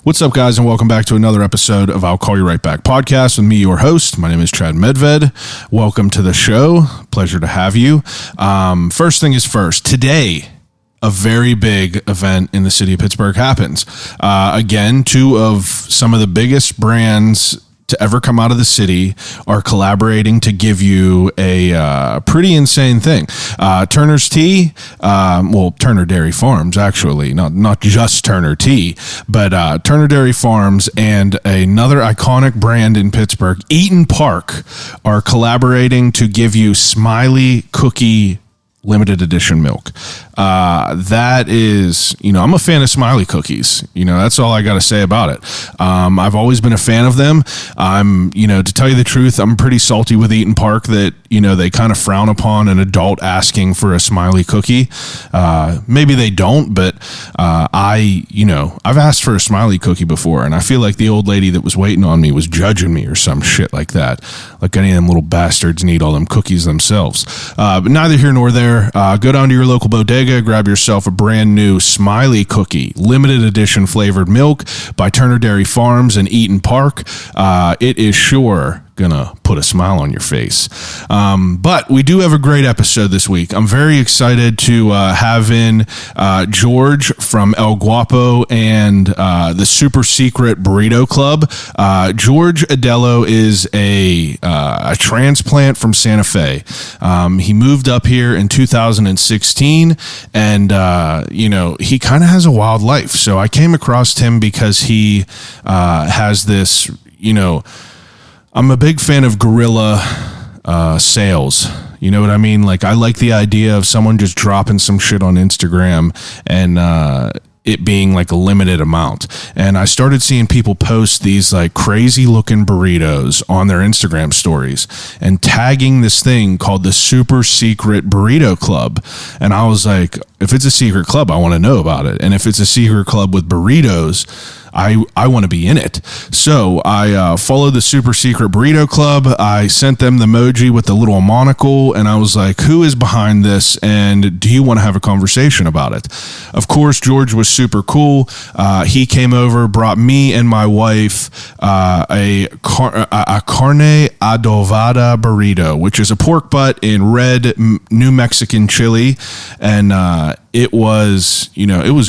What's up, guys, and welcome back to another episode of I'll Call You Right Back podcast with me, your host. My name is Chad Medved. Welcome to the show. Pleasure to have you. First thing is first. Today, a very big event in the city of Pittsburgh happens. Again, two of some of the biggest brands to ever come out of the city are collaborating to give you a pretty insane thing. Turner's Tea, Turner Dairy Farms, actually, not just Turner Tea, but Turner Dairy Farms and another iconic brand in Pittsburgh, Eaton Park, are collaborating to give you Smiley Cookie limited edition milk. That is, I'm a fan of Smiley cookies. That's all I got to say about it. I've always been a fan of them. To tell you the truth, I'm pretty salty with Eaton Park that, they kind of frown upon an adult asking for a Smiley cookie. Maybe they don't, but I've asked for a Smiley cookie before, and I feel like the old lady that was waiting on me was judging me or some shit like that. Like any of them little bastards need all them cookies themselves. But neither here nor there. Go down to your local bodega, grab yourself a brand new Smiley Cookie, limited edition flavored milk by Turner Dairy Farms in Eaton Park. It is sure gonna put a smile on your face. But we do have a great episode this week. I'm very excited to have in George from El Guapo and the Super Secret Burrito Club. George Adello is a transplant from Santa Fe. He moved up here in 2016, and he kind of has a wild life. So I came across him because he has this, I'm a big fan of guerrilla sales. You know what I mean? Like, I like the idea of someone just dropping some shit on Instagram and it being like a limited amount. And I started seeing people post these like crazy looking burritos on their Instagram stories and tagging this thing called the Super Secret Burrito Club. And I was like, if it's a secret club, I want to know about it. And if it's a secret club with burritos, I want to be in it. So I followed the Super Secret Burrito Club. I sent them the emoji with the little monocle, and I was like, who is behind this, and do you want to have a conversation about it? Of course, George was super cool. He came over, brought me and my wife a carne adobada burrito, which is a pork butt in red New Mexican chili, and it was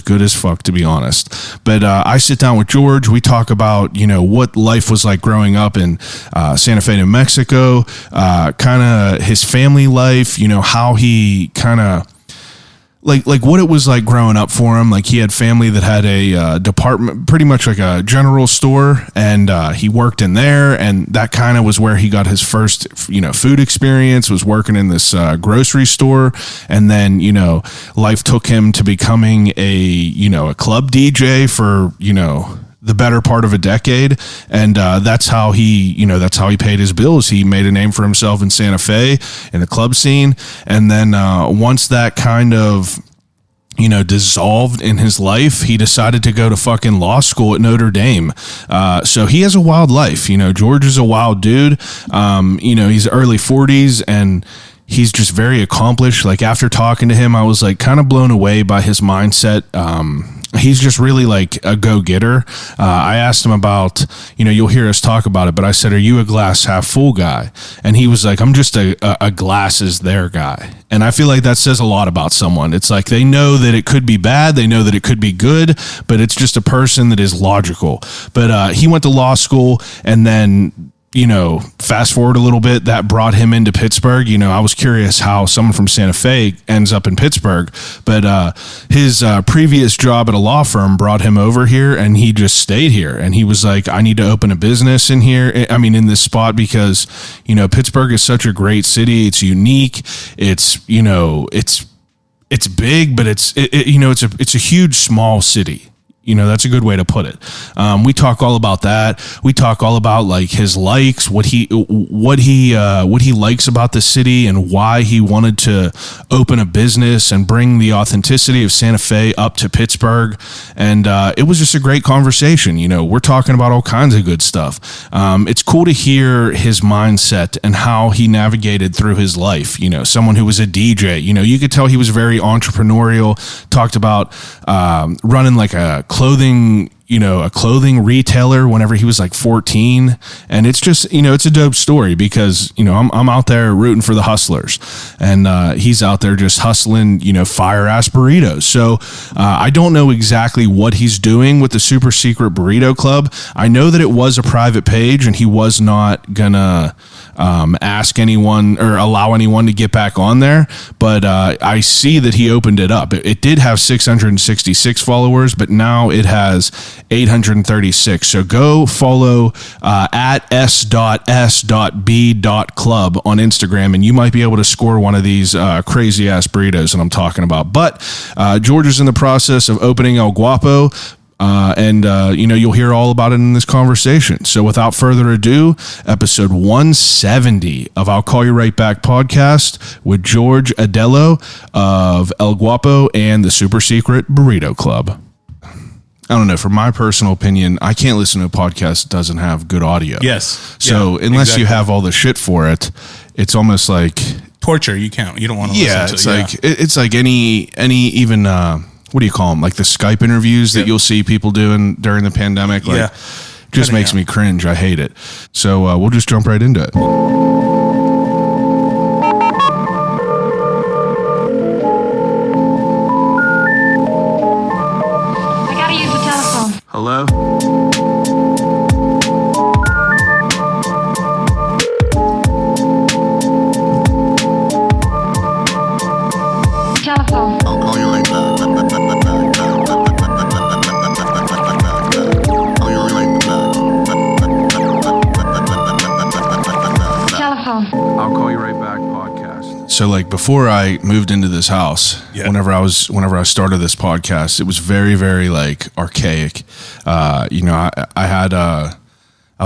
good as fuck, to be honest. But I sit down with George. We talk about, what life was like growing up in Santa Fe, New Mexico, kind of his family life, how he kind of, like what it was like growing up for him. Like, he had family that had a department, pretty much like a general store, and he worked in there, and that kind of was where he got his first, food experience, was working in this grocery store. And then, life took him to becoming a club DJ for, the better part of a decade. And that's how he paid his bills. He made a name for himself in Santa Fe in the club scene. And then once that kind of dissolved in his life, he decided to go to fucking law school at Notre Dame. So he has a wild life. George is a wild dude. He's early 40s, and he's just very accomplished. Like, after talking to him, I was like kind of blown away by his mindset. He's just really like a go-getter. I asked him about, you'll hear us talk about it, but I said, are you a glass half full guy? And he was like, I'm just a glass is there guy. And I feel like that says a lot about someone. It's like they know that it could be bad, they know that it could be good, but it's just a person that is logical. But he went to law school, and then fast forward a little bit, that brought him into Pittsburgh. I was curious how someone from Santa Fe ends up in Pittsburgh, but his previous job at a law firm brought him over here, and he just stayed here. And he was like, I need to open a business in here. In this spot, because, Pittsburgh is such a great city. It's unique. It's big, but it's a huge, small city. That's a good way to put it. We talk all about that. We talk all about like his likes, what he likes about the city, and why he wanted to open a business and bring the authenticity of Santa Fe up to Pittsburgh. And it was just a great conversation. We're talking about all kinds of good stuff. It's cool to hear his mindset and how he navigated through his life. Someone who was a DJ, you could tell he was very entrepreneurial, talked about running like a clothing a clothing retailer whenever he was like 14. And it's just, it's a dope story because, I'm out there rooting for the hustlers, and he's out there just hustling, fire ass burritos. So I don't know exactly what he's doing with the Super Secret Burrito Club. I know that it was a private page and he was not gonna ask anyone or allow anyone to get back on there, but I see that he opened it up. It did have 666 followers, but now it has 836. So go follow at S.S.B.CLUB on Instagram, and you might be able to score one of these crazy ass burritos that I'm talking about. But George is in the process of opening El Guapo. And you'll hear all about it in this conversation. So without further ado, episode 170 of I'll Call You Right Back podcast with George Adello of El Guapo and the Super Secret Burrito Club. I don't know. From my personal opinion, I can't listen to a podcast that doesn't have good audio. Yes. So unless you have all the shit for it, it's almost like torture. You don't want to listen to it. It's like any even what do you call them? Like the Skype interviews that you'll see people doing during the pandemic. Just makes me cringe. I hate it. So we'll just jump right into it. I gotta use the telephone. Hello? Telephone. I'll call you right back. Telephone. I'll Call You Right Back podcast. So like before I moved into this house, whenever I started this podcast, it was very, very like archaic. I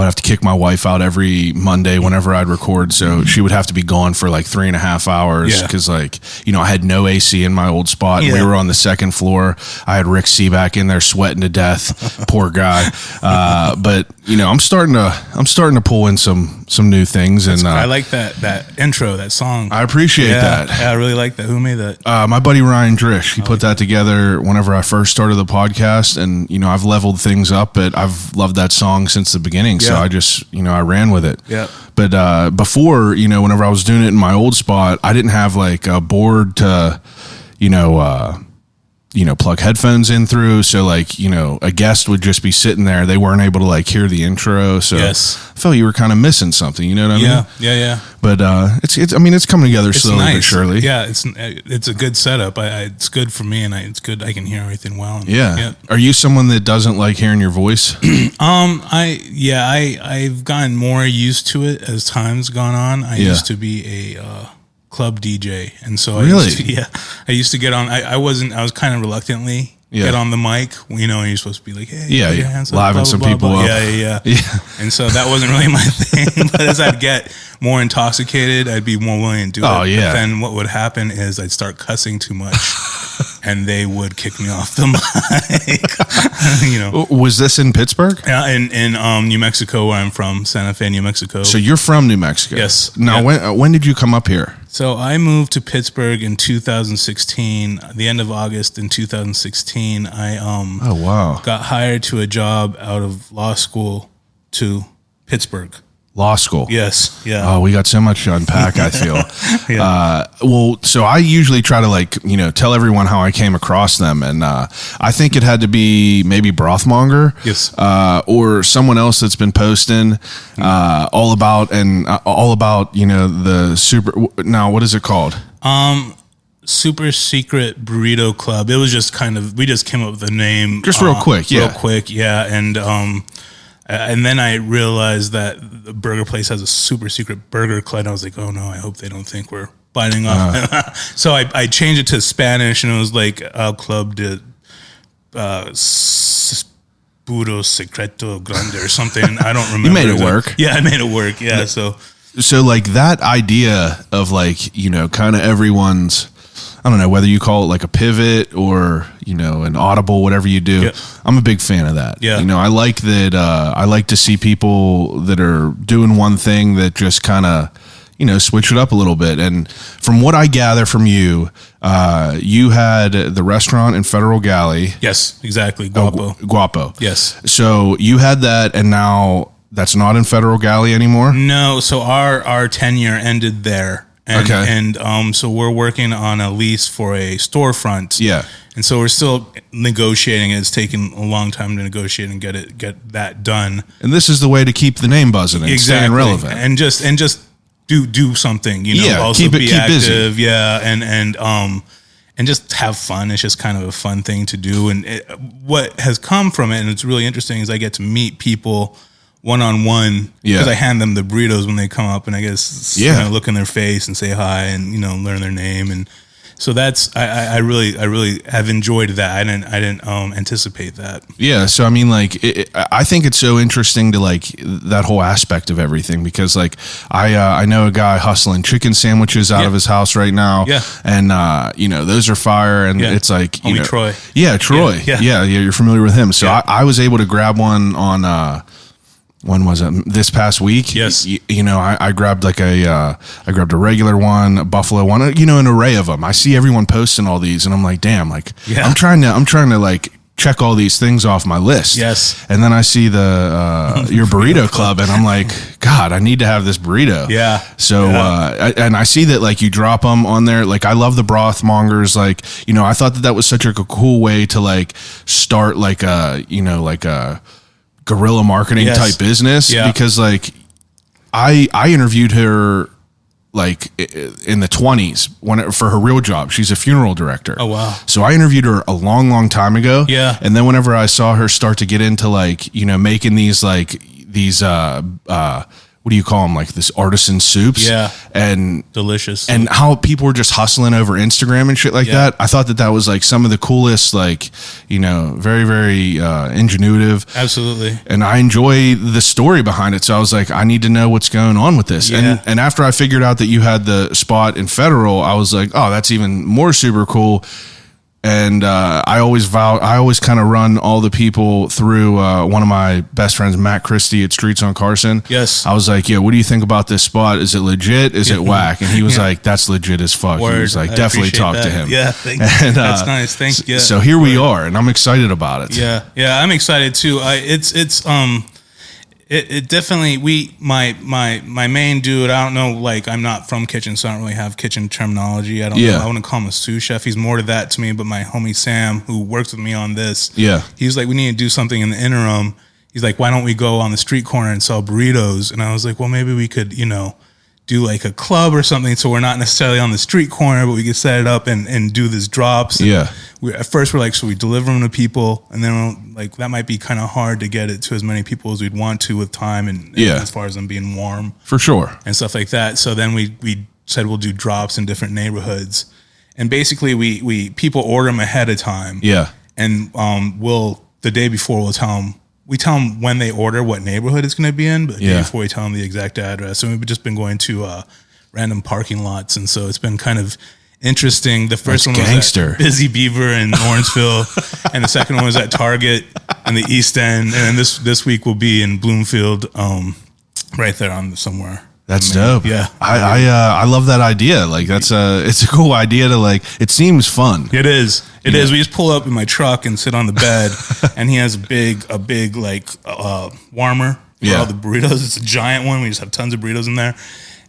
would have to kick my wife out every Monday whenever I'd record. So she would have to be gone for like 3.5 hours because I had no AC in my old spot. Yeah. We were on the second floor. I had Rick Seaback in there sweating to death. Poor guy. But I'm starting to pull in some new things. And I like that intro, that song. I appreciate that. Yeah, I really like that. Who made that? My buddy Ryan Drish. He put that together whenever I first started the podcast, and I've leveled things up, but I've loved that song since the beginning. So I just, I ran with it. Yeah. But before, whenever I was doing it in my old spot, I didn't have like a board to, plug headphones in through. So like, a guest would just be sitting there. They weren't able to like hear the intro. So I felt you were kind of missing something. You know what I mean? Yeah. But it's coming together slowly but surely. Yeah, it's a good setup. It's good for me, and it's good. I can hear everything well. Are you someone that doesn't like hearing your voice? I've gotten more used to it as time's gone on. I used to be a club DJ, and so I used to get on. I was kind of reluctantly get on the mic. You're supposed to be like, hey, put your hands up, living some people up. Yeah. And so that wasn't really my thing. But as I'd get more intoxicated, I'd be more willing to do it. But then what would happen is I'd start cussing too much, and they would kick me off the mic. Was this in Pittsburgh? Yeah, in New Mexico, where I'm from, Santa Fe, New Mexico. So you're from New Mexico? Yes. Now, when did you come up here? So I moved to Pittsburgh in 2016. The end of August in 2016, I got hired to a job out of law school to Pittsburgh. Law school. Yes. Yeah. Oh, we got so much to unpack, I feel. So I usually try to tell everyone how I came across them. And I think it had to be maybe Brothmonger. Yes. Or someone else that's been posting all about the super. Now, what is it called? Super Secret Burrito Club. It was just we just came up with the name. Just real quick. Real quick. Yeah. And then I realized that the burger place has a super secret burger club. And I was like, oh no, I hope they don't think we're biting off. So I changed it to Spanish, and it was like El Club de Puro Secreto Grande or something. I don't remember. You made it work. Yeah, I made it work. Yeah. So like that idea of kind of everyone's, I don't know whether you call it like a pivot or, an audible, whatever you do. Yep. I'm a big fan of that. Yeah. I like that. I like to see people that are doing one thing that just kind of, switch it up a little bit. And from what I gather from you, you had the restaurant in Federal Galley. Yes, exactly. Guapo. Guapo. Yes. So you had that, and now that's not in Federal Galley anymore? No. So our tenure ended there. And, okay. And so we're working on a lease for a storefront. Yeah. And so we're still negotiating. It's taken a long time to negotiate and get that done. And this is the way to keep the name buzzing and staying relevant. And just do something, also keep be active. busy. Yeah. And just have fun. It's just kind of a fun thing to do. And what has come from it, and it's really interesting, is I get to meet people one-on-one because I hand them the burritos when they come up, and I guess look in their face and say hi and learn their name. And so that's I really have enjoyed that. I didn't anticipate that. Yeah, so I mean, like, I think it's so interesting to like that whole aspect of everything, because like I know a guy hustling chicken sandwiches out of his house right now. Yeah, and those are fire, and it's like Homie Troy. Yeah, Troy. Yeah, you're familiar with him. So I was able to grab one on. When was it? This past week? Yes. I grabbed like I grabbed a regular one, a buffalo one, an array of them. I see everyone posting all these, and I'm like, damn, like I'm trying to like check all these things off my list. Yes. And then I see the your burrito club, and I'm like, God, I need to have this burrito. Yeah. So and I see that like you drop them on there. Like I love the broth mongers. Like I thought that was such a cool way to like start like a guerrilla marketing type business, because like I interviewed her like in the 20s for her real job. She's a funeral director. Oh wow. So I interviewed her a long time ago. Yeah. And then whenever I saw her start to get into like making these what do you call them? Like this artisan soups. Yeah. And delicious. And how people were just hustling over Instagram and shit like that. I thought that was like some of the coolest, like, very, very ingenuitive. Absolutely. And I enjoy the story behind it. So I was like, I need to know what's going on with this. Yeah. And after I figured out that you had the spot in Federal, I was like, oh, that's even more super cool. And I always kind of run all the people through one of my best friends, Matt Christie at Streets on Carson. Yes. I was like, what do you think about this spot? Is it legit? Is it whack? And he was like, that's legit as fuck. Word. He was like, definitely talk to him. Yeah, thank you. And, that's nice. Thank you. So here we are, and I'm excited about it. Yeah, I'm excited too. It definitely my main dude. I don't know, like I'm not from kitchen, so I don't really have kitchen terminology. I don't know. I wouldn't call him a sous chef. He's more to that to me. But my homie Sam, who works with me on this, he was like, we need to do something in the interim. He's like, why don't we go on the street corner and sell burritos? And I was like, well, maybe we could, do like a club or something, so we're not necessarily on the street corner, but we could set it up and do this drops. And at first we're like, so we deliver them to people, and then like that might be kind of hard to get it to as many people as we'd want to with time and as far as them being warm for sure and stuff like that. So then we said we'll do drops in different neighborhoods, and basically we people order them ahead of time. And the day before we tell them when they order what neighborhood it's going to be in, but before we tell them the exact address. And we've just been going to random parking lots, and so it's been kind of interesting. The first one was at Busy Beaver in Lawrenceville, and the second one was at Target in the East End, and then this week will be in Bloomfield, right there on somewhere. That's dope. Yeah, I love that idea. Like it's a cool idea to like. It seems fun. It is. It is. We just pull up in my truck and sit on the bed, and he has a big like warmer for all the burritos. It's a giant one. We just have tons of burritos in there.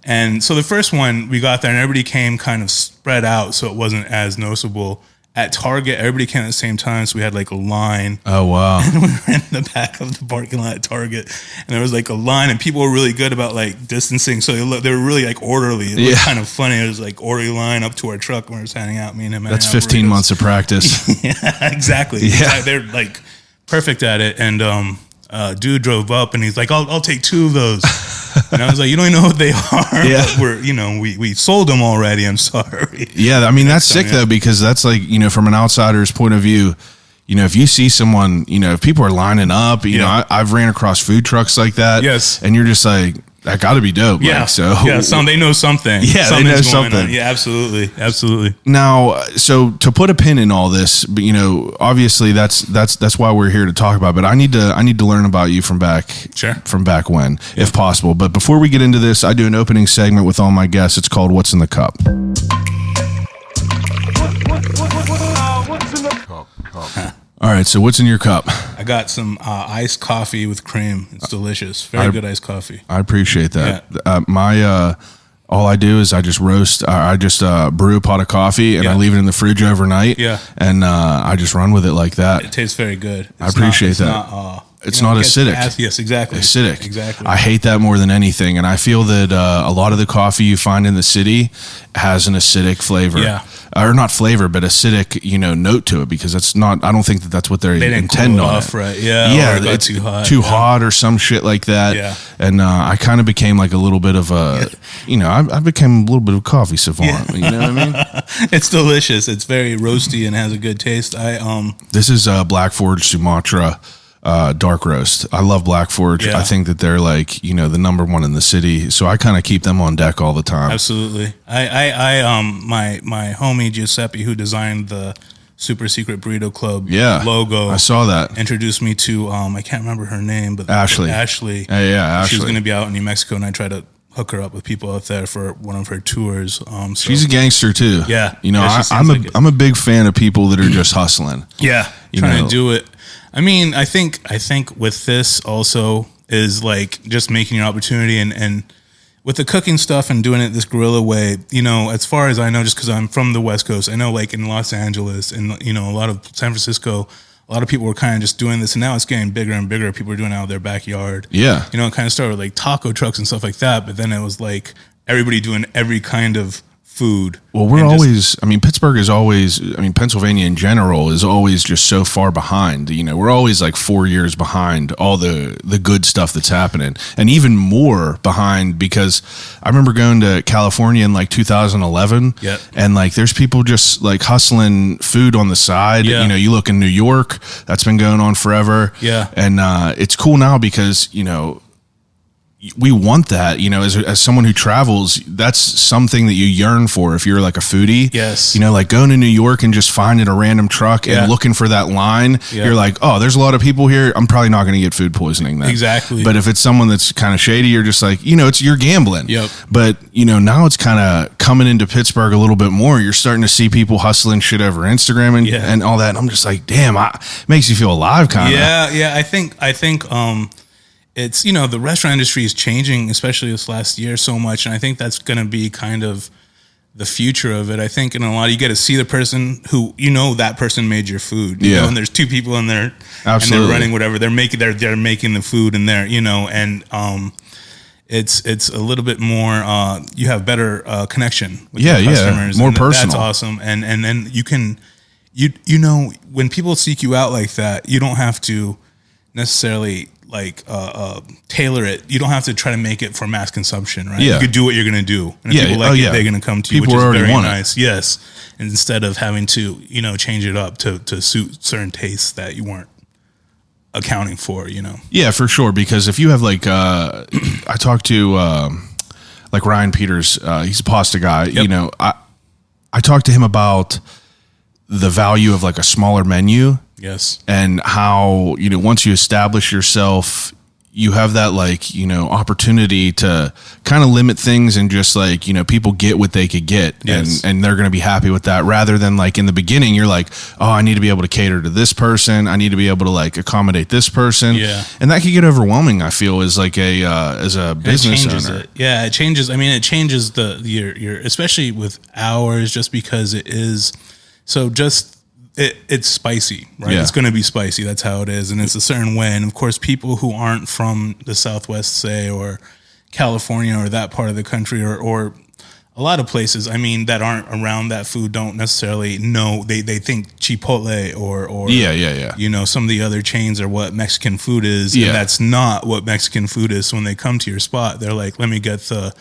And so the first one we got there, and everybody came kind of spread out, so it wasn't as noticeable. At Target, everybody came at the same time, so we had like a line. Oh, wow. And we were in the back of the parking lot at Target, and there was like a line, and people were really good about like distancing, so they were really like orderly. It looked kind of funny. It was like orderly line up to our truck, and we were just handing out, me and him. That's 15 months of practice. Yeah, exactly. Yeah. They're like perfect at it, and dude drove up, and he's like, I'll take 2 of those. And I was like, you don't even know what they are. Yeah. But we sold them already. I'm sorry. Yeah. I mean, that's sick though, because that's like, from an outsider's point of view, if you see someone, if people are lining up, I've ran across food trucks like that. Yes. And you're just like, that got to be dope. Yeah. Like, so They know something. Yeah, they know something. Yeah, absolutely. Now, so to put a pin in all this, but obviously that's why we're here to talk about. But I need to learn about you from back when, if possible. But before we get into this, I do an opening segment with all my guests. It's called "What's in the Cup." All right, so what's in your cup? I got some iced coffee with cream. It's delicious. Very good iced coffee. I appreciate that. Yeah. All I do is I just brew a pot of coffee and I leave it in the fridge overnight. Yeah. And I just run with it like that. It tastes very good. I appreciate that. It's not acidic. Yes, exactly. Acidic. Exactly. I hate that more than anything. And I feel that a lot of the coffee you find in the city has an acidic flavor. Yeah. Or not flavor, but acidic, note to it, because it's not. I don't think that that's what they intend on. Right? Yeah. Yeah. Or it got it's too hot or some shit like that. Yeah. And I kind of became like a little bit of a, I became a little bit of a coffee savant. You know what I mean? It's delicious. It's very roasty and has a good taste. This is Black Forge Sumatra. Dark roast. I love Black Forge. Yeah. I think that they're like, the number one in the city. So I kind of keep them on deck all the time. Absolutely. My homie Giuseppe, who designed the Super Secret Burrito Club logo, I saw that. introduced me to, I can't remember her name, but Ashley. Ashley. Yeah, Ashley. She was going to be out in New Mexico, and I tried to hook her up with people out there for one of her tours. So. She's a gangster too. Yeah. I'm a big fan of people that are just hustling. Yeah. Trying to do it. I mean, I think with this also is like just making your opportunity and with the cooking stuff and doing it this guerrilla way, as far as I know, just because I'm from the West Coast, I know like in Los Angeles and, a lot of San Francisco, a lot of people were kind of just doing this, and now it's getting bigger and bigger. People are doing it out of their backyard. Yeah. It kind of started with like taco trucks and stuff like that, but then it was like everybody doing every kind of food. Well, Pittsburgh is always, Pennsylvania in general is always just so far behind. We're always like 4 years behind all the good stuff that's happening, and even more behind because I remember going to California in like 2011. Yep. And like there's people just like hustling food on the side. Yeah. You look in New York, that's been going on forever. Yeah. And it's cool now because, we want that, as someone who travels, that's something that you yearn for. If you're like a foodie, Yes. Like going to New York and just finding a random truck and looking for that line, you're like, oh, there's a lot of people here. I'm probably not going to get food poisoning then. Exactly. But if it's someone that's kind of shady, you're just like, you're gambling. Yep. But, now it's kind of coming into Pittsburgh a little bit more. You're starting to see people hustling shit over Instagram and all that. And I'm just like, damn, it makes you feel alive kind of. Yeah. I think it's, the restaurant industry is changing, especially this last year so much. And I think that's going to be kind of the future of it. I think in a lot, you get to see the person who, that person made your food, and there's two people in there and they're running whatever they're making the food in there, and it's a little bit more, you have better connection with your customers. More and personal. That's awesome. And then you can, when people seek you out like that, you don't have to necessarily tailor it. You don't have to try to make it for mass consumption, right? You could do what you're going to do. And if people like it, they're going to come to you, people which is very want nice. Yes. And instead of having to, change it up to suit certain tastes that you weren't accounting for, Yeah, for sure. Because if you have I talked to Ryan Peters, he's a pasta guy. Yep. I talked to him about the value of like a smaller menu. Yes. And how, once you establish yourself, you have that opportunity to kind of limit things and just people get what they could get. Yes. And they're going to be happy with that, rather than in the beginning, you're like, oh, I need to be able to cater to this person. I need to be able to accommodate this person. Yeah. And that could get overwhelming, I feel, as a business owner. Yeah. It changes. It changes your, especially with hours, just because it is so it's spicy, right? Yeah. It's going to be spicy. That's how it is. And it's a certain way. And of course, people who aren't from the Southwest, say, or California or that part of the country, or a lot of places, that aren't around that food don't necessarily know. They think Chipotle or some of the other chains are what Mexican food is. Yeah. And that's not what Mexican food is. So when they come to your spot, they're like, let me get the,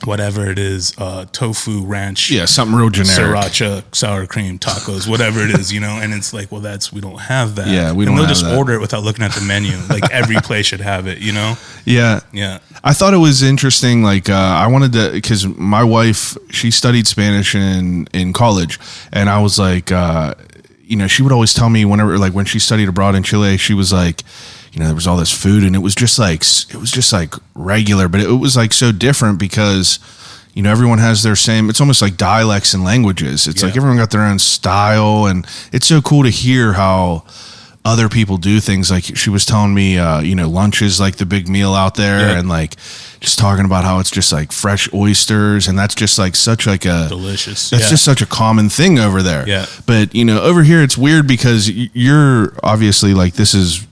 whatever it is, tofu ranch. Yeah, something real generic. Sriracha, sour cream, tacos, whatever it is, and it's like, well, we don't have that. Yeah, we and don't they'll have just that. order it without looking at the menu. Like every place should have it, Yeah. Yeah. I thought it was interesting. Like, I wanted to, because my wife, she studied Spanish in college, and I was like, she would always tell me whenever, like when she studied abroad in Chile, she was like, there was all this food, and it was just like regular, but it was like so different because, everyone has their same, it's almost like dialects and languages. It's like everyone got their own style, and it's so cool to hear how other people do things. Like she was telling me, lunch is like the big meal out there, and like just talking about how it's just like fresh oysters, and that's just like such like a delicious. That's just such a common thing over there. Yeah. But over here it's weird because you're obviously like, this is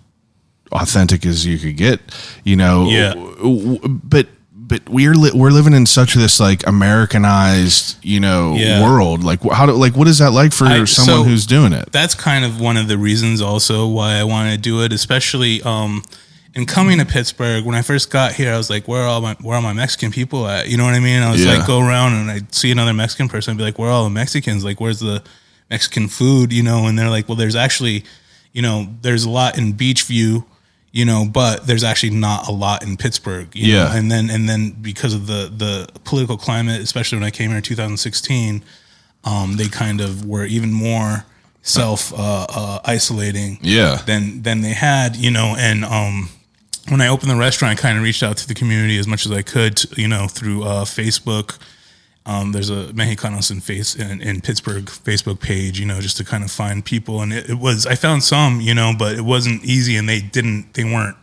authentic as you could get, Yeah. But we're living in such this like Americanized, world. Like what is that like for someone who's doing it? That's kind of one of the reasons also why I want to do it, especially in coming to Pittsburgh. When I first got here, I was like, where are all my Mexican people at? You know what I mean? I was like, go around and I'd see another Mexican person and be like, where are all the Mexicans? Like, where's the Mexican food? And they're like, well, there's actually, there's a lot in Beachview, but there's actually not a lot in Pittsburgh. You know? And then because of the political climate, especially when I came here in 2016, they kind of were even more isolating. Than they had, and when I opened the restaurant, I kind of reached out to the community as much as I could, through Facebook. There's a Mexicanos in Pittsburgh Facebook page, just to kind of find people. And it was, I found some, but it wasn't easy, and they weren't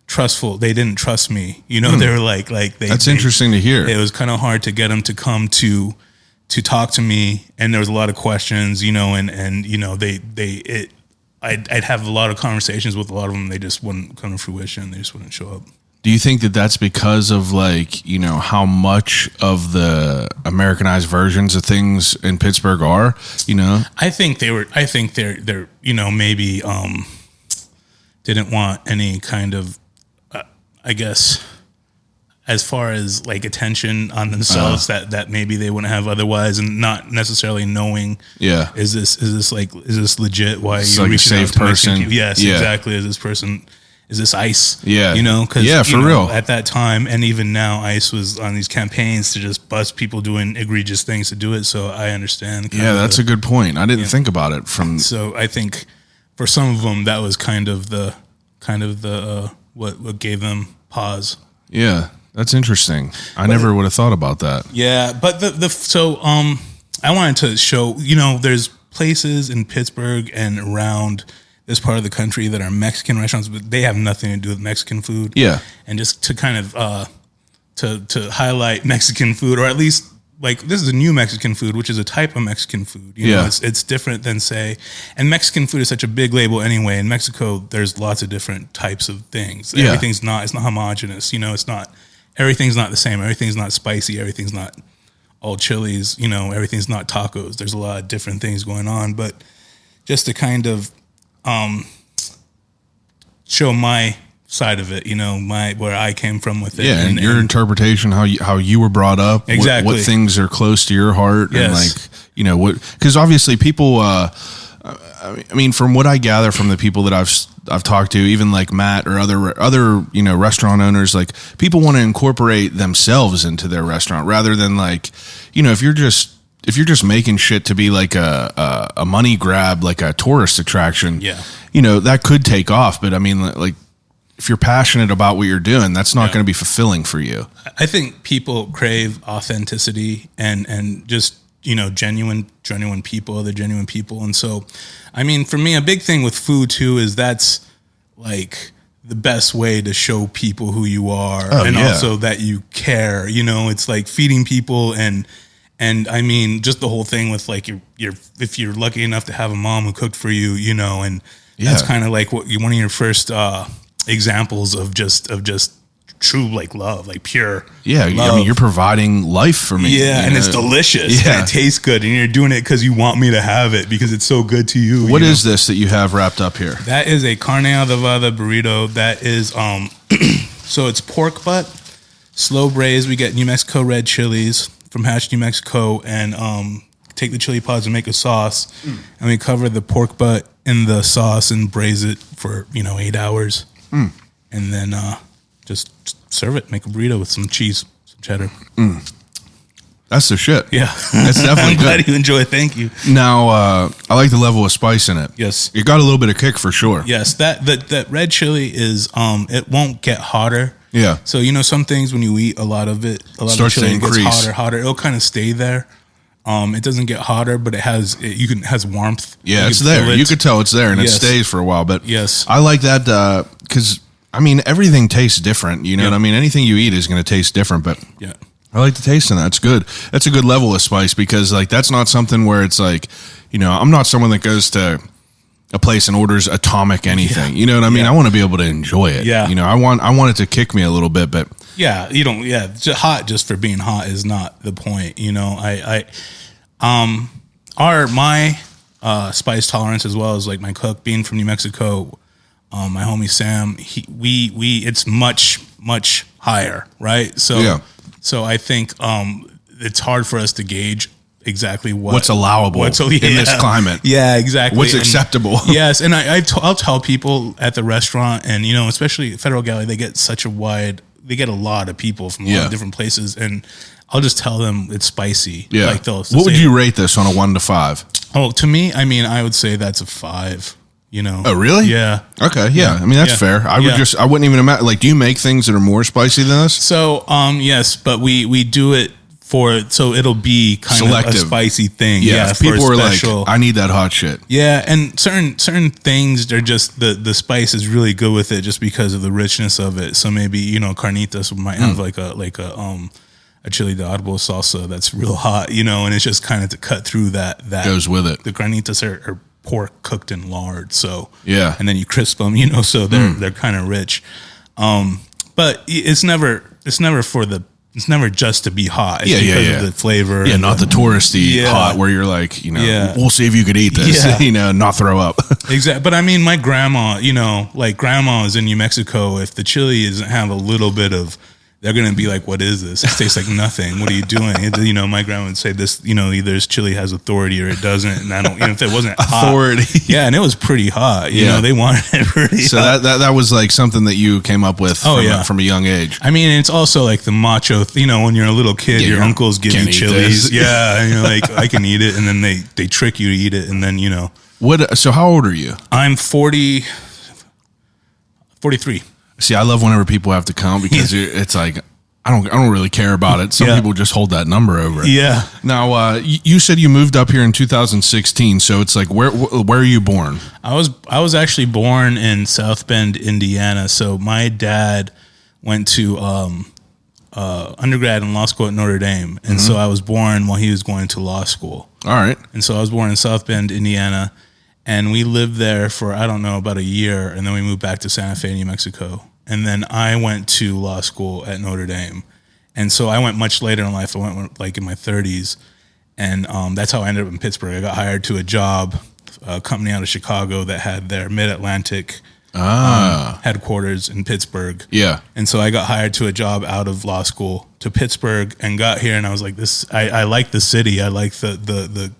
trustful. They didn't trust me. They were like that's interesting to hear. It was kind of hard to get them to come to talk to me. And there was a lot of questions, I'd have a lot of conversations with a lot of them. They just wouldn't come to fruition. They just wouldn't show up. Do you think that that's because of like, how much of the Americanized versions of things in Pittsburgh are, I think they're, maybe, didn't want any kind of, I guess, as far as like attention on themselves that maybe they wouldn't have otherwise, and not necessarily knowing, is this legit? Why are you like reaching a safe out to person? Mexican people? Yes, exactly. Is this ICE? Yeah. Because for real. At that time, and even now, ICE was on these campaigns to just bust people doing egregious things to do it. So I understand. Yeah, that's a good point. I didn't think about it from. So I think for some of them, that was kind of the what gave them pause. Yeah, that's interesting. I never would have thought about that. Yeah, but I wanted to show, there's places in Pittsburgh and around this part of the country that are Mexican restaurants, but they have nothing to do with Mexican food. Yeah. And just to kind of to highlight Mexican food, or at least like this is a new Mexican food, which is a type of Mexican food. It's different than and Mexican food is such a big label anyway. In Mexico, there's lots of different types of things. Yeah. It's not homogenous. Everything's not the same. Everything's not spicy. Everything's not all chilies. Everything's not tacos. There's a lot of different things going on, but just to kind of show my side of it, where I came from with it. Yeah, and your interpretation, how you were brought up, exactly. what things are close to your heart, yes. And like, because obviously people, I mean, from what I gather from the people that I've talked to, even like Matt or other restaurant owners, like people want to incorporate themselves into their restaurant rather than like, if you're just making shit to be like a money grab, like a tourist attraction, that could take off. But I mean, like if you're passionate about what you're doing, that's not going to be fulfilling for you. I think people crave authenticity and just, genuine people, they're genuine people. And so, I mean, for me, a big thing with food too, is that's like the best way to show people who you are. Also that you care, it's like feeding people and I mean, just the whole thing with like if you're lucky enough to have a mom who cooked for you, and that's kind of like one of your first examples of just true like love, like pure. Yeah, love. I mean, you're providing life for me. Yeah, and it's delicious. Yeah, and it tastes good, and you're doing it because you want me to have it because it's so good to you. What is this that you have wrapped up here? That is a carne adobada burrito. That is so it's pork butt. slow braise. We get New Mexico red chilies from Hatch, New Mexico, and take the chili pods and make a sauce, and we cover the pork butt in the sauce and braise it for 8 hours, and then just serve it. Make a burrito with some cheese, some cheddar. That's the shit. Yeah, that's definitely I'm glad you enjoy it. Thank you. Now, I like the level of spice in it. Yes, it got a little bit of kick for sure. Yes, that red chili is it won't get hotter. Yeah. So some things when you eat a lot of it, a lot starts of chili to increase. gets hotter. It'll kind of stay there. It doesn't get hotter, but it has warmth. Yeah, it's there. You could tell it's there, and it Yes. stays for a while. But Yes. I like that because everything tastes different. You know what I mean? Anything you eat is going to taste different. But Yeah. I like the taste in that. It's good. That's a good level of spice because that's not something where it's I'm not someone that goes to a place and orders atomic anything. Yeah. You know what I mean? Yeah. I want to be able to enjoy it. Yeah. I want it to kick me a little bit, but Yeah, you don't. Yeah, hot just for being hot is not the point. My spice tolerance as well as my cook being from New Mexico, my homie Sam. It's much higher, right? So Yeah. So I think it's hard for us to gauge exactly what's allowable in this climate. Yeah, exactly. What's acceptable. Yes, and I'll tell people at the restaurant, and especially Federal Galley, they get a lot of people from a lot of different places, and I'll just tell them it's spicy. Yeah. What would you rate this on a 1 to 5? Oh, to me, I would say that's a 5. Oh, really? Yeah. Okay. Yeah. That's fair. I wouldn't even imagine. Do you make things that are more spicy than this? So, yes, but we do it so it'll be kind selective. of a spicy thing. Yeah. If people are I need that hot shit. Yeah, and certain things, they're just the spice is really good with it just because of the richness of it. So maybe carnitas might have a chili de árbol salsa that's real hot, and it's just kind of to cut through that goes with it. The carnitas are pork cooked in lard, so yeah, and then you crisp them, so they're kind of rich. But it's never just to be hot. It's because of the flavor. Yeah, not the touristy hot where you're we'll see if you could eat this, not throw up. Exactly. But my grandma, grandma is in New Mexico. If the chili doesn't have a little bit of, they're going to be like, what is this? It tastes like nothing. What are you doing? My grandma would say this, either this chili has authority or it doesn't. And I don't, if it wasn't authority. Hot, and it was pretty hot. They wanted it pretty hot. So that was something that you came up with from a young age. It's also the macho, when you're a little kid, your uncles give you chilies. Yeah. And you're like, I can eat it. And then they trick you to eat it. And then, So how old are you? I'm 43. See, I love whenever people have to count because it's I don't really care about it. Some people just hold that number over it. Yeah. Now, you said you moved up here in 2016, so it's where are you born? I was actually born in South Bend, Indiana. So my dad went to undergrad and law school at Notre Dame, and so I was born while he was going to law school. All right. And so I was born in South Bend, Indiana. And we lived there for, about a year. And then we moved back to Santa Fe, New Mexico. And then I went to law school at Notre Dame. And so I went much later in life. I went in my 30s. And that's how I ended up in Pittsburgh. I got hired to a company out of Chicago that had their Mid-Atlantic headquarters in Pittsburgh. Yeah. And so I got hired to a job out of law school to Pittsburgh and got here. And I was like, I like the city. I like the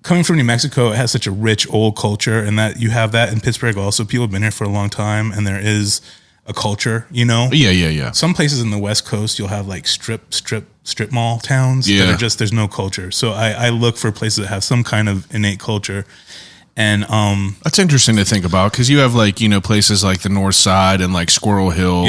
coming from New Mexico, it has such a rich old culture, and that you have that in Pittsburgh also. People have been here for a long time, and there is a culture, Yeah. Some places in the West Coast, you'll have strip mall towns that are just, there's no culture. So I look for places that have some kind of innate culture. And that's interesting to think about because you have places like the North Side and Squirrel Hill,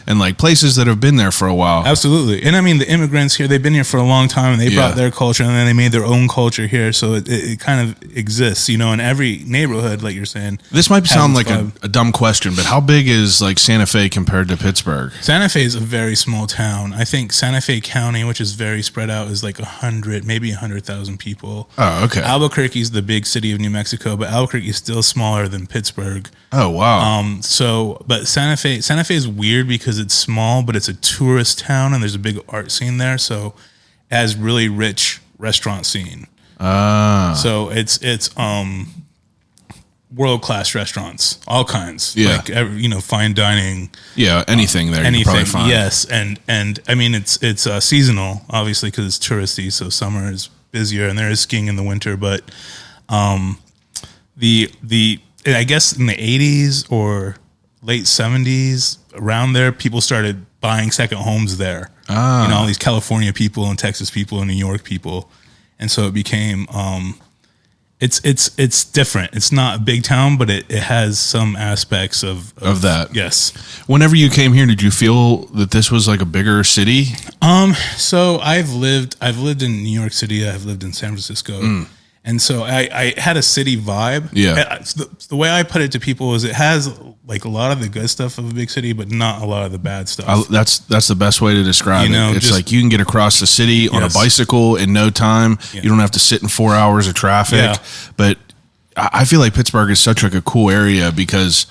and places that have been there for a while. Absolutely. And the immigrants here, they've been here for a long time, and they brought their culture, and then they made their own culture here. So it kind of exists, in every neighborhood, like you're saying. This might sound like a dumb question, but how big is Santa Fe compared to Pittsburgh? Santa Fe is a very small town. I think Santa Fe County, which is very spread out, is 100,000 people. Oh, okay. Albuquerque is the big city of New Mexico, but Albuquerque is still smaller than Pittsburgh. Oh, wow. But Santa Fe is weird because it's small, but it's a tourist town and there's a big art scene there. So it has really rich restaurant scene. So it's world-class restaurants, all kinds. Yeah. Like, fine dining. Yeah, anything there you could probably find. Yes. And I mean, it's seasonal, obviously, because it's touristy. So summer is busier and there is skiing in the winter. But I guess in the 80s or late 70s, around there, people started buying second homes there. All these California people and Texas people and New York people. And so it became, it's different. It's not a big town, but it has some aspects of that. Yes. Whenever you came here, did you feel that this was like a bigger city? So I've lived in New York City. I've lived in San Francisco. And so I had a city vibe. Yeah. The way I put it to people is it has like a lot of the good stuff of a big city, but not a lot of the bad stuff. That's the best way to describe it. It's like you can get across the city on a bicycle in no time. Yeah. You don't have to sit in 4 hours of traffic. Yeah. But I feel like Pittsburgh is such like a cool area because,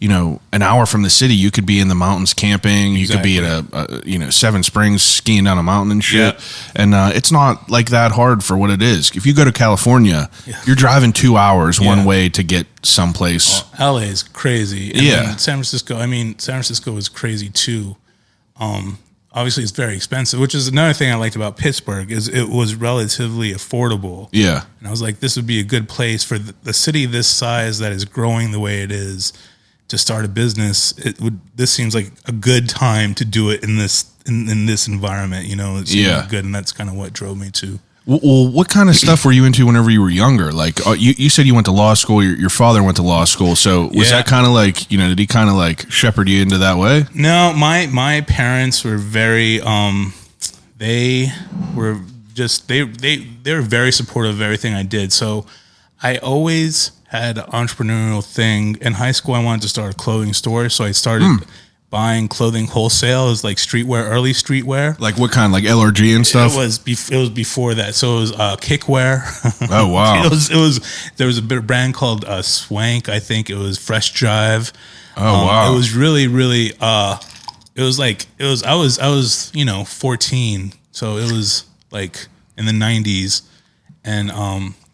an hour from the city, you could be in the mountains camping. You could be at Seven Springs skiing down a mountain and shit. Yeah. And it's not like that hard for what it is. If you go to California, you're driving 2 hours one way to get someplace. LA is crazy. And San Francisco is crazy too. Obviously it's very expensive, which is another thing I liked about Pittsburgh is it was relatively affordable. Yeah. And I was like, this would be a good place for the city this size that is growing the way it is to start a business. This seems like a good time to do it in this environment, it seems good. And that's kind of what drove me to. Well, what kind of stuff were you into whenever you were younger? Like you said you went to law school, your father went to law school. So was that kind of like, did he kind of like shepherd you into that way? No, my parents were very, they were very supportive of everything I did. So I always had an entrepreneurial thing. In high school, I wanted to start a clothing store. So I started buying clothing wholesale. It was like streetwear, early streetwear. Like what kind? Like LRG and stuff? It was before that. So it was kickwear. Oh, wow. There was a brand called Swank. I think it was Fresh Drive. Oh, wow. It was really, really, I was 14. So it was like in the 90s. And,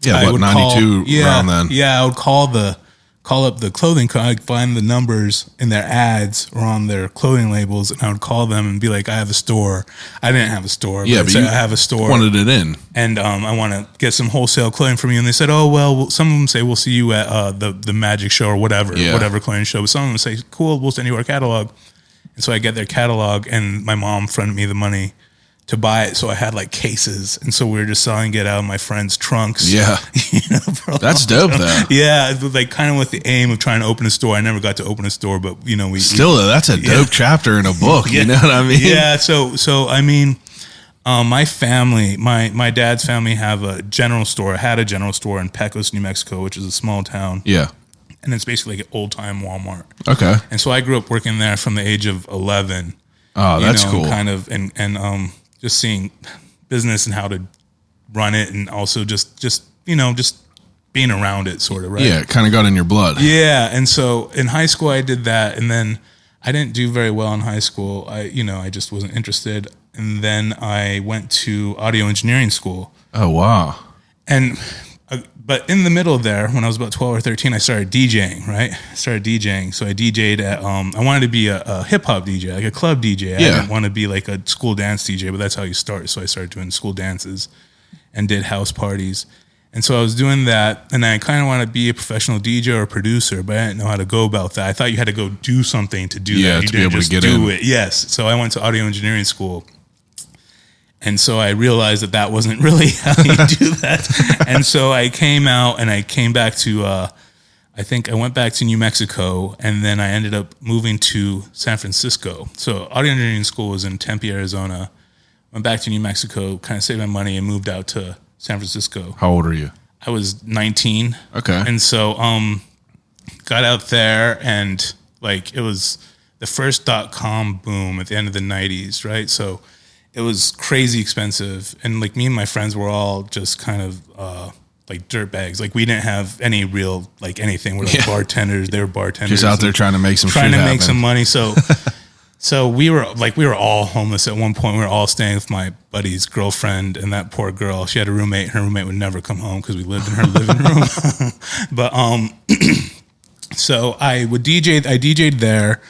I would 92 around then. Yeah, I would call up the clothing company. I'd find the numbers in their ads or on their clothing labels, and I would call them and be like, "I have a store." I didn't have a store, but I'd say, I have a store. Wanted it in, and I want to get some wholesale clothing from you. And they said, "Oh well." Some of them say, "We'll see you at the Magic Show or whatever clothing show." But some of them say, "Cool, we'll send you our catalog." And so I get their catalog, and my mom fronted me the money to buy it, so I had like cases, and so we were just selling it out of my friends' trunks. Yeah, that's dope though. Yeah, it was like kind of with the aim of trying to open a store. I never got to open a store, but we that's a dope chapter in a book. You know what I mean? Yeah. So I mean, my family, my dad's family had a general store in Pecos, New Mexico, which is a small town. Yeah. And it's basically like an old time Walmart. Okay. And so I grew up working there from the age of 11. Oh, that's cool. Kind of and just seeing business and how to run it, and also just being around it, sort of, right? Yeah, it kind of got in your blood. Yeah, and so in high school I did that, and then I didn't do very well in high school. I just wasn't interested, and then I went to audio engineering school. Oh wow! But in the middle there, when I was about 12 or 13, I started DJing, right? So I DJ'd at, I wanted to be a hip hop DJ, like a club DJ. I didn't want to be like a school dance DJ, but that's how you start. So I started doing school dances and did house parties. And so I was doing that, and I kind of wanted to be a professional DJ or a producer, but I didn't know how to go about that. I thought you had to go do something to do that. Yeah, to be able to get in. It. Yes. So I went to audio engineering school. And so I realized that wasn't really how you do that. And so I came out and I came back to, I think I went back to New Mexico, and then I ended up moving to San Francisco. So audio engineering school was in Tempe, Arizona. Went back to New Mexico, kind of saved my money, and moved out to San Francisco. How old are you? I was 19. Okay. And so got out there, and like it was the first .com boom at the end of the 90s, right? So it was crazy expensive, and like me and my friends were all just kind of like dirt bags. Like we didn't have any real like anything. We're like bartenders. They were bartenders. Just out there trying to make some money. So we were all homeless at one point. We were all staying with my buddy's girlfriend, and that poor girl. She had a roommate. Her roommate would never come home because we lived in her living room. But So I DJ'd there.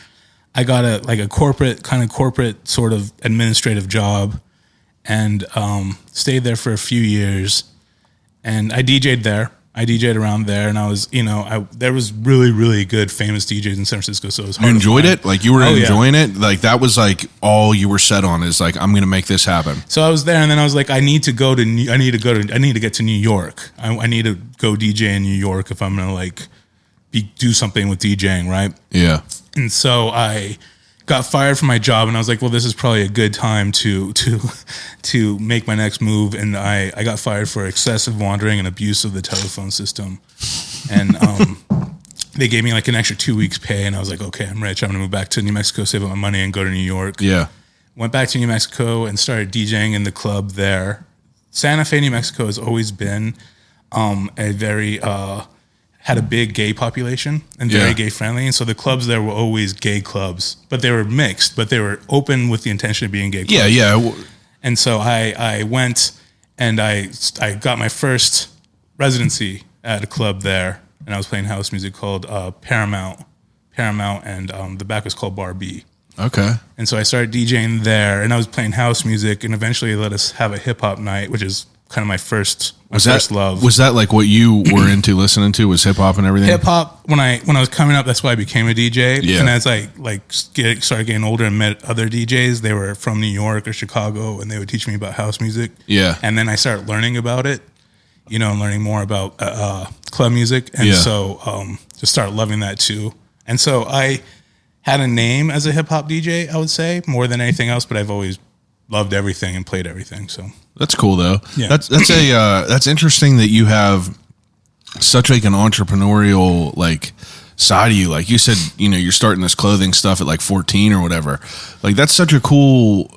I got a corporate sort of administrative job, and stayed there for a few years. And I DJ'd there. I DJ'd around there, and I was, there was really, really good famous DJs in San Francisco. So it was hard. You enjoyed it? Like you were enjoying yeah. it? Like that was like all you were set on is like, I'm going to make this happen. So I was there, and then I was like, I need to get to New York. I need to go DJ in New York if I'm going to like do something with DJing, right? Yeah. And so I got fired from my job, and I was like, well, this is probably a good time to make my next move. And I got fired for excessive wandering and abuse of the telephone system. And they gave me like an extra 2 weeks pay, and I was like, okay, I'm rich. I'm going to move back to New Mexico, save up my money, and go to New York. Yeah. Went back to New Mexico and started DJing in the club there. Santa Fe, New Mexico has always been a very... had a big gay population and very gay friendly. And so the clubs there were always gay clubs, but they were mixed, but they were open with the intention of being gay clubs. Yeah, yeah. And so I went and I got my first residency at a club there, and I was playing house music called Paramount, and the back was called Bar B. Okay. And so I started DJing there, and I was playing house music, and eventually they let us have a hip hop night, which is kind of my first love. Was that like what you were into listening to? Was hip hop and everything? Hip hop when I was coming up, that's why I became a DJ. Yeah. And as I started getting older and met other DJs, they were from New York or Chicago, and they would teach me about house music. Yeah. And then I started learning about it, and learning more about club music, and so just started loving that too. And so I had a name as a hip hop DJ, I would say, more than anything else, but I've always loved everything and played everything. So that's cool though. Yeah. That's interesting that you have such like an entrepreneurial like side of you. Like you said, you're starting this clothing stuff at like 14 or whatever. Like that's such a cool,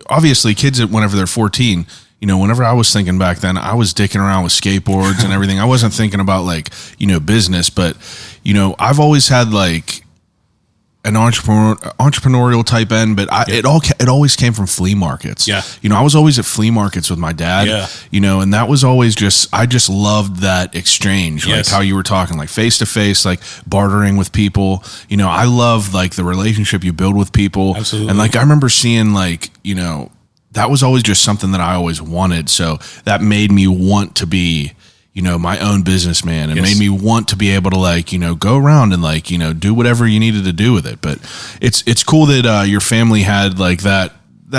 obviously kids whenever they're 14, whenever I was thinking back then, I was dicking around with skateboards and everything. I wasn't thinking about like, business, but I've always had like an entrepreneurial type end, but it always came from flea markets. Yeah. I was always at flea markets with my dad, and that was always I just loved that exchange, like how you were talking, like face to face, like bartering with people. I love like the relationship you build with people. Absolutely. And like, I remember seeing like, that was always just something that I always wanted. So that made me want to be, my own businessman, and made me want to be able to like, go around and like, do whatever you needed to do with it. But it's cool that your family had like that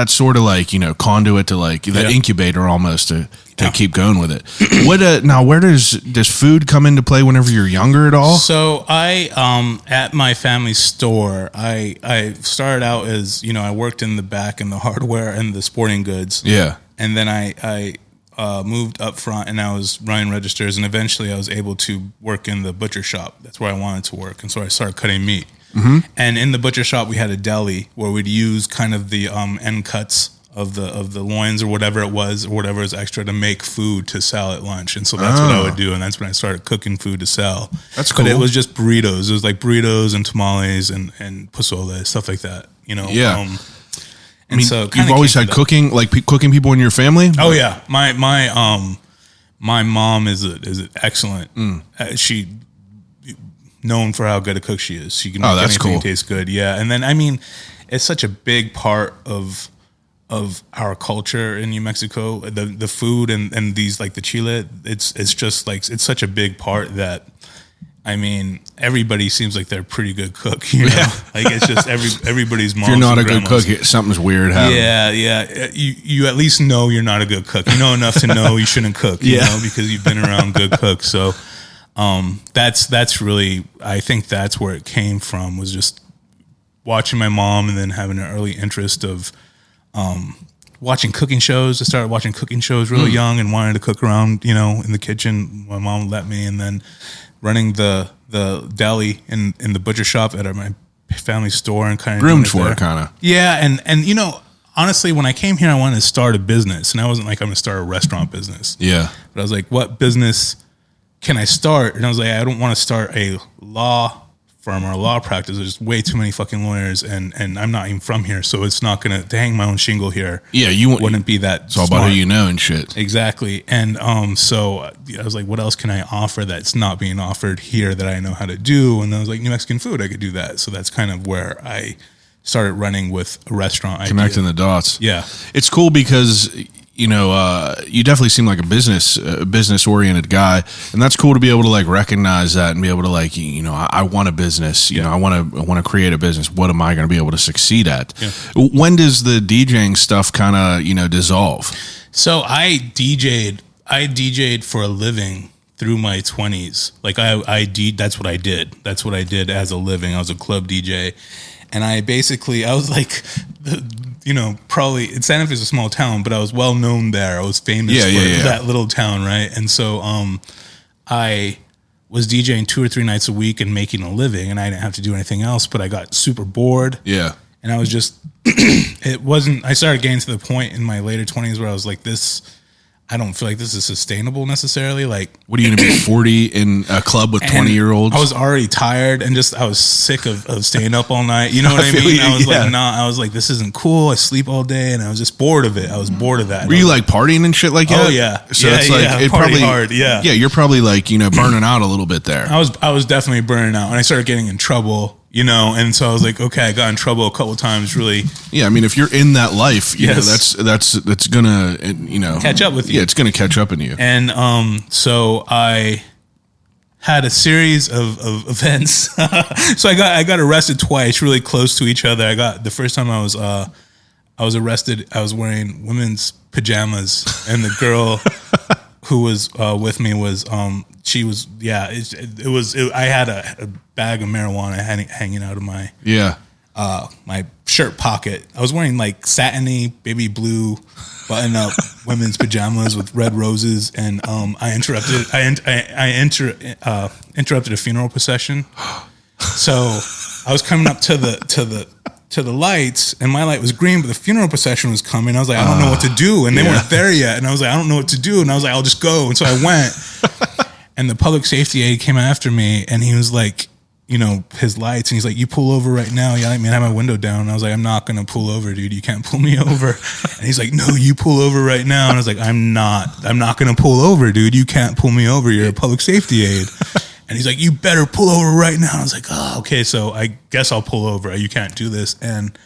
sort of like, conduit to like that incubator almost to keep going with it. What now, where does food come into play whenever you're younger at all? So I at my family store, I started out as, I worked in the back in the hardware and the sporting goods. Yeah. And then I moved up front, and I was running registers, and eventually I was able to work in the butcher shop. That's where I wanted to work. And so I started cutting meat. Mm-hmm. And in the butcher shop, we had a deli where we'd use kind of the end cuts of the loins or whatever it was, or whatever was extra, to make food to sell at lunch. And so that's what I would do. And that's when I started cooking food to sell. That's cool. But it was just burritos. It was like burritos and tamales and pozole, stuff like that, Yeah. And so you've always had cooking, like cooking people in your family? Oh yeah. My mom is excellent. She known for how good a cook she is. She can make anything taste good. Yeah. And then, it's such a big part of our culture in New Mexico, the food and these, like the chile, it's just like, it's such a big part that, everybody seems like they're a pretty good cook, Yeah. Like it's just everybody's mom. If you're not a good cook, something's weird happening. Yeah. You at least know you're not a good cook. You know enough to know you shouldn't cook, you know, because you've been around good cooks. So that's really, I think that's where it came from, was just watching my mom and then having an early interest of watching cooking shows. I started watching cooking shows really young and wanted to cook around, in the kitchen. My mom let me, and then running the deli in the butcher shop at my family store, and kind of groomed for it, kind of. Yeah, and honestly, when I came here, I wanted to start a business, and I wasn't like, I'm going to start a restaurant business. Yeah, but I was like, what business can I start? And I was like, I don't want to start a law firm or a law practice. There's way too many fucking lawyers, and I'm not even from here, so it's not gonna to hang my own shingle here. Yeah, you wouldn't be that. It's all about who you know and shit. Exactly, and so I was like, what else can I offer that's not being offered here that I know how to do? And I was like, New Mexican food, I could do that. So that's kind of where I started running with a restaurant. Connecting the dots. Yeah, it's cool because you definitely seem like a business oriented guy, and that's cool to be able to like recognize that and be able to like, I want a business, I want to create a business. What am I going to be able to succeed at? Yeah. When does the DJing stuff kind of, dissolve? So I DJ'd for a living through my 20s. Like that's what I did. That's what I did as a living. I was a club DJ. And I was like, probably Santa Fe is a small town, but I was well known there. I was famous for that little town, right? And so I was DJing 2 or 3 nights a week and making a living, and I didn't have to do anything else, but I got super bored. Yeah. And I was just, I started getting to the point in my later 20s where I was like, I don't feel like this is sustainable necessarily. Like, what are you going to be 40 in a club with 20-year-olds? I was already tired and I was sick of staying up all night. You know what I mean? I was like, I was like, this isn't cool. I sleep all day, and I was just bored of it. I was bored of that. Were you like partying and shit like that? Oh yeah. So it's like, it party probably hard. Yeah. Yeah. You're probably like, burning out a little bit there. I was definitely burning out, and I started getting in trouble. And so I was like, okay, I got in trouble a couple of times, really. Yeah, I mean, if you're in that life, that's gonna, catch up with you. Yeah, it's gonna catch up in you. And so I had a series of events. So I got arrested twice, really close to each other. The first time I was arrested, I was wearing women's pajamas, and the girl who was with me was I had a bag of marijuana hanging out of my my shirt pocket. I was wearing like satiny baby blue button up women's pajamas with red roses, and I interrupted a funeral procession. So I was coming up to the lights, and my light was green, but the funeral procession was coming. I was like, I don't know what to do, and they weren't there yet. And I was like, I don't know what to do, and I was like, I'll just go. And so I went, and the public safety aide came after me, and he was like, his lights, and he's like, you pull over right now. Yeah, I mean, I have my window down. And I was like, I'm not gonna pull over, dude. You can't pull me over. And he's like, no, you pull over right now. And I was like, I'm not gonna pull over, dude. You can't pull me over. You're a public safety aide. And he's like, you better pull over right now. I was like, oh, okay, so I guess I'll pull over. You can't do this. And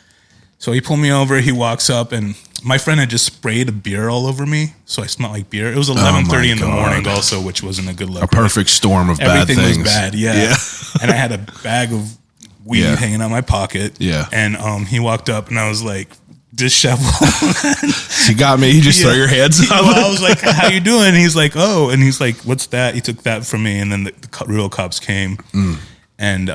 so he pulled me over. He walks up, and my friend had just sprayed a beer all over me, so I smelled like beer. It was 11:30 in the morning also, which wasn't a good look. A perfect storm of bad things. Everything was bad, yeah. And I had a bag of weed hanging out my pocket. Yeah. And he walked up, and I was like, disheveled. He got me. He just threw your hands up. Well, I was like, how you doing? And he's like, oh. And he's like, what's that? He took that from me, and then the real cops came. And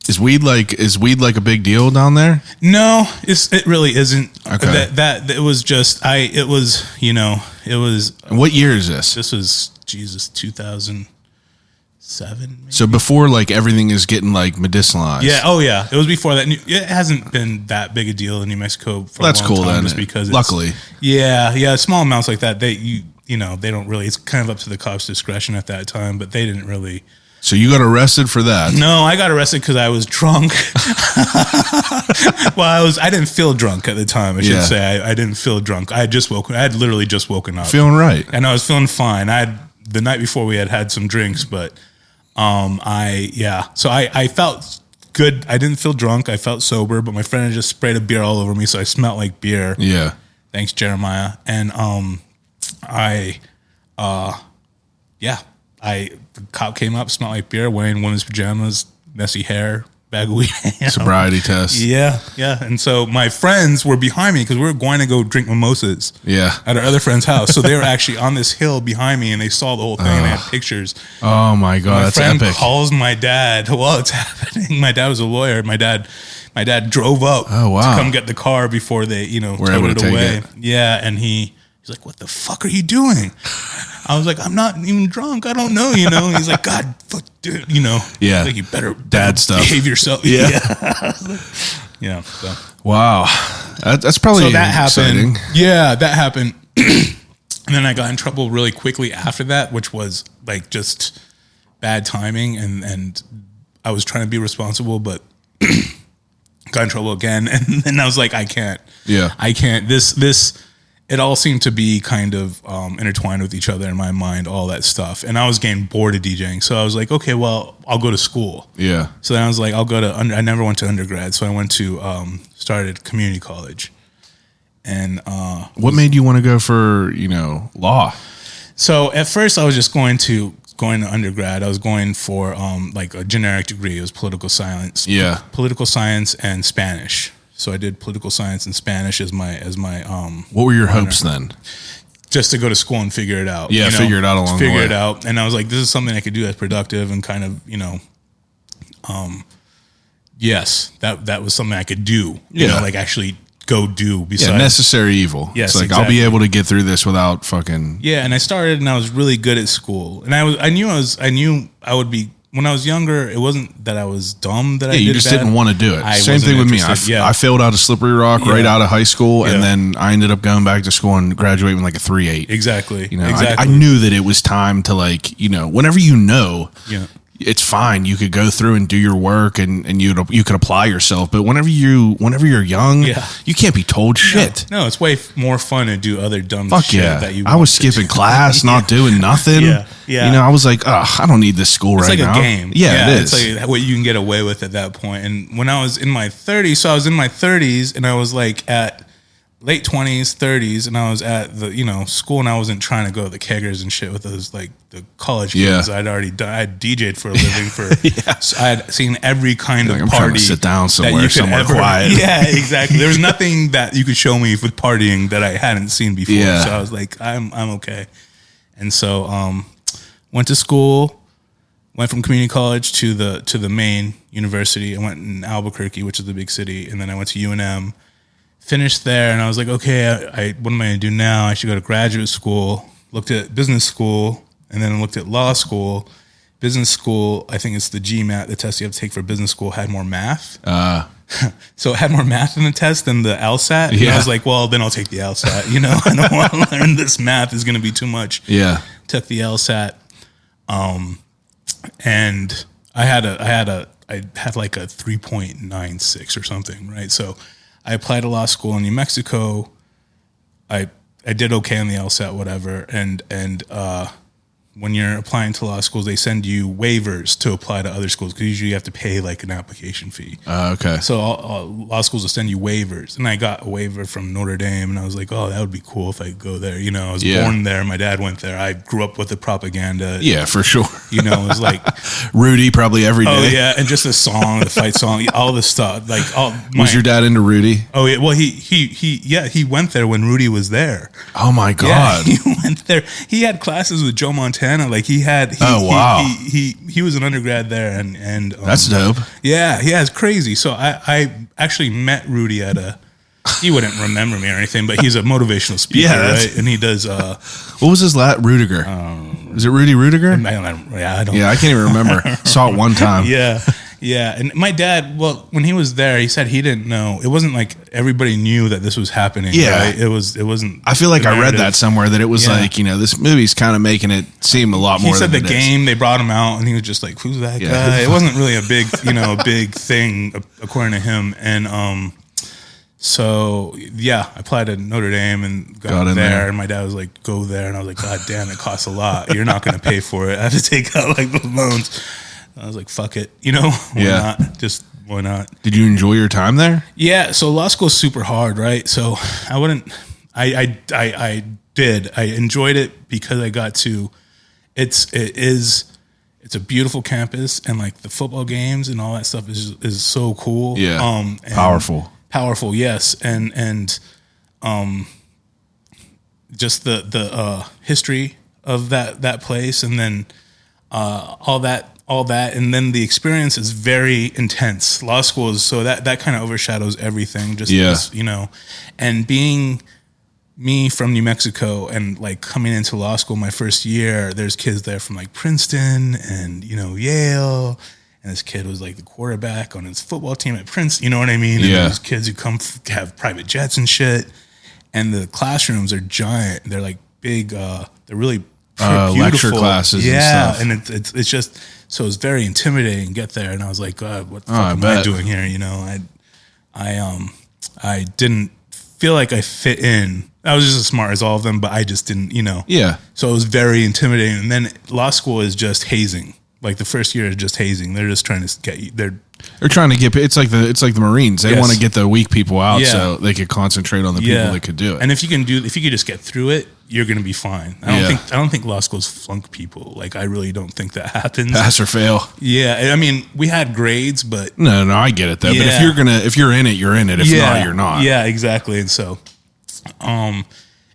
Is weed like a big deal down there? No, it really isn't. Okay. That it was just it was. What year is this? This was 2007. Maybe? So before like everything is getting like medicinalized. Yeah. Oh yeah. It was before that. It hasn't been that big a deal in New Mexico for a long cool time, then. just because Luckily. Yeah. Small amounts like that. They don't really. It's kind of up to the cops' discretion at that time, but they didn't really. So you got arrested for that? No, I got arrested because I was drunk. Well, I didn't feel drunk at the time. I should say I didn't feel drunk. I had literally just woken up, feeling right, and I was feeling fine. The night before we had some drinks, but so I felt good. I didn't feel drunk. I felt sober, but my friend had just sprayed a beer all over me, so I smelled like beer. Yeah. Thanks, Jeremiah. And the cop came up, smelled like beer, wearing women's pajamas, messy hair, bag of weed. Sobriety test. Yeah. And so my friends were behind me because we were going to go drink mimosas. Yeah. At our other friend's house. So they were actually on this hill behind me, and they saw the whole thing. And they had pictures. Oh my God, that's epic. My friend calls my dad while it's happening. My dad was a lawyer. My dad drove up to come get the car before they, towed it away. Yeah, and he's like, "What the fuck are you doing?" I was like, "I'm not even drunk. I don't know, He's like, "God, fuck, dude, Yeah. Like, you better stuff. behave yourself." Yeah. Yeah. So. Wow. That's probably exciting. Yeah, that happened. And then I got in trouble really quickly after that, which was like just bad timing. And I was trying to be responsible, but got in trouble again. And then I was like, I can't. Yeah. I can't. It all seemed to be kind of intertwined with each other in my mind, all that stuff. And I was getting bored of DJing. So I was like, okay, well, I'll go to school. Yeah. So then I was like, I'll go to, I never went to undergrad. So I went to, started community college. And what made you want to go for, law? So at first I was just going to undergrad. I was going for like a generic degree. It was political science. Yeah. Political science and Spanish. So I did political science and Spanish as my what were your hopes then? Just to go to school and figure it out. Yeah, figure it out along the way. Figure it out. And I was like, this is something I could do that's productive and kind of, yes, that was something I could do. You know, like actually go do besides necessary evil. Yes, it's like exactly. I'll be able to get through this without fucking. Yeah, and I started and I was really good at school. And I knew I would be. When I was younger, it wasn't that I was dumb that I did you just bad. didn't want to do it. I Same thing with me. interested. I failed out of Slippery Rock right out of high school, and Yeah. then I ended up going back to school and graduating with like a 3.8. Exactly. I knew that it was time to whenever Yeah. it's fine. You could go through and do your work and you could apply yourself. But whenever you're young, you can't be told shit. No, it's way more fun to do other dumb Fuck shit yeah. that you I was skipping class, not doing nothing. Yeah. I was like, I don't need this school It's right like now. a game. Yeah, it is. It's like what you can get away with at that point. And when I was in my 30s, so I was in my 30s and I was like at late 20s, 30s, and I was at the, school and I wasn't trying to go to the keggers and shit with those like the college kids. I'd already done, I had DJ'd for a living so I had seen every kind of I'm party. trying to sit down somewhere quiet. Yeah, exactly. There was nothing that you could show me with partying that I hadn't seen before. Yeah. So I was like, I'm okay. And so went to school, went from community college to the main university. I went in Albuquerque, which is the big city, and then I went to UNM. Finished there, and I was like, okay, what am I going to do now? I should go to graduate school. Looked at business school, and then looked at law school. Business school, I think it's the GMAT, the test you have to take for business school, had more math. So it had more math in the test than the LSAT. And I was like, well, then I'll take the LSAT. I don't want to learn this math. Is going to be too much. Yeah. Took the LSAT, and I had like a 3.96 or something, right? So I applied to law school in New Mexico. I did okay on the LSAT, whatever. And when you're applying to law schools, they send you waivers to apply to other schools because usually you have to pay like an application fee. Okay. So law schools will send you waivers. And I got a waiver from Notre Dame, and I was like, oh, that would be cool if I could go there. I was born there. My dad went there. I grew up with the propaganda. Yeah, for sure. It was like Rudy probably every day. Oh yeah, and just the song, the fight song, all the stuff. Like was your dad into Rudy? Oh yeah, well he went there when Rudy was there. Oh my god. Yeah, he went there. He had classes with Joe Montana. Like he was an undergrad there, and that's dope. Yeah, it's crazy. So I actually met Rudy at he wouldn't remember me or anything, but he's a motivational speaker, right? And he does. What was his last? Rudiger. Is it Rudy Rudiger? I don't. Yeah, I can't even remember. Saw it one time. Yeah. And my dad, well, when he was there, he said he didn't know. It wasn't like everybody knew that this was happening. Yeah, right? It wasn't. I feel like I read that somewhere that it was like this movie's kind of making it seem a lot more. He said than the game they brought him out, and he was just like, "Who's that guy?" It wasn't really a big, a big thing according to him, and so yeah, I applied to Notre Dame and got in there, and my dad was like, "Go there," and I was like, "God damn, it costs a lot. You're not going to pay for it. I have to take out like the loans." I was like, "Fuck it, why not? Just why not?" Did you enjoy your time there? Yeah, so law school is super hard, right? So I wouldn't. I did. I enjoyed it because I got to. It's a beautiful campus, and like the football games and all that stuff is so cool. Yeah, and powerful, yes, and just the history of that place, and then all that, and then the experience is very intense. Law school is so that kind of overshadows everything. Just and being me from New Mexico and like coming into law school my first year, there's kids there from like Princeton and Yale. And this kid was like the quarterback on his football team at Princeton. You know what I mean? And there's kids who come have private jets and shit. And the classrooms are giant. They're like big. They're really beautiful lecture classes. Yeah, and stuff. And it's just So it was very intimidating to get there. And I was like, God, what the Oh, fuck am I doing here? You know, I didn't feel like I fit in. I was just as smart as all of them, but I just didn't, you know. Yeah. So it was very intimidating. And then law school is just hazing. Like the first year is just hazing. They're just trying to get you. They're trying to get. It's like the Marines. They Yes. want to get the weak people out Yeah. so they could concentrate on the people that could do it. And if you could just get through it, you're going to be fine. I don't think law schools flunk people. Like I really don't think that happens. Pass or fail. Yeah, I mean, we had grades, but No, I get it though. But Yeah. if you're in it, you're in it. If not, you're not. Yeah, exactly. And so,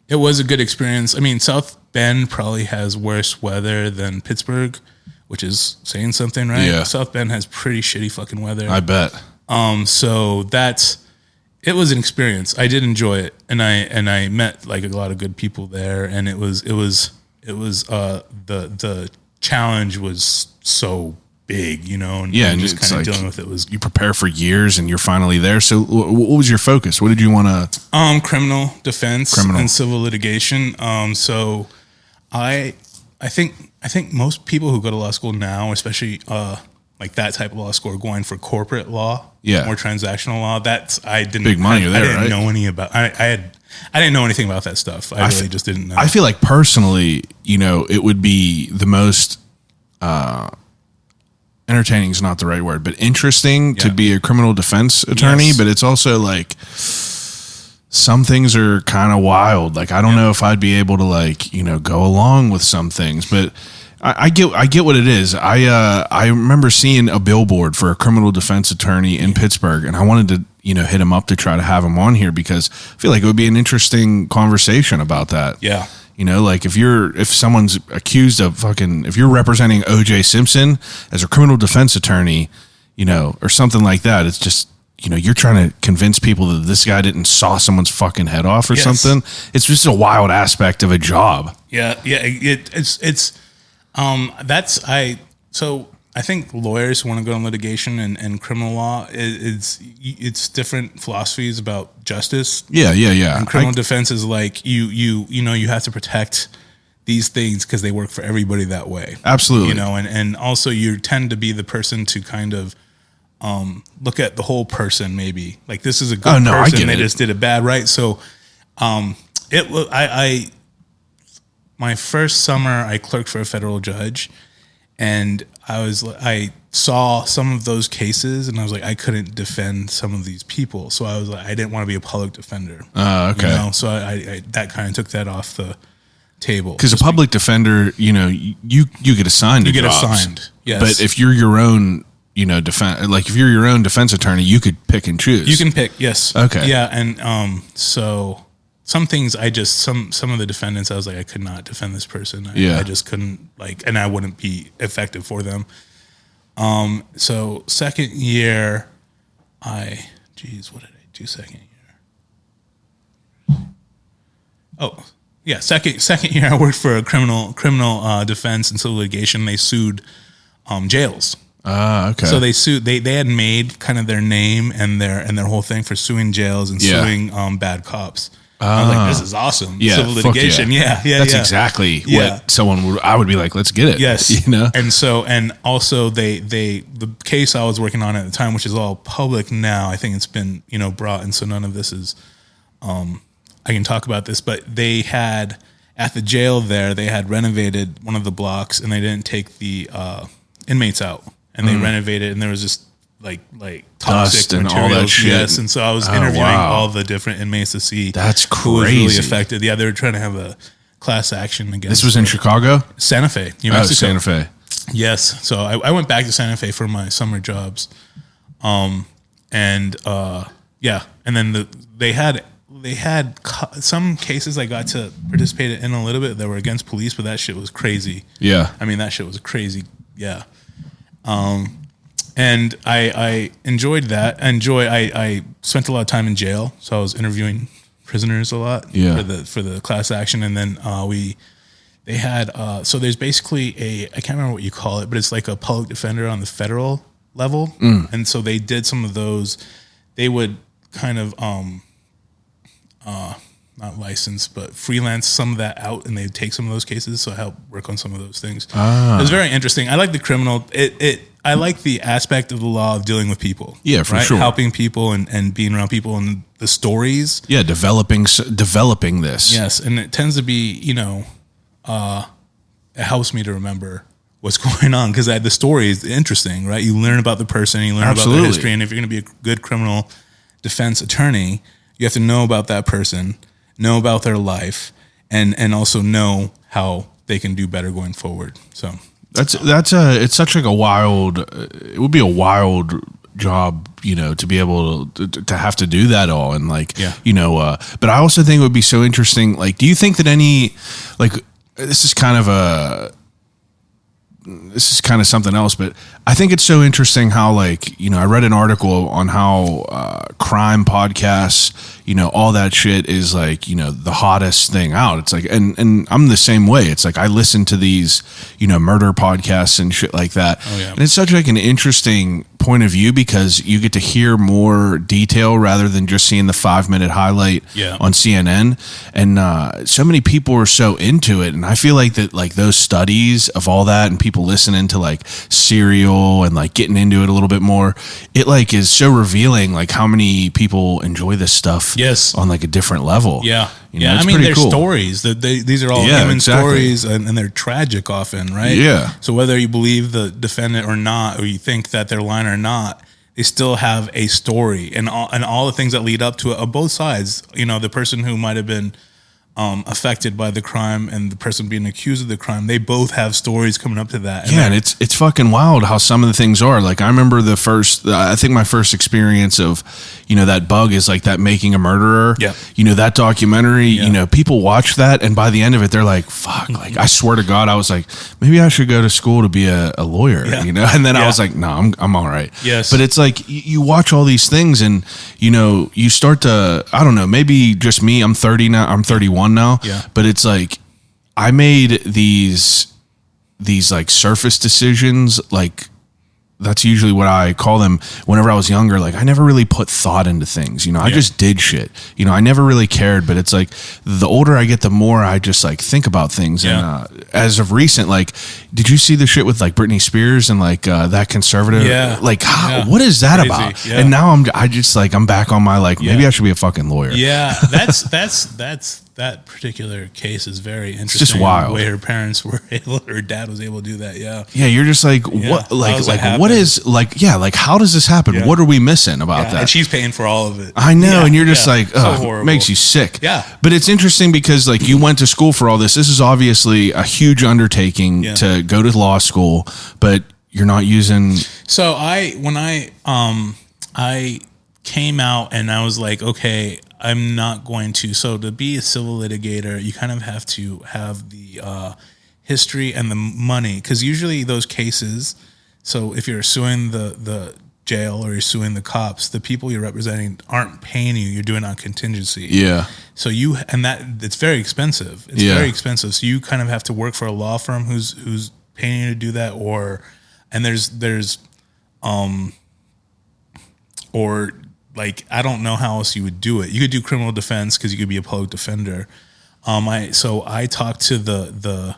it was a good experience. I mean, South Bend probably has worse weather than Pittsburgh, which is saying something, right? Yeah. South Bend has pretty shitty fucking weather. I bet. So it was an experience. I did enjoy it, and I met like a lot of good people there, and it was the challenge was so big, you know, and Yeah, and just it's kind of like dealing with it was you prepare for years and you're finally there. So what was your focus? What did you want to? criminal defense and civil litigation. So I think most people who go to law school now, especially like that type of law school, are going for corporate law, more transactional law. I didn't big money there. I didn't right? know any about. I didn't know anything about that stuff. I really just didn't know. I feel like personally, you know, it would be the most entertaining is not the right word, but interesting to be a criminal defense attorney. But it's also like some things are kind of wild. Like I don't know if I'd be able to like, you know, go along with some things, but I get what it is. I remember seeing a billboard for a criminal defense attorney in Pittsburgh, and I wanted to, you know, hit him up to try to have him on here because I feel like it would be an interesting conversation about that. Yeah. You know, like if someone's accused of if you're representing O.J. Simpson as a criminal defense attorney, you know, or something like that, it's just, you know, you're trying to convince people that this guy didn't saw someone's fucking head off or something. It's just a wild aspect of a job. Yeah. So I think lawyers who want to go in litigation and criminal law, it's different philosophies about justice. Yeah. And criminal defense is like you know you have to protect these things because they work for everybody that way. Absolutely. You know, and also you tend to be the person to kind of look at the whole person. Maybe like this is a good person. They just did it bad, right? So my first summer I clerked for a federal judge. And I saw some of those cases, and I was like, I couldn't defend some of these people, so I was like, I didn't want to be a public defender. Okay. You know? So I that kind of took that off the table. Because a public defender, you know, you get assigned. You get assigned. Yes. But if you're your own, you know, if you're your own defense attorney, you could pick and choose. You can pick. Yes. Okay. Yeah, and so. Some things some of the defendants I was like I could not defend this person. I just couldn't and I wouldn't be effective for them. So second year, what did I do second year? Oh yeah, second year I worked for a criminal defense and civil litigation. They sued jails. Okay. So they sued. They had made kind of their name and their whole thing for suing jails and suing bad cops. I was like, this is awesome. Yeah, civil litigation. Yeah. That's exactly what I would be like, let's get it. Yes. You know? And also the case I was working on at the time, which is all public now, I think it's been, you know, brought. And so none of this is, I can talk about this, but they had at the jail there, they had renovated one of the blocks and they didn't take the inmates out and they renovated and there was just like toxic dust and materials. all that shit. Yes, and so I was interviewing all the different inmates to see that's who was really crazy. affected. Yeah, they were trying to have a class action against. This was in Chicago? Santa Fe, New Mexico. Santa Fe. Yes, so I went back to Santa Fe for my summer jobs, and then they had some cases I got to participate in a little bit that were against police, but that shit was crazy. Yeah, I mean that shit was crazy. Yeah. And I enjoyed that. I spent a lot of time in jail, so I was interviewing prisoners a lot for the class action. And then they had so there's basically I can't remember what you call it, but it's like a public defender on the federal level. And so they did some of those. They would kind of not licensed, but freelance some of that out, and they take some of those cases. So I help work on some of those things. It was very interesting. I like the criminal. I like the aspect of the law of dealing with people. Yeah, for sure. Helping people and being around people and the stories. Yeah, developing this. Yes, and it tends to be, it helps me to remember what's going on because the story is interesting, right? You learn about the person, you learn about their history, and if you're going to be a good criminal defense attorney, you have to know about that person, know about their life, and also know how they can do better going forward. So it's such like a wild. It would be a wild job, to be able to have to do that all, and but I also think it would be so interesting. Like, do you think that this is kind of something else, but I think it's so interesting how I read an article on how crime podcasts, all that shit is the hottest thing out. It's and I'm the same way. It's I listen to these, murder podcasts and shit like that. Oh, yeah. And it's such an interesting point of view because you get to hear more detail rather than just seeing the 5-minute highlight on CNN. And so many people are so into it. And I feel like that, those studies of all that and people listening to Serial and getting into it a little bit more, it is so revealing, how many people enjoy this stuff. Yes. On a different level. Yeah. It's I mean, they're cool. stories. These are all human stories, and they're tragic often, right? Yeah. So whether you believe the defendant or not, or you think that they're lying or not, they still have a story, and all the things that lead up to it on both sides. The person who might have been affected by the crime and the person being accused of the crime, they both have stories coming up to that. And it's fucking wild how some of the things are. I remember I think my first experience of, that bug is that Making a Murderer. Yeah. That documentary, people watch that and by the end of it, they're like, fuck, I swear to God, I was like, maybe I should go to school to be a lawyer, and then I was like, no, I'm all right. Yes. But it's you watch all these things and, you start to, I don't know, maybe just me, I'm 30 now, I'm 31 now, but it's I made these surface decisions, that's usually what I call them. Whenever I was younger, I never really put thought into things, I just did shit, I never really cared, but it's the older I get, the more I just think about things. And as of recent, did you see the shit with Britney Spears and that conservative, what is that crazy. about? Yeah. And now I'm back on my maybe I should be a fucking lawyer. Yeah, that's that particular case is very interesting. It's just wild. The way her parents were able, her dad was able to do that. Yeah. Yeah, you're just what? What is how does this happen? Yeah. What are we missing about that? And she's paying for all of it. I know, and you're just so oh, horrible. it makes you sick. Yeah. But it's interesting because you went to school for all this. This is obviously a huge undertaking to go to law school, but you're not using. So when I came out and I was like, okay, I'm not going to. So to be a civil litigator, you kind of have to have the history and the money, because usually those cases. So if you're suing the jail or you're suing the cops, the people you're representing aren't paying you. You're doing it on contingency. Yeah. So it's very expensive. It's very expensive. So you kind of have to work for a law firm who's paying you to do that, or I don't know how else you would do it. You could do criminal defense because you could be a public defender. I talked to the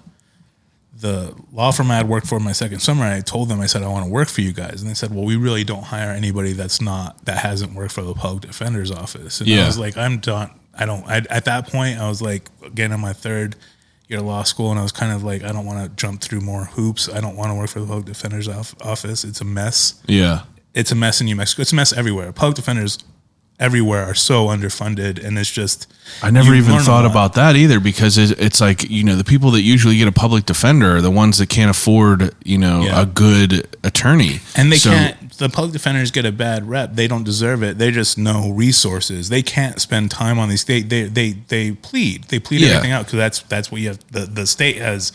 law firm I had worked for my second summer. And I told them, I said, I want to work for you guys. And they said, well, we really don't hire anybody that hasn't worked for the public defender's office. And I was like, I'm done. At that point, I was again in my third year of law school. And I was kind of I don't want to jump through more hoops. I don't want to work for the public defender's office. It's a mess. Yeah. It's a mess in New Mexico. It's a mess everywhere. Public defenders everywhere are so underfunded, and it's just. I never even thought about that either, because it's the people that usually get a public defender are the ones that can't afford a good attorney, and they can't. The public defenders get a bad rep. They don't deserve it. They just know resources. They can't spend time on these. They plead. They plead everything out, because that's what you have. The state has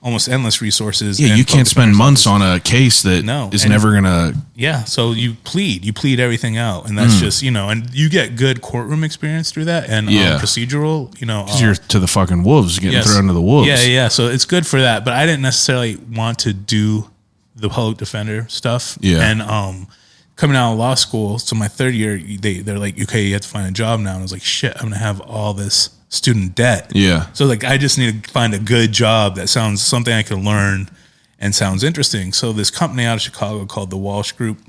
almost endless resources. Yeah, you can't spend months on a case that is never gonna. Yeah, so you plead everything out, and that's just and you get good courtroom experience through that, and procedural. Because you're to the fucking wolves, getting thrown to the wolves. Yeah. So it's good for that, but I didn't necessarily want to do the public defender stuff. Yeah, and coming out of law school, so my third year, they're like, okay, you have to find a job now, and I was like, shit, I'm gonna have all this student debt. Yeah. So like I just need to find a good job that sounds something I can learn and sounds interesting. So this company out of Chicago called the Walsh Group,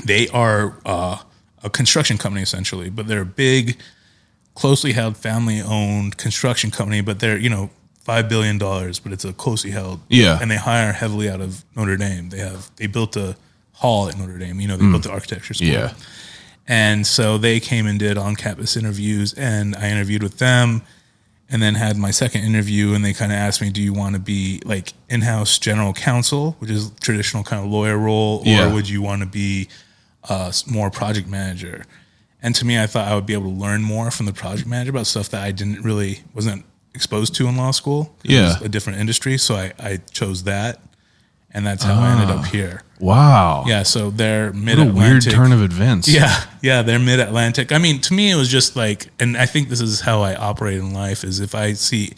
they are a construction company essentially, but they're a big, closely held, family-owned construction company. But they're $5 billion, but it's a closely held. Yeah. And they hire heavily out of Notre Dame. They built a hall at Notre Dame. They built the architecture school. Yeah. And so they came and did on-campus interviews, and I interviewed with them. And then had my second interview, and they kind of asked me, do you want to be like in-house general counsel, which is traditional kind of lawyer role, or would you want to be more project manager? And to me, I thought I would be able to learn more from the project manager about stuff that I wasn't exposed to in law school. It was a different industry. So I chose that, and that's how I ended up here. Wow. Yeah, so they're What a mid-Atlantic. weird turn of events. Yeah, they're mid-Atlantic. I mean, to me, it was just like, and I think this is how I operate in life, is if I see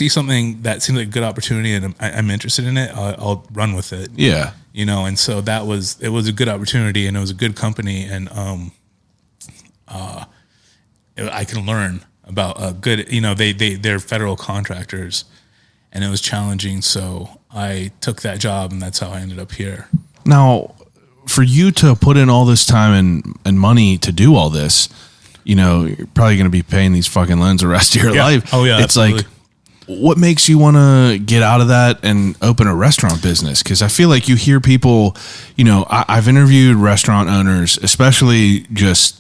something that seems like a good opportunity and I'm interested in it, I'll run with it. Yeah. And so it was a good opportunity, and it was a good company, and I can learn about a good, they're federal contractors, and it was challenging. So I took that job, and that's how I ended up here. Now, for you to put in all this time and money to do all this, you're probably going to be paying these fucking loans the rest of your life. Oh, yeah. It's absolutely. like, what makes you want to get out of that and open a restaurant business? Because I feel like you hear people, I've interviewed restaurant owners, especially just,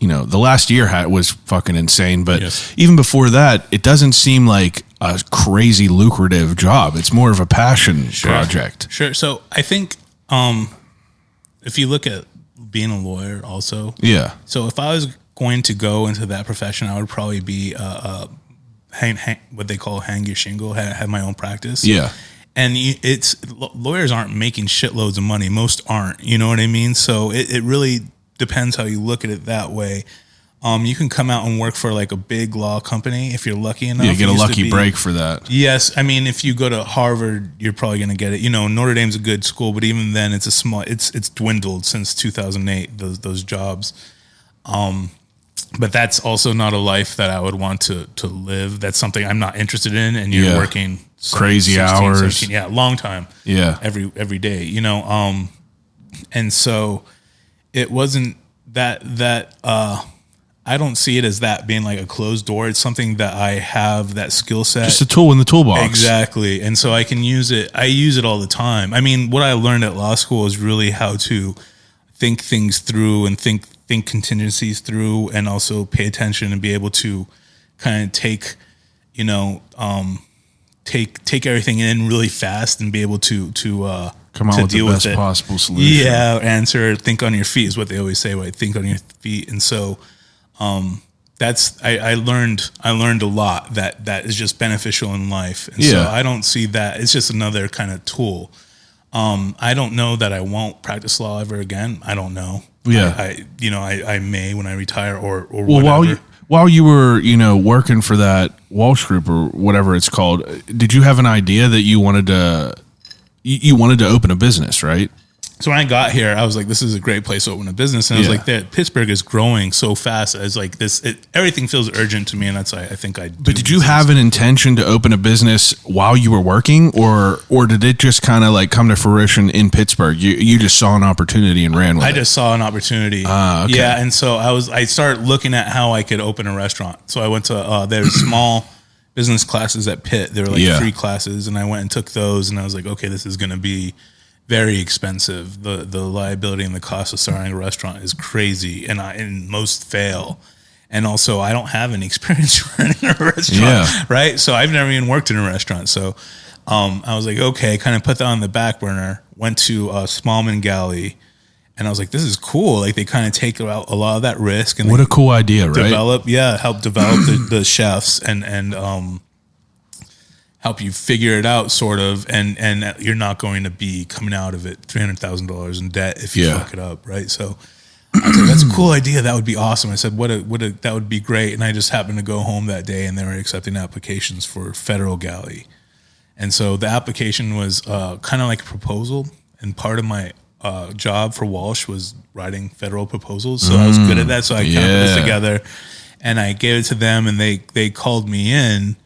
the last year was fucking insane. But even before that, it doesn't seem like a crazy lucrative job. It's more of a passion project. Sure. So I think if you look at being a lawyer also. Yeah. So if I was going to go into that profession, I would probably be what they call hang your shingle, have my own practice. Yeah. And lawyers aren't making shitloads of money. Most aren't, you know what I mean? So it really depends how you look at it that way. You can come out and work for like a big law company if you're lucky enough. You get a lucky break for that. Yes. I mean, if you go to Harvard, you're probably going to get it. Notre Dame's a good school, but even then it's it's dwindled since 2008, those jobs. But that's also not a life that I would want to live. That's something I'm not interested in. And you're working crazy 16, hours. 17, long time. Yeah. Every day, and so it wasn't that, I don't see it as that being like a closed door. It's something that I have that skill set. Just a tool in the toolbox. Exactly. And so I can use it. I use it all the time. I mean, what I learned at law school is really how to think things through and think contingencies through, and also pay attention and be able to kind of take everything in really fast and be able to come out with the best possible solution. Yeah. Answer, think on your feet is what they always say, right? Think on your feet. And so, I learned a lot that is just beneficial in life. And so I don't see that. It's just another kind of tool. I don't know that I won't practice law ever again. I don't know. Yeah. I may when I retire or well, whatever. While you were, working for that Walsh Group or whatever it's called, did you have an idea that you wanted to open a business, right? So when I got here, I was like, this is a great place to open a business. And I was like, Pittsburgh is growing so fast. I was like, everything feels urgent to me. And that's why I think I do. But did you have an intention to open a business while you were working, or did it just kind of like come to fruition in Pittsburgh? You just saw an opportunity and ran with it? I just saw an opportunity. Okay. Yeah. And so I started looking at how I could open a restaurant. So I went to, there's small business classes at Pitt. There were like free classes, and I went and took those, and I was like, okay, this is going to be very expensive. The liability and the cost of starting a restaurant is crazy, and most fail. And also, I don't have any experience running a restaurant, right? So I've never even worked in a restaurant. So I was like, okay, kind of put that on the back burner. Went to Smallman Galley, and I was like, this is cool. Like, they kind of take out a lot of that risk. And what a cool idea, right? Help develop the chefs and help you figure it out, sort of, and you're not going to be coming out of it $300,000 in debt if you fuck it up, right? So I was like, that's a cool idea. That would be awesome. I said, that would be great. And I just happened to go home that day, and they were accepting applications for federal galley. And so the application was kind of like a proposal, and part of my job for Walsh was writing federal proposals. So I was good at that. So I kind of put this together. and I gave it to them, and they called me in.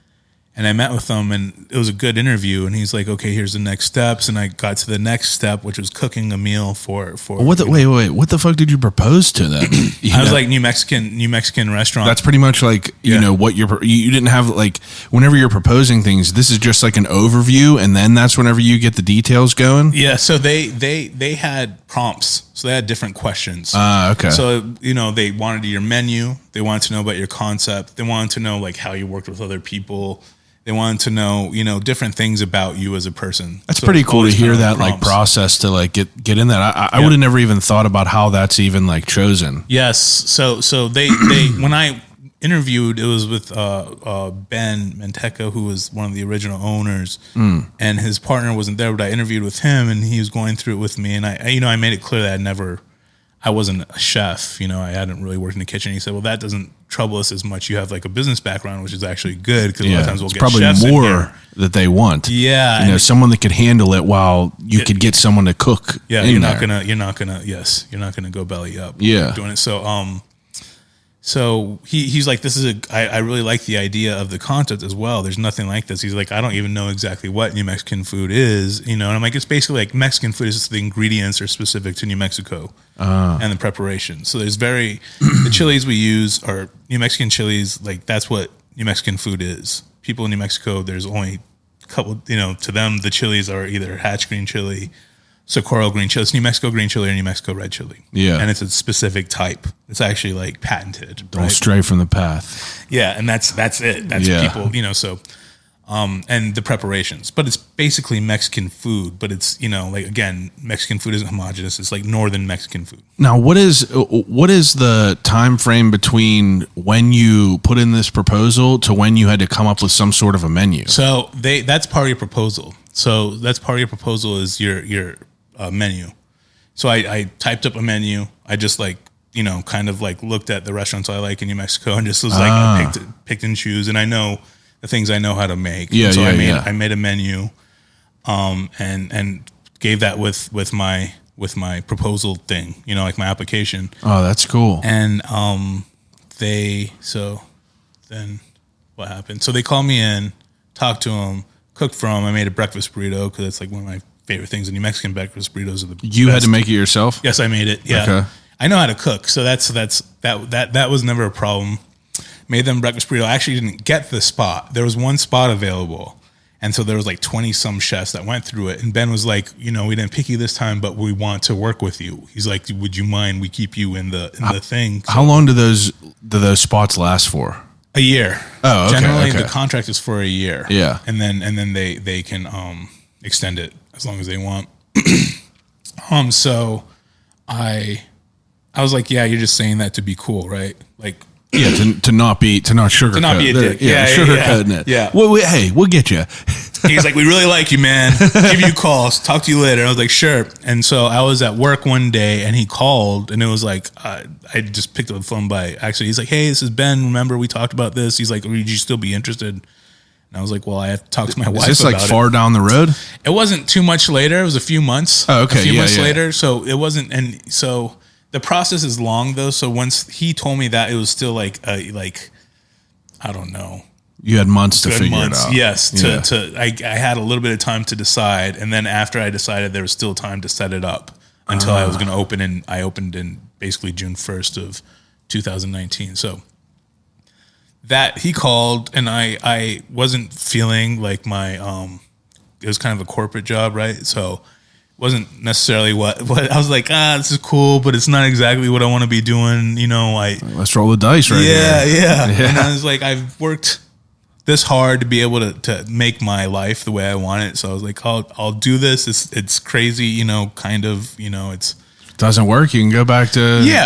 And I met with him, and it was a good interview. And he's like, "Okay, here's the next steps." And I got to the next step, which was cooking a meal for. Wait, what the fuck did you propose to them? I was like New Mexican restaurant. That's pretty much like you know what you didn't have like whenever you're proposing things. This is just like an overview, and then that's whenever you get the details going. Yeah, so they had prompts, so they had different questions. Okay. So they wanted your menu, they wanted to know about your concept, they wanted to know like how you worked with other people. They wanted to know, different things about you as a person. That's pretty cool to hear that like process to like get in that. I would have never even thought about how that's even like chosen. Yes. So they when I interviewed, it was with Ben Manteca, who was one of the original owners, and his partner wasn't there, but I interviewed with him, and he was going through it with me, and I made it clear that I wasn't a chef, I hadn't really worked in the kitchen. He said, "Well, that doesn't trouble us as much. You have like a business background, which is actually good because a lot of times we'll get probably chefs more in here that they want. Yeah, someone that could handle it while you could get someone to cook. Yeah, you're not gonna go belly up. Doing it. So he's like, I really like the idea of the concept as well. There's nothing like this. He's like, I don't even know exactly what New Mexican food is, and I'm like, it's basically like Mexican food is just the ingredients are specific to New Mexico and the preparation. So there's the chilies we use are New Mexican chilies. Like that's what New Mexican food is. People in New Mexico, there's only a couple, to them, the chilies are either hatch green chili, Socorro green chili. It's New Mexico green chili or New Mexico red chili. Yeah. And it's a specific type. It's actually like patented. Don't stray from the path. Yeah. And that's it. That's people, so, and the preparations, but it's basically Mexican food, but it's, like again, Mexican food isn't homogenous. It's like Northern Mexican food. Now, what is the time frame between when you put in this proposal to when you had to come up with some sort of a menu? So that's part of your proposal. So that's part of your proposal is your menu. So I typed up a menu. I just like, kind of like looked at the restaurants I like in New Mexico and just was like, I picked and choose. And I know the things I know how to make. Yeah. So I made a menu, and gave that with my proposal thing, like my application. Oh, that's cool. And, then what happened? So they called me in, talked to them, cooked for them. I made a breakfast burrito because it's like one of my favorite things. The New Mexican breakfast burritos are the best. You had to make it yourself? Yes, I made it. Yeah. Okay. I know how to cook. So that was never a problem. Made them breakfast burrito. I actually didn't get the spot. There was one spot available. And so there was like 20 some chefs that went through it. And Ben was like, we didn't pick you this time, but we want to work with you. He's like, would you mind we keep you in the thing? So, how long do those spots last for? a year. Oh, okay. Generally okay. the contract is for a year. Yeah. And then they can extend it as long as they want. So I was like, yeah, you're just saying that to be cool, right? Like, yeah, to not sugarcoat. To not be a dick. Yeah, sugarcoating it. Yeah. Well, hey, we'll get you. He's like, we really like you, man. Give you calls. Talk to you later. I was like, sure. And so I was at work one day and he called and it was like, I just picked up the phone by accident. He's like, hey, this is Ben. Remember we talked about this? He's like, would you still be interested? And I was like, well, I have to talk to my wife about it. Is this like far down the road? It wasn't too much later. It was a few months. Oh, okay. A few months later. So it wasn't. And so the process is long though. So once he told me that, it was still like I don't know. You had months to figure it out. Yes. I had a little bit of time to decide. And then after I decided, there was still time to set it up until I was going to open. And I opened in basically June 1st of 2019. So that he called and I wasn't feeling like my, it was kind of a corporate job, right? So it wasn't necessarily what I was like, this is cool, but it's not exactly what I want to be doing. Let's roll the dice right here. Yeah. And I was like, I've worked this hard to be able to make my life the way I want it. So I was like, I'll do this. It's crazy, kind of, it's doesn't work. You can go back to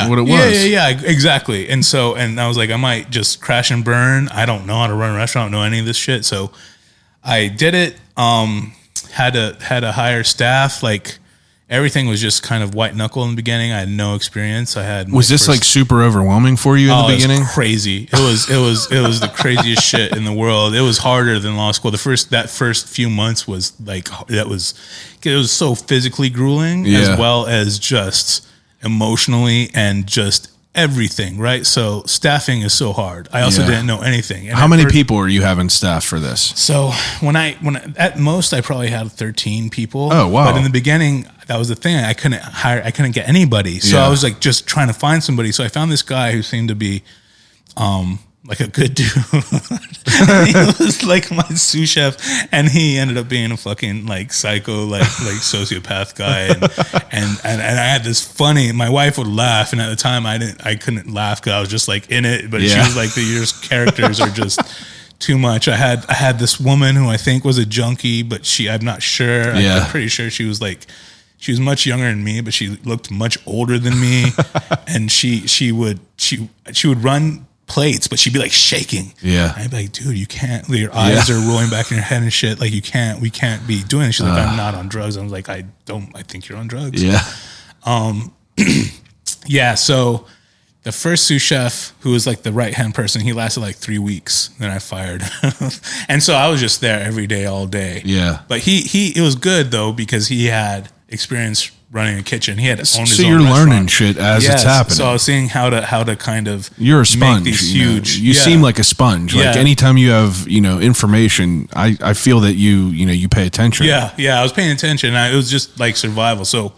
what it was. Yeah, exactly. And I was like, I might just crash and burn. I don't know how to run a restaurant. I don't know any of this shit. So I did it. Had to hire staff. Like everything was just kind of white knuckle in the beginning. I had no experience. Was this like super overwhelming for you in the beginning? It was crazy. It was the craziest shit in the world. It was harder than law school. That first few months was like, it was so physically grueling as well as just emotionally and just everything, right? So staffing is so hard. I also didn't know anything. And how many people are you having staff for this? So when at most I probably had 13 people. Oh, wow. But in the beginning, that was the thing. I couldn't get anybody. So I was like just trying to find somebody. So I found this guy who seemed to be like a good dude. He was like my sous chef, and he ended up being a fucking like psycho, like sociopath guy. And I had this funny. My wife would laugh, and at the time I couldn't laugh because I was just like in it. But she was like, your characters are just too much. I had this woman who I think was a junkie, but I'm not sure. I'm pretty sure she was much younger than me, but she looked much older than me. And she would run plates, but she'd be like shaking. Yeah. And I'd be like, dude, you can't, your eyes are rolling back in your head and shit. Like we can't be doing it. She's like, I'm not on drugs. I was like, I think you're on drugs. Yeah. So the first sous chef, who was like the right-hand person, he lasted like 3 weeks. Then I fired. And so I was just there every day, all day. Yeah. But it was good though, because he had experience running a kitchen. He had owned his own restaurant. Learning shit as it's happening. So I was seeing how to kind of you're a sponge. Make these huge. You seem like a sponge. Like anytime you have information, I feel that you pay attention. Yeah. I was paying attention. It was just like survival. So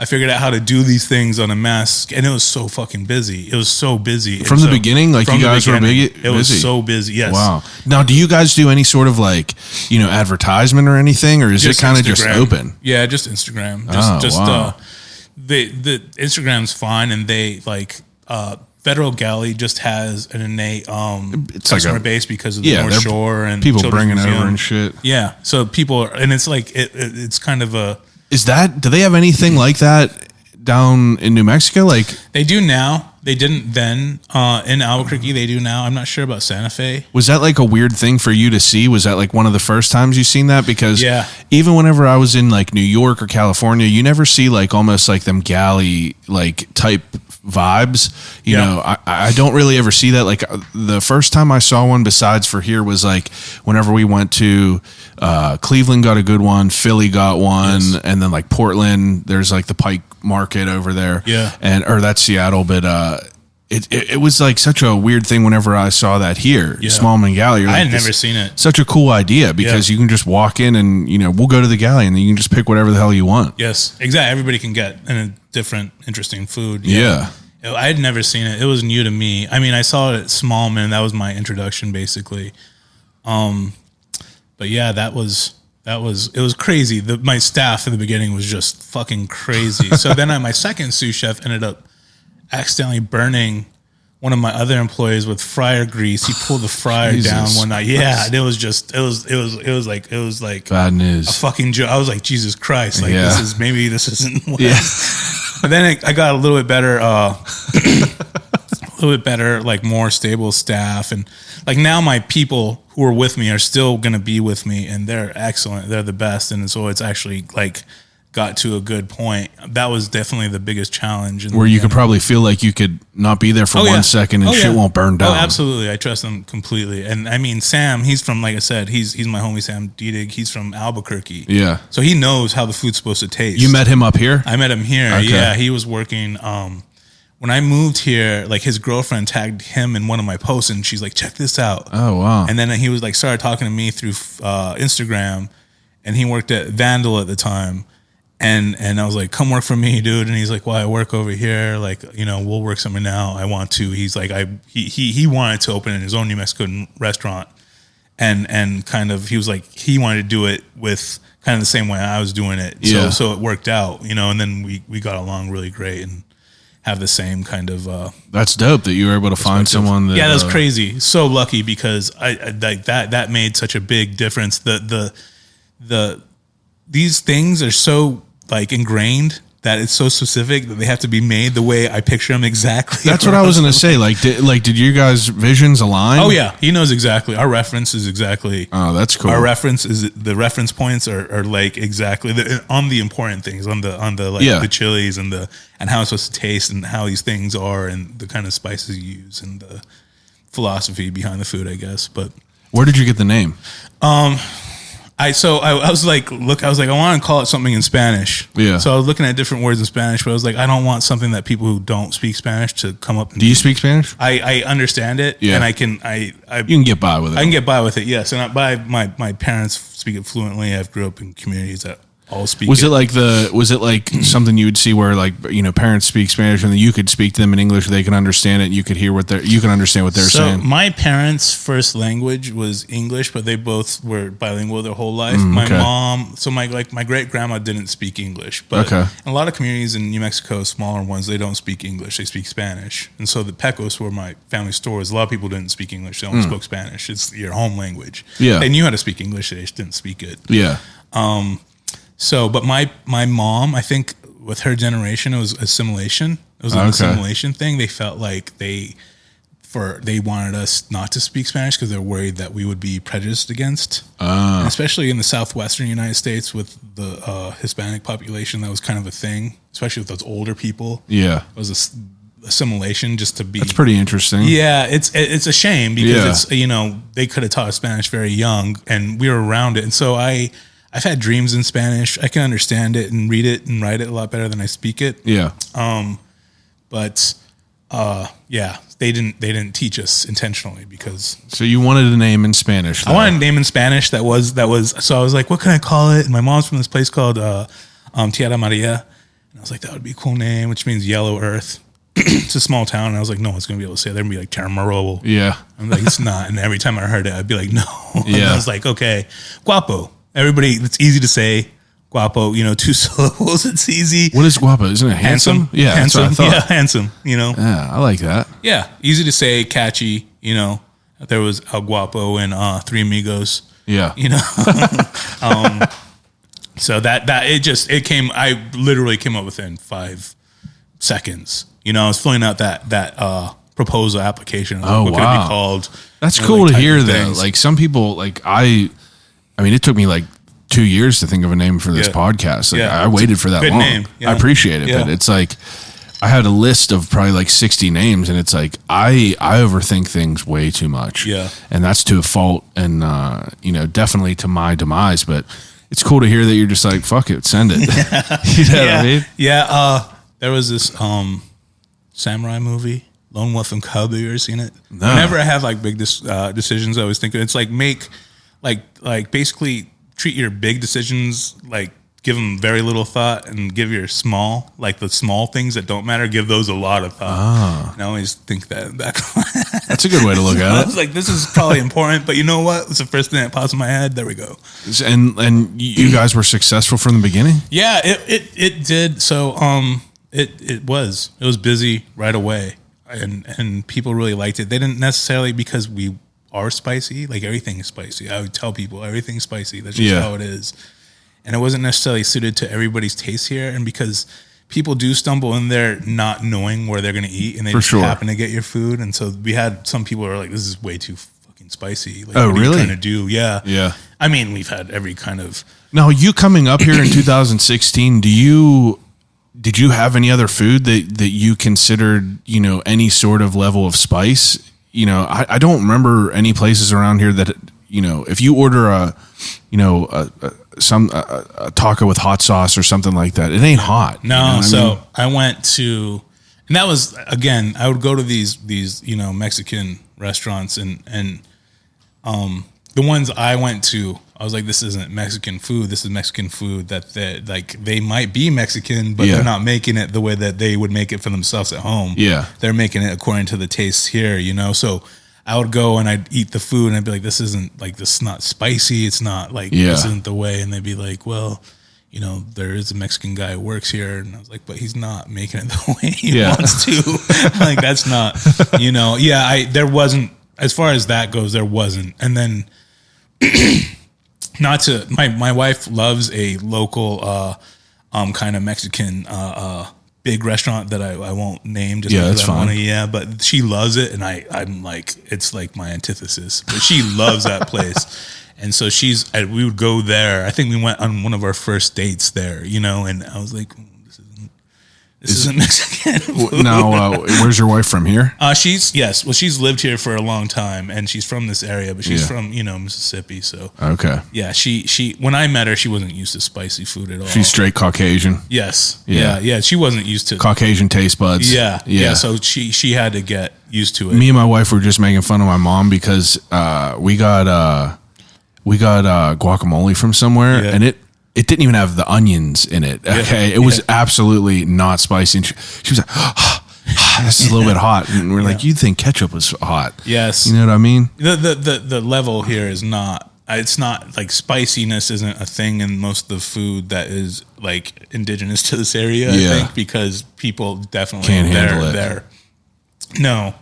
I figured out how to do these things on a mass, and it was so fucking busy. It was so busy from the beginning. Like you guys were busy. It was so busy. Yes. Wow. Now, do you guys do any sort of like advertisement or anything, or is it kind of just open? Yeah, just Instagram. The Instagram's fine, and they like Federal Galley just has an innate customer base because of the North Shore and people bringing over and shit. Yeah, so people are, and it's like it's kind of a. Do they have anything like that down in New Mexico? Like they do now. They didn't then in Albuquerque. They do now. I'm not sure about Santa Fe. Was that like a weird thing for you to see? Was that like one of the first times you seen that? Because even whenever I was in like New York or California, you never see like almost like them galley like type vibes. You know, I don't really ever see that. Like the first time I saw one besides for here was like whenever we went to Cleveland got a good one, Philly got one, and then like Portland, there's like the Pike Market over there. Yeah. Or that's Seattle, but it was like such a weird thing whenever I saw that here. Yeah. Smallman Galley. I had never seen it. Such a cool idea because you can just walk in and we'll go to the galley and then you can just pick whatever the hell you want. Yes, exactly. Everybody can get a different, interesting food. Yeah. I had never seen it. It was new to me. I mean, I saw it at Smallman. That was my introduction, basically. But yeah, it was crazy. My staff in the beginning was just fucking crazy. So then my second sous chef ended up accidentally burning one of my other employees with fryer grease. He pulled the fryer down one night. Yeah, and it was like bad news. A fucking joke. I was like, Jesus Christ! Like this isn't. What But then I got a little bit better. Like more stable staff, and like now my people who are with me are still going to be with me, and they're excellent. They're the best, and so it's actually like got to a good point. That was definitely the biggest challenge. Where you could probably feel like you could not be there for 1 second and shit won't burn down. Oh, absolutely. I trust them completely. And I mean, Sam, he's from, like I said, he's my homie Sam Diedig. He's from Albuquerque. Yeah. So he knows how the food's supposed to taste. You met him up here? I met him here. Okay. Yeah. He was working, when I moved here, like his girlfriend tagged him in one of my posts and she's like, check this out. Oh, wow. And then he was like, started talking to me through Instagram, and he worked at Vandal at the time. And I was like, come work for me, dude. And he's like, well, I work over here. Like, we'll work something now. I want to. He's like, he wanted to open his own New Mexican restaurant. And kind of, he was like, he wanted to do it with kind of the same way I was doing it. So it worked out, and then we got along really great and have the same kind of, that's dope that you were able to find someone that, that was crazy. So lucky because I like that made such a big difference. These things are so like ingrained that it's so specific that they have to be made the way I picture them exactly. That's what I was going to say. Like, did you guys' visions align? Oh yeah, he knows exactly. Our reference is exactly. Oh, that's cool. Our reference is the reference points are like exactly on the important things on the the chilies and how it's supposed to taste and how these things are and the kind of spices you use and the philosophy behind the food, I guess. But where did you get the name? I was like, I want to call it something in Spanish. Yeah. So I was looking at different words in Spanish, but I was like, I don't want something that people who don't speak Spanish to come up. And Do you speak Spanish? I understand it, Yeah. and I You can get by with it. I can get by with it. Yes, and my parents speak it fluently. I grew up in communities that all speak. Was it like something you would see where like parents speak Spanish and then you could speak to them in English, they can understand it, and you could hear you can understand what they're saying? My parents' first language was English, but they both were bilingual their whole life. My okay. mom, my great grandma didn't speak English, but in a lot of communities in New Mexico, smaller ones, they don't speak English; they speak Spanish. And so the Pecos, where my family store is, a lot of people didn't speak English; they only spoke Spanish. It's your home language. Yeah, they knew how to speak English; they just didn't speak it. Yeah. So, but my mom, I think with her generation, it was assimilation. It was an assimilation thing. They felt like they wanted us not to speak Spanish because they're worried that we would be prejudiced against. And especially in the southwestern United States with the Hispanic population, that was kind of a thing, especially with those older people. Yeah. It was assimilation just to be. That's pretty interesting. Yeah, it's a shame because it's they could have taught us Spanish very young and we were around it. And so I've had dreams in Spanish. I can understand it and read it and write it a lot better than I speak it. Yeah. But they didn't teach us intentionally because. So you wanted a name in Spanish? I wanted a name in Spanish that was. So I was like, what can I call it? And my mom's from this place called Tierra Maria, and I was like, that would be a cool name, which means yellow earth. It's a small town, and I was like, no one's gonna be able to say it. They're gonna be like Terra Marolo. Yeah. I'm like, it's not. And every time I heard it, I'd be like, no. Yeah. And I was like, okay, Guapo. Everybody, it's easy to say. Guapo, 2 syllables. It's easy. What is guapo? Isn't it handsome? Yeah, handsome. That's what I thought. Yeah, handsome. Yeah, I like that. Yeah, easy to say, catchy. There was El Guapo and Three Amigos. Yeah. So it came. I literally came up within 5 seconds. I was filling out that proposal application. Oh, what could wow. it be called? That's cool to hear though. Things. Like some people, like I mean, it took me like 2 years to think of a name for this podcast. Like I waited for that good long. Name. Yeah. I appreciate it, but it's like I had a list of probably like 60 names, and it's like I overthink things way too much. Yeah, and that's to a fault, and definitely to my demise. But it's cool to hear that you're just like, fuck it, send it. You know what I mean? Yeah. There was this samurai movie, Lone Wolf and Cub. Have you ever seen it? No. Whenever I have like big decisions, I always think it's like basically treat your big decisions like give them very little thought, and give your small, like the small things that don't matter, give those a lot of thought. And I always think that back. That's a good way to look at it. I was like, this is probably important, but you know what? It's the first thing that pops in my head. There we go. And you guys were successful from the beginning? Yeah, it did. So it was busy right away, and people really liked it. They didn't necessarily because we are spicy. Like everything is spicy. I would tell people everything's spicy. That's just how it is. And it wasn't necessarily suited to everybody's taste here. And because people do stumble in there not knowing where they're going to eat, and they just happen to get your food. And so we had some people who are like, this is way too fucking spicy. Like, what are you trying to do? Yeah. Yeah. I mean, we've had every kind of. Now, you coming up here in 2016, did you have any other food that you considered, any sort of level of spice? I don't remember any places around here that, if you order a taco with hot sauce or something like that, it ain't hot. No. I went to, and that was, again, I would go to these Mexican restaurants and the ones I went to, I was like, this isn't Mexican food. This is Mexican food that they might be Mexican, but they're not making it the way that they would make it for themselves at home. Yeah. They're making it according to the tastes here, So I would go and I'd eat the food and I'd be like, this is not spicy. It's not like, this isn't the way. And they'd be like, well, there is a Mexican guy who works here. And I was like, but he's not making it the way he wants to. Like, that's not, there wasn't, as far as that goes, there wasn't. And then my wife loves a local, kind of Mexican, big restaurant that I won't name just because I want to. But she loves it, and I'm like, it's like my antithesis. But she loves that place, and so we would go there. I think we went on one of our first dates there, and I was like, This isn't Mexican food. Now, where's your wife from here? She's lived here for a long time, and she's from this area, but she's from, Mississippi. So okay. Yeah, she when I met her, she wasn't used to spicy food at all. She's straight Caucasian. Yes. Yeah. She wasn't used to Caucasian taste buds. Yeah. So she had to get used to it. Me and my wife were just making fun of my mom because we got guacamole from somewhere, and it didn't even have the onions in it. Okay. It was absolutely not spicy. And she was like, this is a little bit hot. And we're like, you'd think ketchup was hot. Yes. You know what I mean? The level here is not, it's not like spiciness isn't a thing in most of the food that is like indigenous to this area, I think, because people definitely can't handle it. No,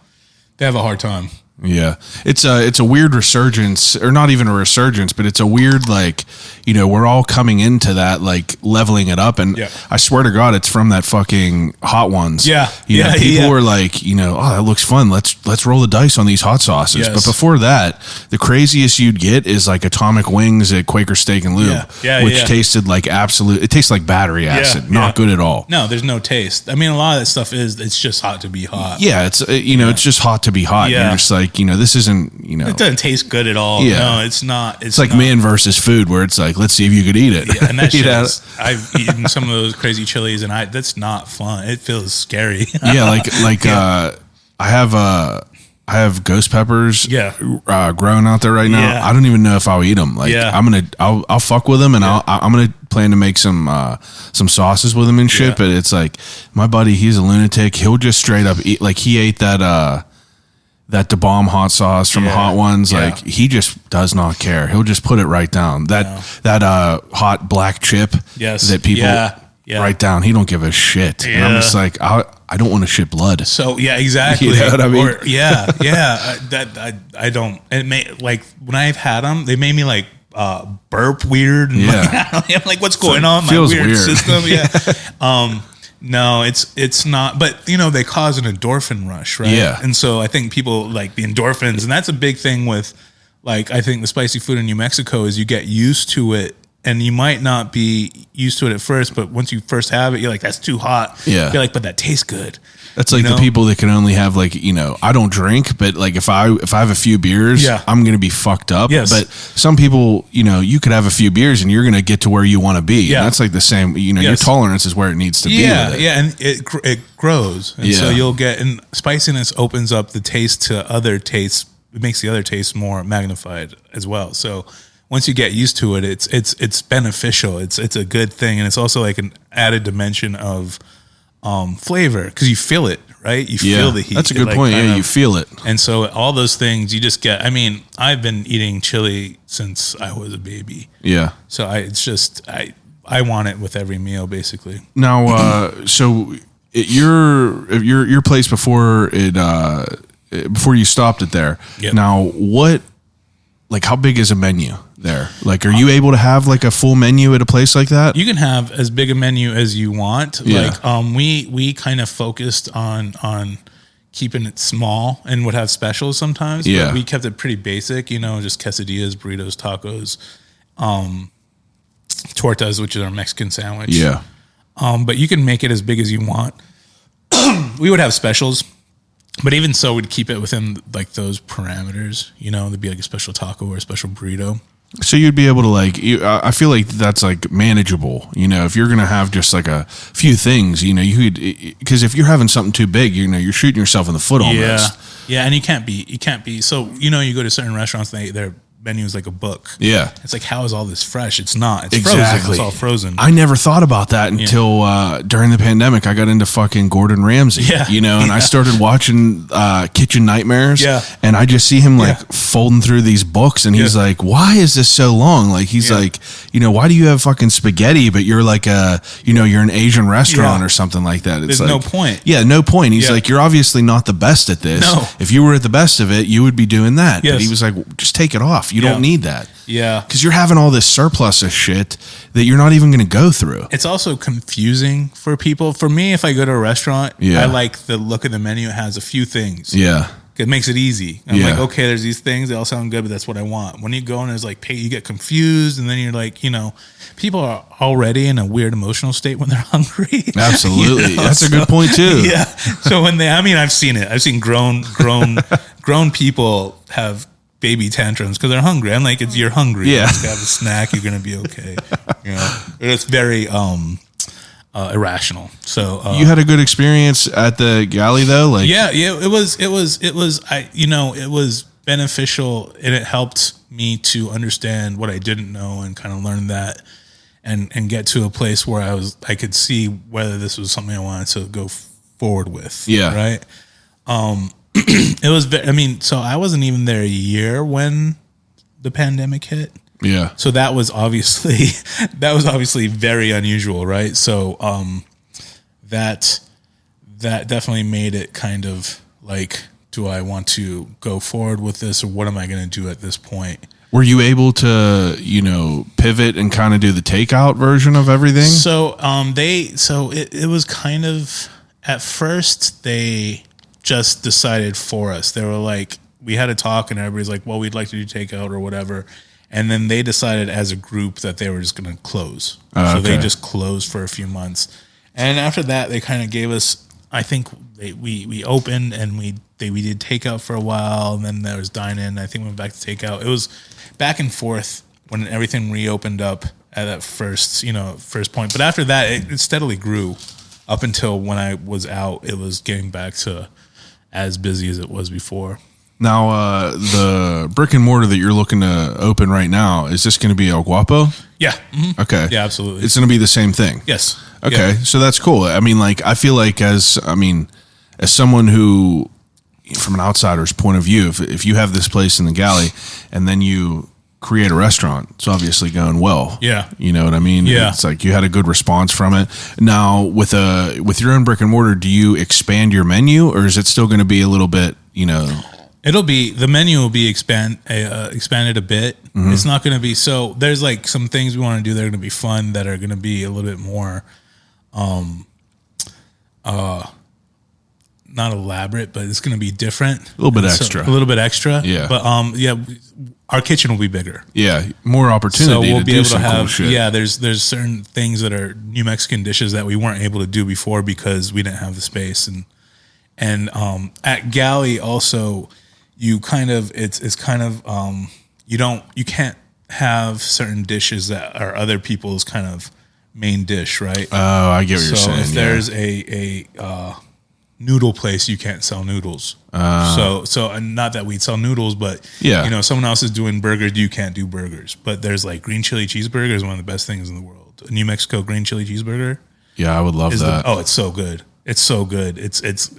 they have a hard time. Yeah. It's a weird resurgence, or not even a resurgence, but it's a weird, like, we're all coming into that, like, leveling it up. And I swear to God, it's from that fucking Hot Ones. Yeah. People were like, oh, that looks fun. Let's roll the dice on these hot sauces. Yes. But before that, the craziest you'd get is like Atomic Wings at Quaker Steak and Lube, which tasted like it tastes like battery acid. Not good at all. No, there's no taste. I mean, a lot of that stuff it's just hot to be hot. Yeah. It's, it's just hot to be hot. Yeah. You're just like, this isn't, it doesn't taste good at all. Yeah. No, it's not. It's like not. man versus food, where it's like, let's see if you could eat it. Yeah, and that shit I've eaten some of those crazy chilies, and that's not fun. It feels scary. I have ghost peppers growing out there right now. Yeah. I don't even know if I'll eat them. I'll fuck with them, and I'm gonna plan to make some sauces with them and shit. But it's like, my buddy, he's a lunatic. He'll just straight up eat, like, he ate that Da Bomb hot sauce from Hot Ones. Like, he just does not care. He'll just put it right down. That hot black chip that people write down. He don't give a shit. And I'm just like, I don't want to shit blood. So exactly. You know what I mean? I don't. It may, like, when I've had them, they made me like burp weird. And I'm like, what's going on? My feels weird weird. system. Yeah. No, it's not. But they cause an endorphin rush, right? Yeah. And so I think people like the endorphins, and that's a big thing with, like, I think the spicy food in New Mexico is you get used to it. And you might not be used to it at first, but once you first have it, you're like, that's too hot. Yeah. You're like, but that tastes good. That's like the people that can only have, like, I don't drink, but like if I have a few beers, I'm going to be fucked up. Yes. But some people, you could have a few beers and you're going to get to where you want to be. Yeah. And that's like the same, your tolerance is where it needs to be. Yeah. With it. Yeah. And it grows. And so you'll get, and spiciness opens up the taste to other tastes. It makes the other tastes more magnified as well. So once you get used to it, it's beneficial. It's a good thing. And it's also like an added dimension of flavor, because you feel it, right? You feel the heat. That's a good point. Yeah, you feel it. And so all those things you just get. I mean, I've been eating chili since I was a baby. Yeah. So I want it with every meal, basically. Now, so at your place before you stopped it there. Yep. Now, how big is a menu there? Like, are you able to have like a full menu at a place like that? You can have as big a menu as you want. Yeah. Like, we kind of focused on keeping it small and would have specials sometimes. Yeah. But we kept it pretty basic, just quesadillas, burritos, tacos, tortas, which is our Mexican sandwich. Yeah. But you can make it as big as you want. We would have specials. But even so, we'd keep it within like those parameters. There'd be like a special taco or a special burrito. So you'd be able to I feel like that's like manageable. If you're gonna have just like a few things, you could, because if you're having something too big, you're shooting yourself in the foot almost. Yeah, and you can't be. So you go to certain restaurants, their menu is like a book. Yeah, it's like, how is all this fresh? It's not. It's exactly frozen. It's all frozen. I never thought about that until during the pandemic. I got into fucking Gordon Ramsay. And I started watching Kitchen Nightmares. Yeah, and I just see him like folding through these books, and he's like, "Why is this so long?" Like he's like, why do you have fucking spaghetti, but you're like you're an Asian restaurant or something like that? It's There's like, no point. Yeah, no point. He's like, you're obviously not the best at this. No. If you were at the best of it, you would be doing that. Yes. But he was like, just take it off. You don't need that. Yeah. Because you're having all this surplus of shit that you're not even going to go through. It's also confusing for people. For me, if I go to a restaurant, I like the look of the menu. It has a few things. Yeah. It makes it easy. I'm Yeah. like, okay, there's these things, they all sound good, but that's what I want. When you go and there's like you get confused, and then you're like, people are already in a weird emotional state when they're hungry. Absolutely. That's a good point too. Yeah. So I've seen it. I've seen grown people have baby tantrums because they're hungry. I'm like, you're hungry. Yeah. You just have a snack. You're gonna be okay. It's very irrational. So You had a good experience at the galley though? Like, yeah. It was beneficial, and it helped me to understand what I didn't know and kind of learn that and get to a place where I could see whether this was something I wanted to go forward with. Yeah. Right. It was, so I wasn't even there a year when the pandemic hit. yeah. So that was obviously very unusual, right? So that definitely made it kind of like, do I want to go forward with this, or what am I going to do at this point? Were you able to, pivot and kind of do the takeout version of everything? So it was kind of, at first they just decided for us. They were like, we had a talk and everybody's like, well, we'd like to do takeout or whatever. And then they decided as a group that they were just going to close. So they just closed for a few months. And after that, they kind of gave us, I think we opened and we did takeout for a while. And then there was dine-in. I think we went back to takeout. It was back and forth when everything reopened up at that first point. But after that, it steadily grew up until when I was out, it was getting back to as busy as it was before. Now, the brick and mortar that you're looking to open right now, is this going to be El Guapo? Yeah. Mm-hmm. Okay. Yeah, absolutely. It's going to be the same thing. Yes. Okay. Yeah. So that's cool. I mean, like, I feel like as someone who, from an outsider's point of view, if you have this place in the galley and then you create a restaurant, it's obviously going well. Yeah. You know what I mean? Yeah. It's like you had a good response from it. Now, with your own brick and mortar, do you expand your menu, or is it still going to be a little bit, The menu will be expanded a bit. Mm-hmm. It's not going to be, so there's like some things we want to do that are going to be fun, that are going to be a little bit more, not elaborate, but it's going to be different. A little bit extra. A little bit extra. Yeah. But our kitchen will be bigger. Yeah, more opportunity. So we'll to be do able to some cool have, shit. there's certain things that are New Mexican dishes that we weren't able to do before because we didn't have the space. And at Galley also, you kind of, you can't have certain dishes that are other people's kind of main dish, right? Oh, I get what you're saying. So if there's a noodle place, you can't sell noodles. So and not that we'd sell noodles, but someone else is doing burgers, you can't do burgers. But there's like green chili cheeseburger is one of the best things in the world. A New Mexico green chili cheeseburger. Yeah, I would love that. It's so good. It's so good. It's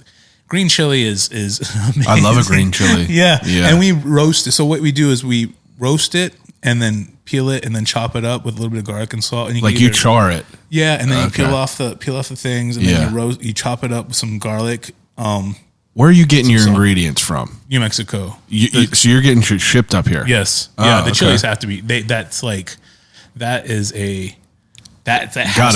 green chili is amazing. I love a green chili. Yeah. And we roast it. So what we do is we roast it and then peel it and then chop it up with a little bit of garlic and salt. And you char it. Yeah, and then you peel off the things, and then you chop it up with some garlic. Where are you getting your ingredients from? New Mexico. So you're getting shit shipped up here? Yes. Yeah, the chilies have to be. That has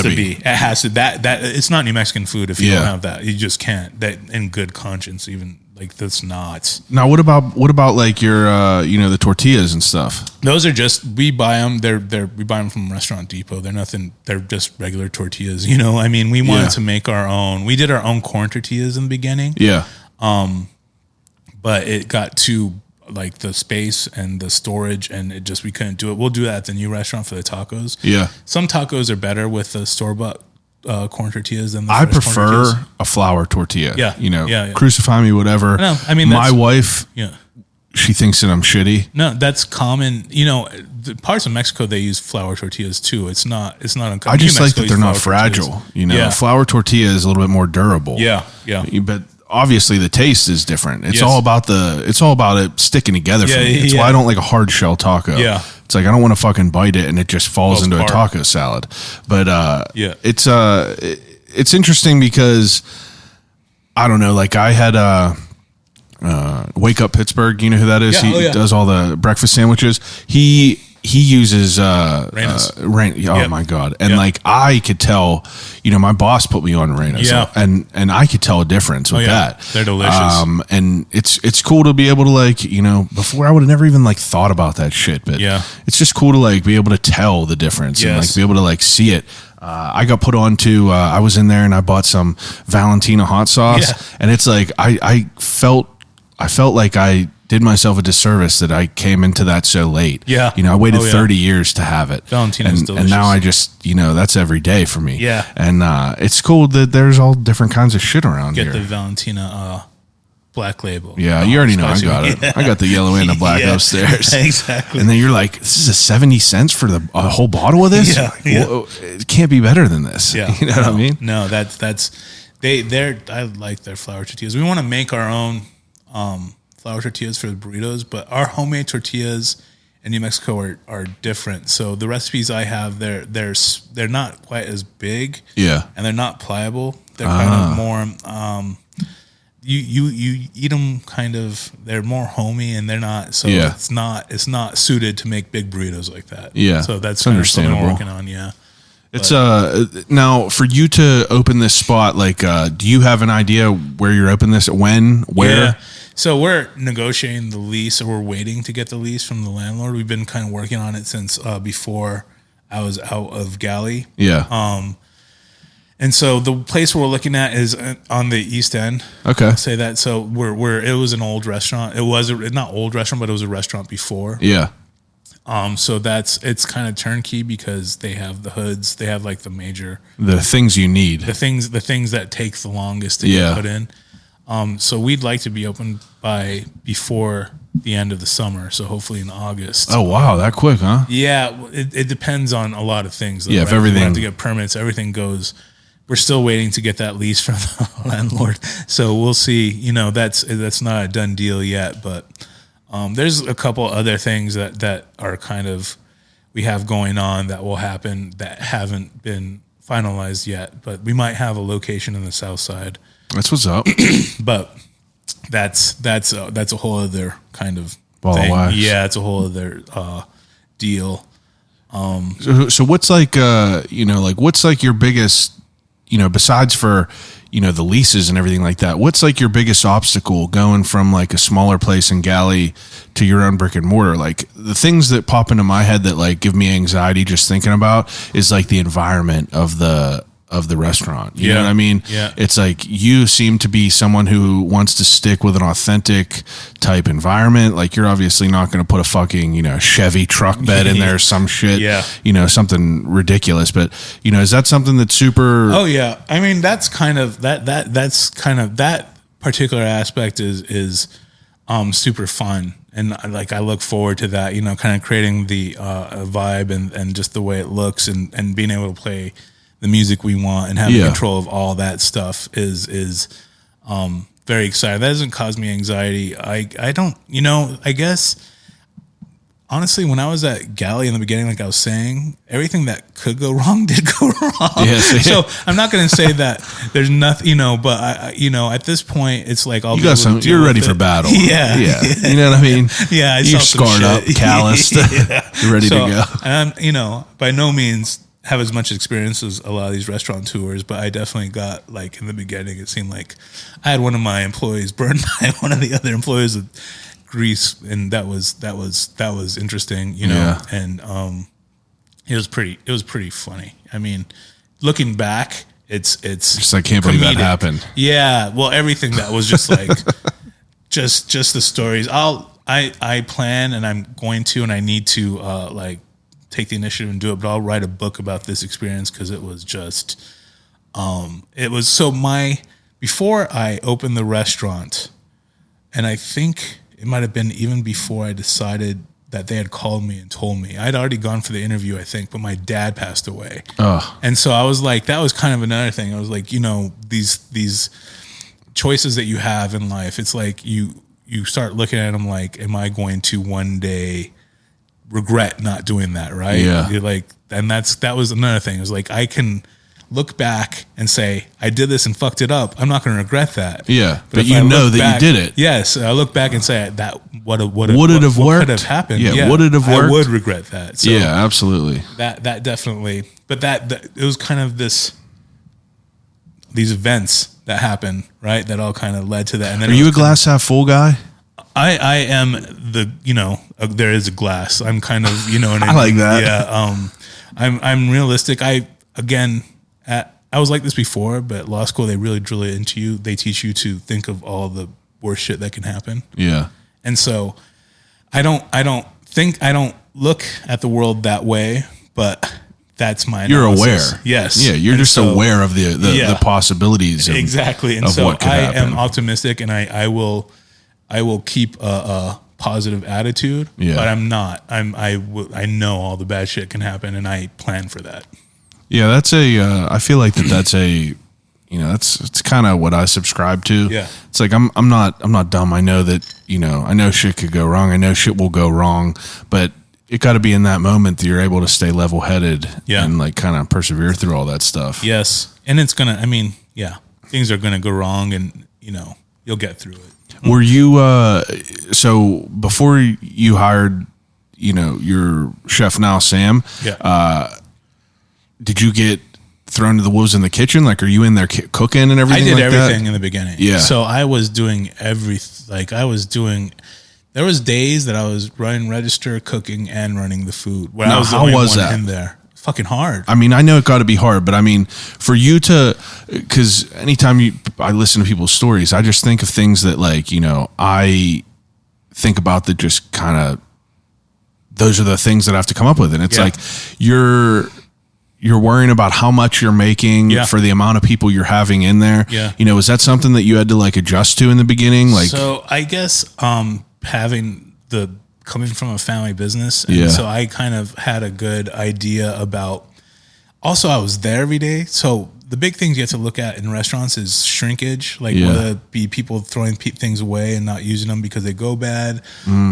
to be. It has to. That it's not New Mexican food if you don't have that. You just can't. That in good conscience, even like that's not. Now, what about like your the tortillas and stuff? Those are just, we buy them. We buy them from Restaurant Depot. They're nothing. They're just regular tortillas. We wanted to make our own. We did our own corn tortillas in the beginning. Yeah. But it got too, like, the space and the storage, and we couldn't do it. We'll do that at the new restaurant for the tacos. Yeah. Some tacos are better with the store-bought corn tortillas than the I fresh corn tortillas. prefer a flour tortilla. Yeah. Crucify me, whatever. No, my wife, yeah. she thinks that I'm shitty. No, that's common. The parts of Mexico, they use flour tortillas too. It's not uncommon. I just like that they're not fragile. Flour tortilla is a little bit more durable. Yeah. But obviously the taste is different. It's all about it sticking together for me. It's why I don't like a hard shell taco. Yeah. It's like I don't want to fucking bite it and it just falls into a taco salad. But it's interesting because I don't know, like I had Wake Up Pittsburgh, you know who that is? He does all the breakfast sandwiches. He he uses Reina's. Rain. Oh Yep. my god! And Yep. like I could tell, my boss put me on Reina's, Yeah. and I could tell a difference with that. They're delicious. And it's cool to be able to like before I would have never even like thought about that shit, but Yeah. it's just cool to like be able to tell the difference and like Yes. be able to like see it. I got put on to, I was in there and I bought some Valentina hot sauce, Yeah. and it's like I felt like I did myself a disservice that I came into that so late. Yeah. I waited Oh, yeah. 30 years to have it. Valentina's and delicious. now I just, that's every day for me. Yeah. And it's cool that there's all different kinds of shit around Get here. the Valentina black label. Yeah, Oh, you already know I spicy got one. it. I got the yellow and the black Yeah. upstairs. Exactly. And then you're like, this is a 70 cents for a whole bottle of this? Yeah, Like, yeah. whoa, it can't be better than this. Yeah. You know what I mean? No, I like their flour tortillas. We want to make our own flour tortillas for the burritos, but our homemade tortillas in New Mexico are different. So the recipes I have, they're not quite as big. Yeah. And they're not pliable. They're kind of more you eat them kind of, they're more homey, and they're not, so Yeah. it's not suited to make big burritos like that. Yeah. So that's It's kind of something understandable. we're working on. Yeah. It's now for you to open this spot, like do you have an idea where you're opening this, when, where? Yeah. So we're negotiating the lease, or we're waiting to get the lease from the landlord. We've been kind of working on it since before I was out of Galley. Yeah. And so the place we're looking at is on the East End. Okay. I'll say that. So it was an old restaurant. It was not old restaurant, but it was a restaurant before. Yeah. So it's kind of turnkey because they have the hoods. They have like the major, The things you need. the things that take the longest to Yeah. get put in. So we'd like to be open before the end of the summer. So hopefully in August. Oh, wow. That quick, huh? Yeah, it depends on a lot of things. Yeah, if right? everything- we have to get permits, everything goes. We're still waiting to get that lease from the landlord, so we'll see. That's not a done deal yet, but there's a couple other things that are kind of we have going on that will happen that haven't been finalized yet. But we might have a location in the south side, That's what's up. but that's a whole other kind of Ball of thing. wax. Yeah, it's a whole other deal. So what's like, what's like your biggest, besides for, the leases and everything like that, what's like your biggest obstacle going from like a smaller place in Galley to your own brick and mortar? Like the things that pop into my head that like give me anxiety just thinking about is like the environment of the restaurant. You know what I mean? Yeah. It's like you seem to be someone who wants to stick with an authentic type environment. Like you're obviously not going to put a fucking, Chevy truck bed in there or some shit. Yeah. Something ridiculous. But, is that something that's super... Oh yeah. I mean, that's kind of that particular aspect is super fun. And I look forward to that, kind of creating the vibe and just the way it looks and being able to play the music we want and having control of all that stuff is very exciting. That doesn't cause me anxiety. I don't, I guess honestly, when I was at Galley in the beginning, like I was saying, everything that could go wrong did go wrong. Yes. So I'm not going to say that there's nothing, but I at this point, it's like I'll You be got able to some. deal You're with ready it. for battle. Yeah. You know what I mean? Yeah, I You're saw some scarred up, shit. calloused. Yeah. You're ready to go. And I'm, by no means have as much experience as a lot of these restaurant tours, but I definitely got like in the beginning, it seemed like I had one of my employees burned by one of the other employees with grease, and that was interesting, Yeah. and it was pretty funny. I mean, looking back, it's Just I can't believe that comedic. happened. Yeah, well, everything that was just like, just the stories. I plan, and I'm going to, and I need to like take the initiative and do it. But I'll write a book about this experience because it was just, it was so before I opened the restaurant, and I think it might have been even before I decided that they had called me and told me. I'd already gone for the interview, I think, but my dad passed away. Oh. And so I was like, that was kind of another thing. I was like, these choices that you have in life, it's like you start looking at them like, am I going to one day regret not doing that, right? Yeah. You're like, and that was another thing. It was like, I can look back and say, I did this and fucked it up, I'm not going to regret that. Yeah. But if you I know look that back, you did it. Yes. I look back and say that what Would it have worked? could have happened? Yeah. Would it have worked? I would regret that. So Yeah, absolutely. that definitely, but that it was kind of these events that happened, right? That all kind of led to that. And then Are you a glass half full guy? I am there is a glass. I'm kind of, I like that. Yeah. I'm realistic. I was like this before, but at law school, they really drill it into you. They teach you to think of all the worst shit that can happen. Yeah. And so I don't look at the world that way, but that's my analysis. You're aware. Yes. Yeah. You're just aware of the possibilities. Exactly. And of so what could happen. am optimistic, and I will keep a positive attitude, Yeah. but I'm not. I know all the bad shit can happen, and I plan for that. Yeah, that's I feel like that's it's kind of what I subscribe to. Yeah. It's like I'm not dumb. I know that, I know shit could go wrong. I know shit will go wrong, but it got to be in that moment that you're able to stay level-headed and like kind of persevere through all that stuff. Yes. And it's going to, things are going to go wrong, and you'll get through it. Were you so before you hired, your chef now, Sam? Yeah. Did you get thrown to the wolves in the kitchen? Like, are you in there cooking and everything? I did like everything that? in the beginning. Yeah. So I was doing there was days that I was running register, cooking, and running the food. Where I was the only one in there. Fucking hard. I mean, I know it got to be hard, but I mean, for you to, because anytime I listen to people's stories, I just think of things that I think about that just kind of, those are the things that I have to come up with. And it's like, you're worrying about how much you're making for the amount of people you're having in there. Yeah. Is that something that you had to adjust to in the beginning? So I guess, coming from a family business. And so I kind of had a good idea about, also I was there every day. So the big things you have to look at in restaurants is shrinkage, whether it be people throwing things away and not using them because they go bad,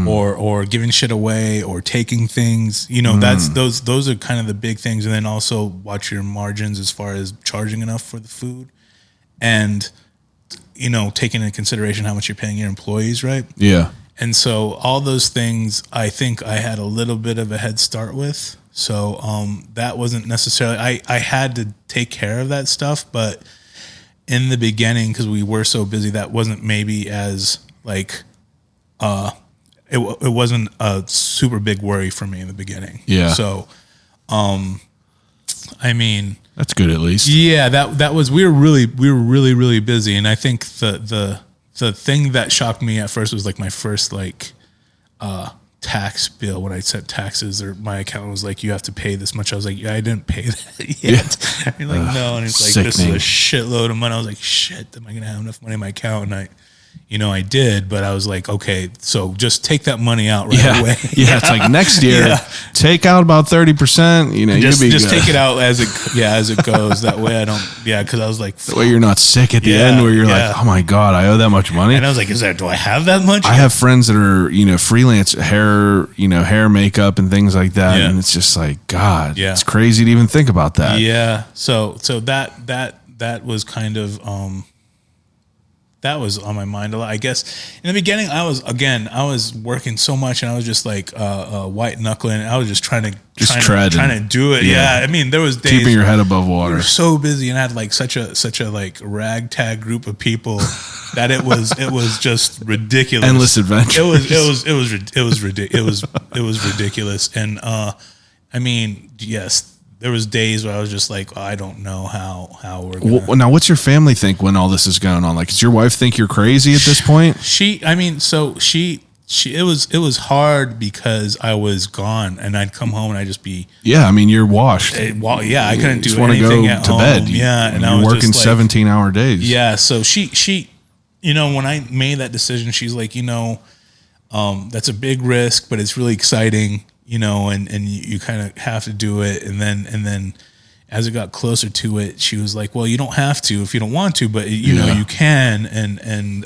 or giving shit away, or taking things, that's, those are kind of the big things. And then also watch your margins as far as charging enough for the food, and, taking into consideration how much you're paying your employees. Right. Yeah. And so all those things, I think I had a little bit of a head start with. So that wasn't necessarily, I had to take care of that stuff, but in the beginning, because we were so busy, that wasn't maybe as it wasn't a super big worry for me in the beginning. Yeah. So, I mean, that's good at least. Yeah, that was, we were really busy. And I think the thing that shocked me at first was my first tax bill. When I sent taxes, or my accountant was like, you have to pay this much. I was like, yeah, I didn't pay that yet. And you're like, no. And it's like, this is a shitload of money. I was like, shit, am I going to have enough money in my account? And I did, but I was like, okay, so just take that money out right away. Yeah, it's like next year, take out about 30%. Just take it out as it goes. That way I don't, because I was like, the way you're not sick at the end, where you're like, oh my god, I owe that much money. And I was like, do I have that much? I have friends that are freelance hair makeup and things like that, and it's just like, God, it's crazy to even think about that. Yeah, so that was kind of that was on my mind a lot. I guess in the beginning, I was working so much, and I was just white knuckling. I was just trying to do it. Yeah. I mean, there was days keeping your head above water. We were so busy, and I had such a ragtag group of people that it was just ridiculous. Endless adventures. It was ridiculous. And I mean, yes. There was days where I was just like, I don't know how we're gonna. Well, now, what's your family think when all this is going on? Does your wife think you're crazy at this point? It was hard because I was gone, and I'd come home and I'd just be. Yeah, I mean, you're washed. I couldn't do go anything at to home. bed. And you're I was working just 17-hour days. Yeah, so she, when I made that decision, she's like, that's a big risk, but it's really exciting. And you kind of have to do it. And then as it got closer to it, she was like, well, you don't have to if you don't want to, but you know, you can. And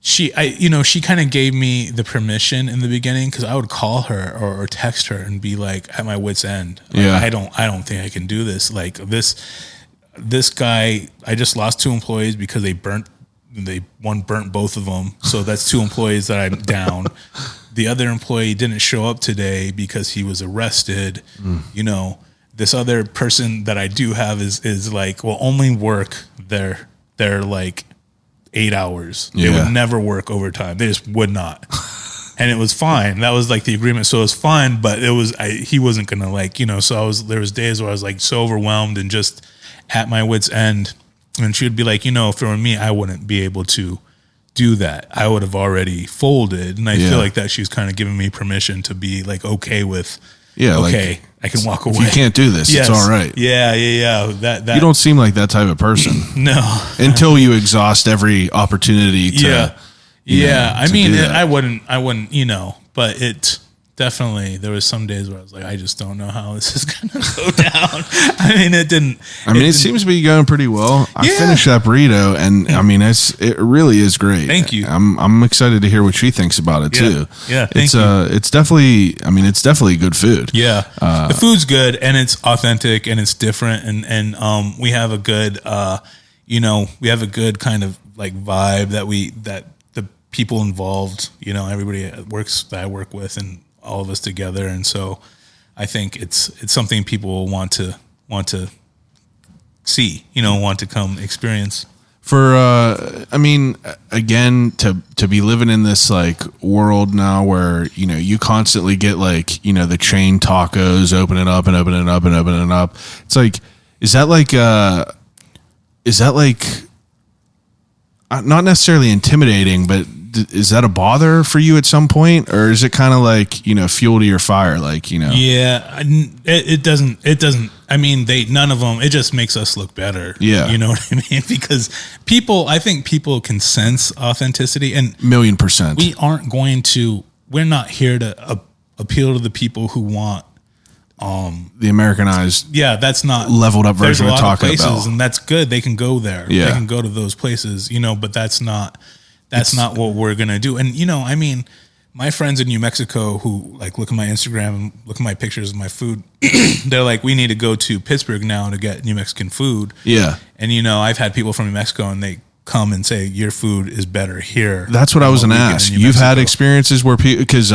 she kind of gave me the permission in the beginning, because I would call her or text her and be like at my wit's end. Like, Yeah. I don't think I can do this. Like this guy, I just lost 2 employees because one burnt both of them. So that's 2 employees that I'm down. The other employee didn't show up today because he was arrested. You know, this other person that I do have is like, will only work their like 8 hours. They would never work overtime. They just would not. And it was fine. That was like the agreement. So it was fine, but he wasn't going to like, you know, so there was days where I was like so overwhelmed and just at my wit's end. And she would be like, you know, if it were me, I wouldn't be able to do that. I would have already folded. And I feel like that she was kind of giving me permission to be like, okay with, okay, I can walk away. If you can't do this, it's all right. Yeah. That you don't seem like that type of person. No. Until you exhaust every opportunity to. I mean, I wouldn't, you know, but it definitely, there was some days where I was like, I just don't know how this is going to go down. I mean, it seems to be going pretty well. I finished that burrito, and I mean, it really is great. Thank you. I'm excited to hear what she thinks about it too. Yeah. It's definitely good food. Yeah. The food's good, and it's authentic, and it's different. And we have a good, we have a good kind of like vibe that the people involved, you know, everybody that I work with, and all of us together. And so I think it's something people want to see, you know, want to come experience. For I mean, again, to be living in this like world now where, you know, you constantly get like, you know, the chain tacos, open it up and open it up and open it up. It's like, is that like not necessarily intimidating, but is that a bother for you at some point, or is it kind of like, you know, fuel to your fire? Like, you know, it doesn't. I mean, none of them. It just makes us look better. Yeah, you know what I mean? Because I think people can sense authenticity, and 1,000,000%. We're not here to appeal to the people who want the Americanized, that's not leveled up version of Taco Bell, and that's good. They can go there. Yeah, they can go to those places, you know. But that's not what we're gonna do. And you know, I mean, my friends in New Mexico who like look at my Instagram and look at my pictures of my food, they're like, we need to go to Pittsburgh now to get New Mexican food. Yeah, and you know, I've had people from New Mexico, and they come and say your food is better here. That's what I was going to ask. You've had experiences where people, because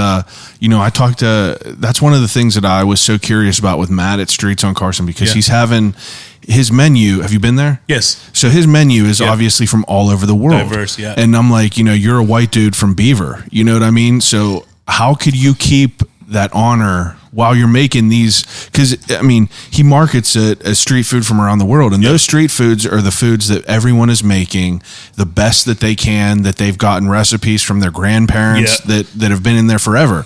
you know, that's one of the things that I was so curious about with Matt at Streets on Carson, because he's having his menu. Have you been there? Yes. So his menu is obviously from all over the world. Diverse, yeah. And I'm like, you know, you're a white dude from Beaver. You know what I mean? So how could you keep that honor while you're making these? Because I mean, he markets it as street food from around the world, and those street foods are the foods that everyone is making the best that they can, that they've gotten recipes from their grandparents that have been in there forever.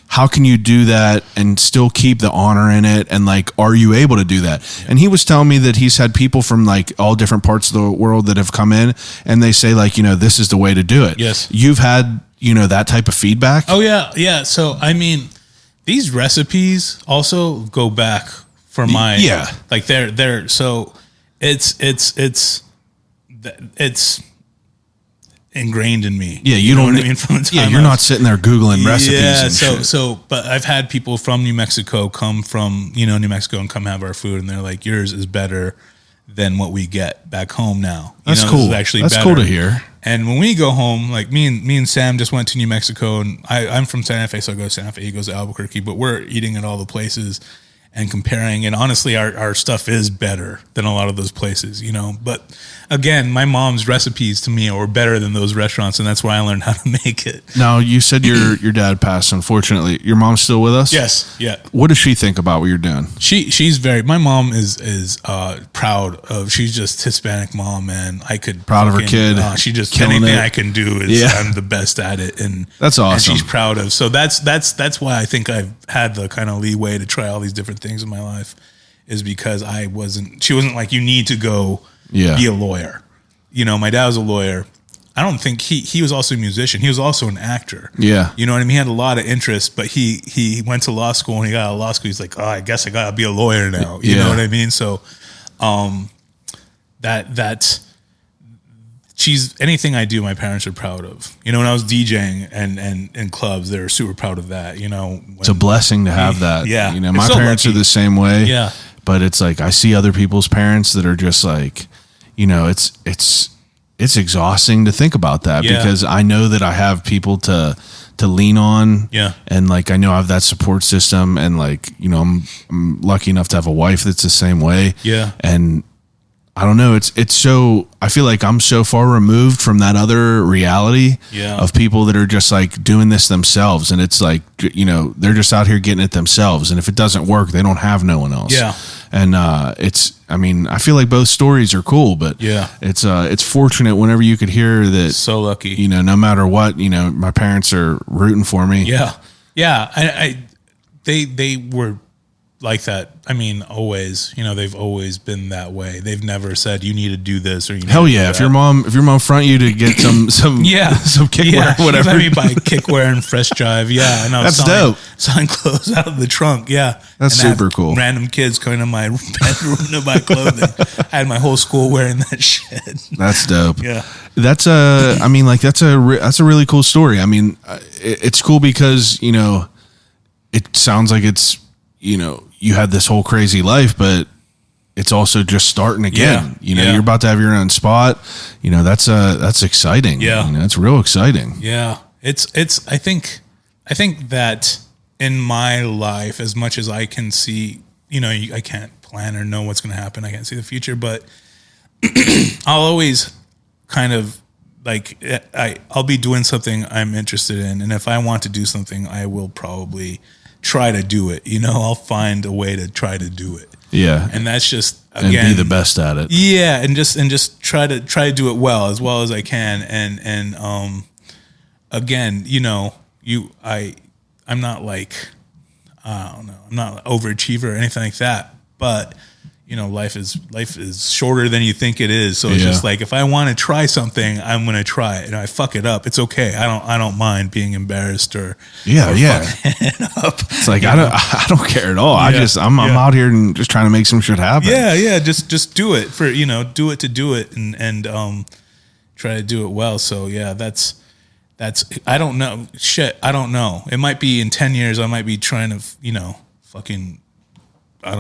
How can you do that and still keep the honor in it? And like, are you able to do that? Yeah. And he was telling me that he's had people from like all different parts of the world that have come in, and they say like, you know, this is the way to do it. Yes. You've had, you know, that type of feedback. Oh yeah. Yeah. So, I mean, these recipes also go back for my, like they're, so it's ingrained in me. Yeah. You don't, I mean, from the time you're not sitting there Googling recipes. And so, but I've had people from New Mexico come from, you know, New Mexico and come have our food, and they're like, yours is better than what we get back home now. That's cool. This is actually better. Cool to hear. And when we go home, like me and Sam just went to New Mexico, and I'm from Santa Fe, so I go to Santa Fe, he goes to Albuquerque, but we're eating at all the places and comparing. And honestly, our stuff is better than a lot of those places, you know. But again, my mom's recipes to me were better than those restaurants, and that's why I learned how to make it. Now, you said your dad passed, unfortunately. Your mom's still with us? Yes, yeah. What does she think about what you're doing? She's my mom is proud of, she's just Hispanic mom, and I could proud of her kid. She just, anything I can do is I'm the best at it, and that's awesome. And she's proud of. So that's why I think I've had the kind of leeway to try all these different things in my life, is because she wasn't like, you need to go be a lawyer. You know, my dad was a lawyer. I don't think he was also a musician. He was also an actor. Yeah. You know what I mean? He had a lot of interests, but he went to law school, and he got out of law school. He's like, oh, I guess I got to be a lawyer now. You know what I mean? So, anything I do, my parents are proud of. You know, when I was DJing and in clubs, they were super proud of that. You know, it's a blessing to have that. Yeah, you know, my parents are the same way. Yeah, but it's like I see other people's parents that are just like, you know, it's exhausting to think about that because I know that I have people to lean on. Yeah, and like I know I have that support system, and like, you know, I'm lucky enough to have a wife that's the same way. Yeah, and I don't know. It's so, I feel like I'm so far removed from that other reality of people that are just like doing this themselves. And it's like, you know, they're just out here getting it themselves. And if it doesn't work, they don't have no one else. Yeah. And I mean, I feel like both stories are cool, but it's fortunate whenever you could hear that. So lucky. You know, no matter what, you know, my parents are rooting for me. Yeah. Yeah. They were like that. I mean, always, you know, they've always been that way. They've never said you need to do this or you need hell to yeah. do If your mom front you to get some kickwear or whatever. Let me buy kickwear and fresh drive. Yeah. And I was dope. Selling clothes out of the trunk. Yeah. That's super cool. Random kids coming to my bedroom to buy clothing. I had my whole school wearing that shit. That's dope. Yeah. That's a really cool story. I mean, it's cool because, you know, it sounds like it's, you know, you had this whole crazy life, but it's also just starting again. You know, you're about to have your own spot. You know, that's exciting. Yeah. You know, it's real exciting. Yeah. I think that in my life, as much as I can see, you know, I can't plan or know what's going to happen. I can't see the future, but I'll always kind of like, I'll be doing something I'm interested in. And if I want to do something, I will probably try to do it. You know, I'll find a way to try to do it. Yeah. And that's just, again, and be the best at it. Yeah. And just try to do it well as I can. And again, you know, I'm not like, I don't know, I'm not an overachiever or anything like that, but you know, life is shorter than you think it is. So it's just like, if I want to try something, I'm going to try it. And I fuck it up, it's okay. I don't mind being embarrassed or fucking it up. It's like, I don't care at all. I'm out here and just trying to make some shit happen. Yeah. Just do it for, you know, do it to do it and try to do it well. So yeah, that's, I don't know. Shit. I don't know. It might be in 10 years, I might be trying to, you know, fucking, I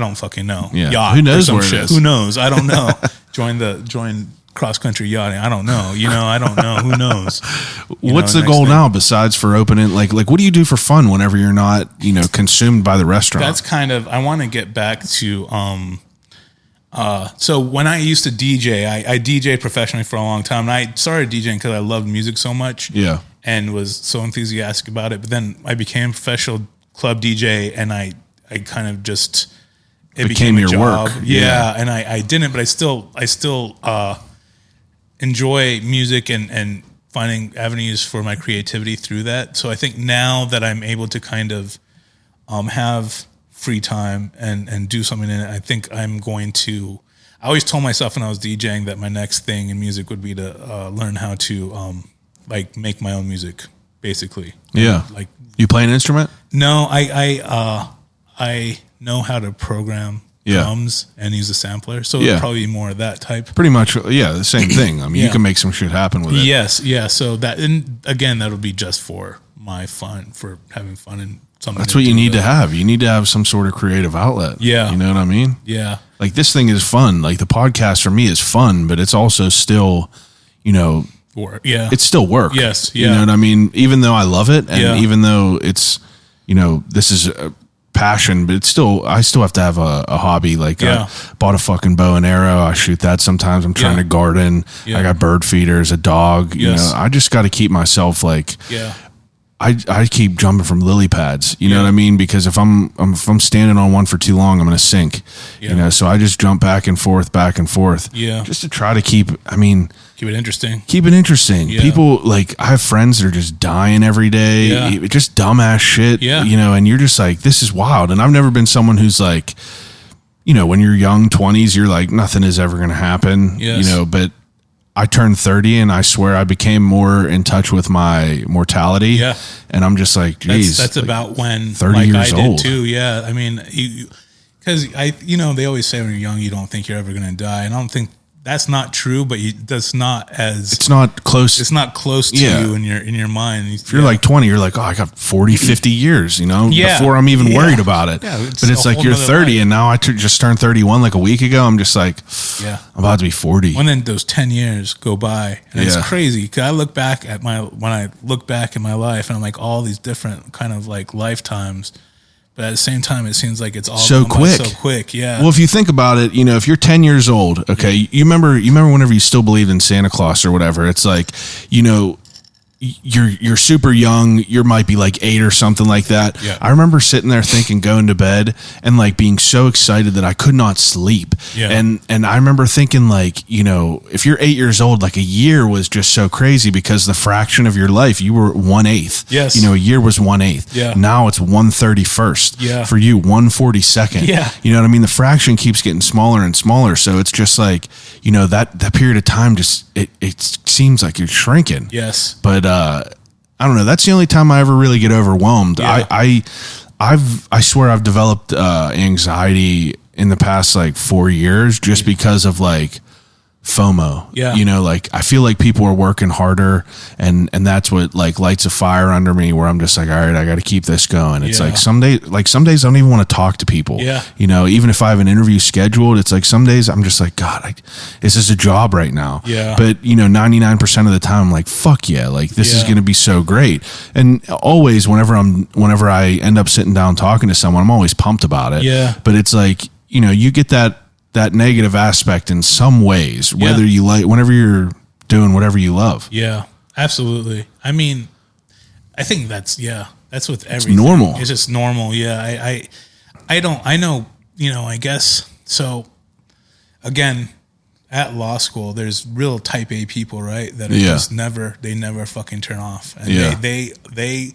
don't fucking know. Yeah. Yacht who knows or some where shit. it is? Who knows? I don't know. Join cross country yachting. I don't know. You know, I don't know. Who knows? What's the goal now besides for opening? Like what do you do for fun whenever you're not, you know, consumed by the restaurant? That's kind of, I want to get back to, so when I used to DJ, I DJed professionally for a long time. And I started DJing because I loved music so much. Yeah. And was so enthusiastic about it. But then I became a professional club DJ and I kind of just, it became your job. Work. Yeah. And I didn't, but I still enjoy music and finding avenues for my creativity through that. So I think now that I'm able to kind of have free time and do something in it, I think I'm going to, I always told myself when I was DJing that my next thing in music would be to learn how to like make my own music, basically. Yeah. Like, you play an instrument? No, I know how to program drums and use a sampler. So it'll probably be more of that type. Pretty much, the same thing. I mean, you can make some shit happen with it. Yes, yeah. So that, and again, that'll be just for my fun, for having fun and something. That's what you need to have. You need to have some sort of creative outlet. Yeah. You know what I mean? Yeah. Like this thing is fun. Like the podcast for me is fun, but it's also still, you know, work. Yeah. It's still work. Yes. Yeah. You know what I mean? Even though I love it and even though it's, you know, this is a passion, but it's still, I still have to have a hobby. Like I bought a fucking bow and arrow. I shoot that sometimes. I'm trying to garden. I got bird feeders, a dog. You know, I just got to keep myself like, I keep jumping from lily pads, you know what I mean? Because if I'm standing on one for too long, I'm going to sink, you know? So I just jump back and forth, just to try to keep it interesting. Keep it interesting. Yeah. People, like, I have friends that are just dying every day, just dumbass shit, you know, and you're just like, this is wild. And I've never been someone who's like, you know, when you're young 20s, you're like, nothing is ever going to happen, you know, but I turned 30 and I swear I became more in touch with my mortality. Yeah. And I'm just like, geez. That's like about when 30 like years I did old. too. Yeah. I mean, because you know, they always say when you're young, you don't think you're ever going to die. And I don't think that's not true, but that's not as it's not close. It's not close to you in your mind. If you're like 20, you're like, oh, I got 40, 50 years, Yeah. before I'm even worried about it. Yeah, but it's like you're 30 life. and now I just turned 31 like a week ago. I'm just like, I'm about to be 40. And then those 10 years go by and it's crazy. 'Cause I look back at when I look back in my life and I'm like all these different kind of like lifetimes. But at the same time, it seems like it's all so quick. So quick, yeah. Well, if you think about it, if you're 10 years old, okay, you remember whenever you still believed in Santa Claus or whatever, it's like, you're super young. You might be like 8 or something like that. Yeah. I remember sitting there thinking, going to bed and like being so excited that I could not sleep. Yeah. And I remember thinking like, if you're 8 years old, like a year was just so crazy because the fraction of your life, you were 1/8. Yes. A year was 1/8. Yeah. Now it's 1/31st. Yeah. For you, 1/42nd. Yeah. You know what I mean? The fraction keeps getting smaller and smaller. So it's just like, that period of time just, it seems like you're shrinking. Yes. But I don't know. That's the only time I ever really get overwhelmed. Yeah. I swear I've developed anxiety in the past like 4 years just because of like FOMO. Yeah. Like I feel like people are working harder and that's what like lights a fire under me where I'm just like, all right, I got to keep this going. It's like some days I don't even want to talk to people. Yeah. Even if I have an interview scheduled, it's like some days I'm just like, God, this is a job right now. Yeah. But 99% of the time I'm like, fuck yeah. Like this is going to be so great. And always whenever I end up sitting down talking to someone, I'm always pumped about it. Yeah. But it's like, you get that negative aspect in some ways, whether you like, whenever you're doing whatever you love. Yeah, absolutely. I mean, I think that's with everything. It's normal. It's just normal. Yeah. I know, I guess. So again, at law school, there's real type A people, right? That are just never fucking turn off. And they,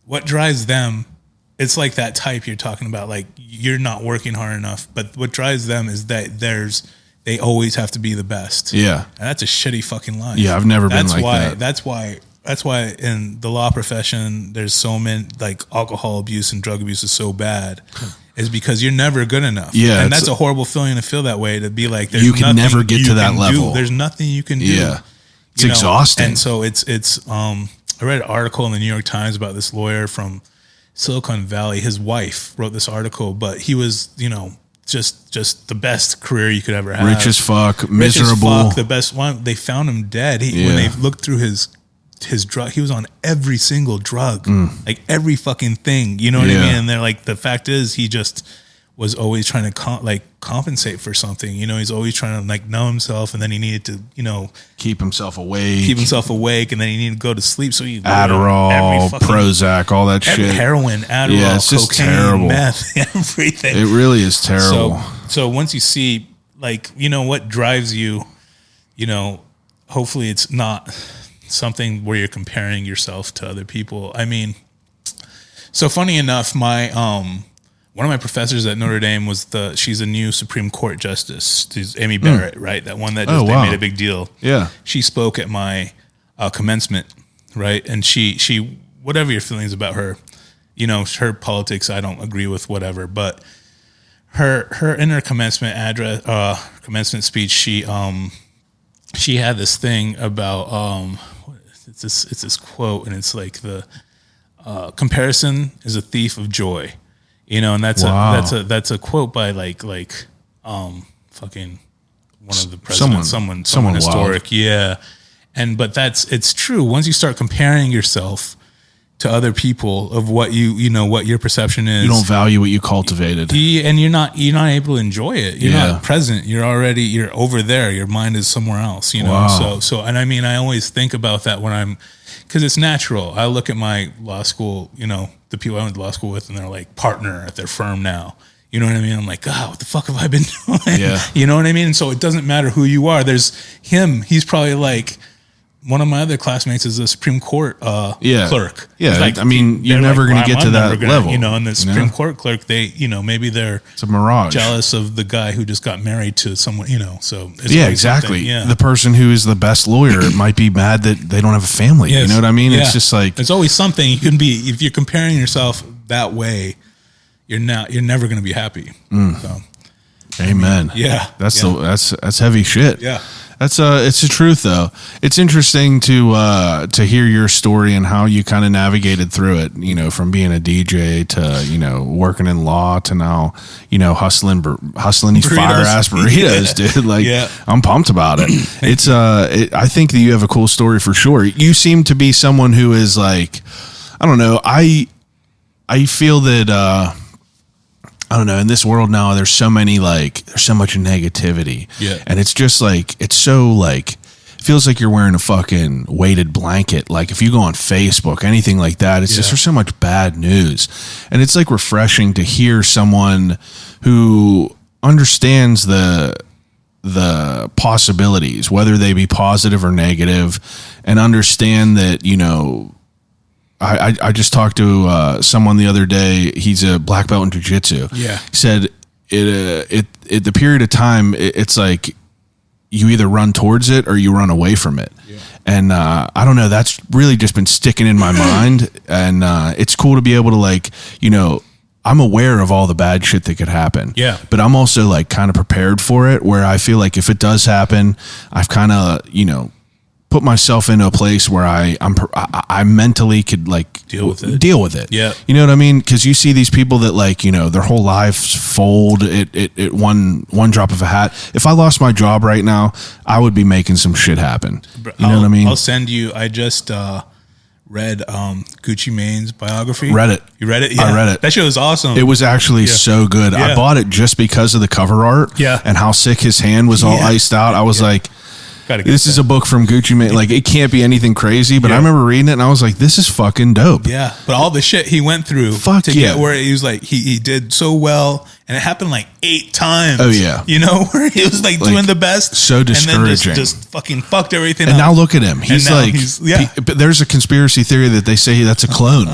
what drives them, it's like that type you're talking about, like you're not working hard enough, but what drives them is that they always have to be the best. Yeah. And that's a shitty fucking life. Yeah. I've never been like that. That's why in the law profession, there's so many, like alcohol abuse and drug abuse is so bad is because you're never good enough. Yeah. And that's a horrible feeling to feel that way, to be like, you can never get to that level. There's nothing you can do. Yeah. It's exhausting. And so I read an article in the New York Times about this lawyer from Silicon Valley. His wife wrote this article, but he was, just the best career you could ever have. Rich as fuck, miserable. The best one. They found him dead. When they looked through his drug, he was on every single drug, like every fucking thing. You know what I mean? And they're like, the fact is, he just was always trying to compensate for something. He's always trying to like numb himself, and then he needed to, keep himself awake, and then he needed to go to sleep. So he Adderall, Prozac, all that shit, heroin, Adderall, it's just cocaine, terrible. meth, everything. It really is terrible. So once you see, like, what drives you, hopefully it's not something where you're comparing yourself to other people. I mean, so funny enough, one of my professors at Notre Dame she's a new Supreme Court justice. She's Amy Barrett, right? That one that they made a big deal. Yeah. She spoke at my commencement, right? And she whatever your feelings about her, her politics, I don't agree with, whatever. But her in her commencement commencement speech, she had this thing about it's this quote, and it's like the comparison is a thief of joy. And that's a quote by like fucking one of the presidents, someone historic. Wild. Yeah. But it's true. Once you start comparing yourself to other people of what what your perception is, you don't value what you cultivated. And you're not able to enjoy it. You're not present. You're over there. Your mind is somewhere else, Wow. So, and I mean, I always think about that because it's natural. I look at my law school, the people I went to law school with, and they're like partner at their firm now. You know what I mean? I'm like, God, what the fuck have I been doing? Yeah. You know what I mean? And so it doesn't matter who you are. There's him. He's probably like, one of my other classmates is a Supreme Court clerk. Yeah, like, I mean, you're never going to get to that level. And the Supreme Court clerk, they, maybe they're it's a mirage. Jealous of the guy who just got married to someone, so. Exactly. Yeah. The person who is the best lawyer might be mad that they don't have a family. Yes. You know what I mean? Yeah. It's just like. There's always something you can be, if you're comparing yourself that way, you're never going to be happy. So. Amen. Yeah. That's heavy shit. Yeah. That's it's the truth though. It's interesting to hear your story and how you kind of navigated through it, you know, from being a DJ to, you know, working in law to now, you know, hustling these fire ass burritos, dude. Like I'm pumped about it. It's I think that you have a cool story for sure. You seem to be someone who is like, I don't know, I feel that I don't know, in this world now, there's so much negativity. Yeah. And it's just like, it's so like, it feels like you're wearing a fucking weighted blanket. Like if you go on Facebook, anything like that, it's just, there's so much bad news. And it's like refreshing to hear someone who understands the possibilities, whether they be positive or negative, and understand that, you know, I just talked to someone the other day. He's a black belt in jiu-jitsu. Yeah. He said the period of time, it's like you either run towards it or you run away from it. Yeah. And I don't know, that's really just been sticking in my mind. And it's cool to be able to, like, you know, I'm aware of all the bad shit that could happen. Yeah. But I'm also like kind of prepared for it, where I feel like if it does happen, I've kind of, you know, put myself into a place where I mentally could like deal with it. Yeah. You know what I mean? Cause you see these people that, like, you know, their whole lives fold at one drop of a hat. If I lost my job right now, I would be making some shit happen. You know what I mean? I'll send you, I just, read Gucci Mane's biography. Read it. You read it? Yeah. I read it. That shit was awesome. It was actually so good. Yeah. I bought it just because of the cover art. Yeah. And how sick his hand was all iced out. I was like, this is a book from Gucci Mane. Like, it can't be anything crazy, but I remember reading it and I was like, this is fucking dope. Yeah. But all the shit he went through to get where he was like, he did so well, and it happened like 8 times. Oh yeah. You know, where he was like doing the best. So discouraging. And then just fucking fucked everything and up. now look at him. He's like, but there's a conspiracy theory that they say that's a clone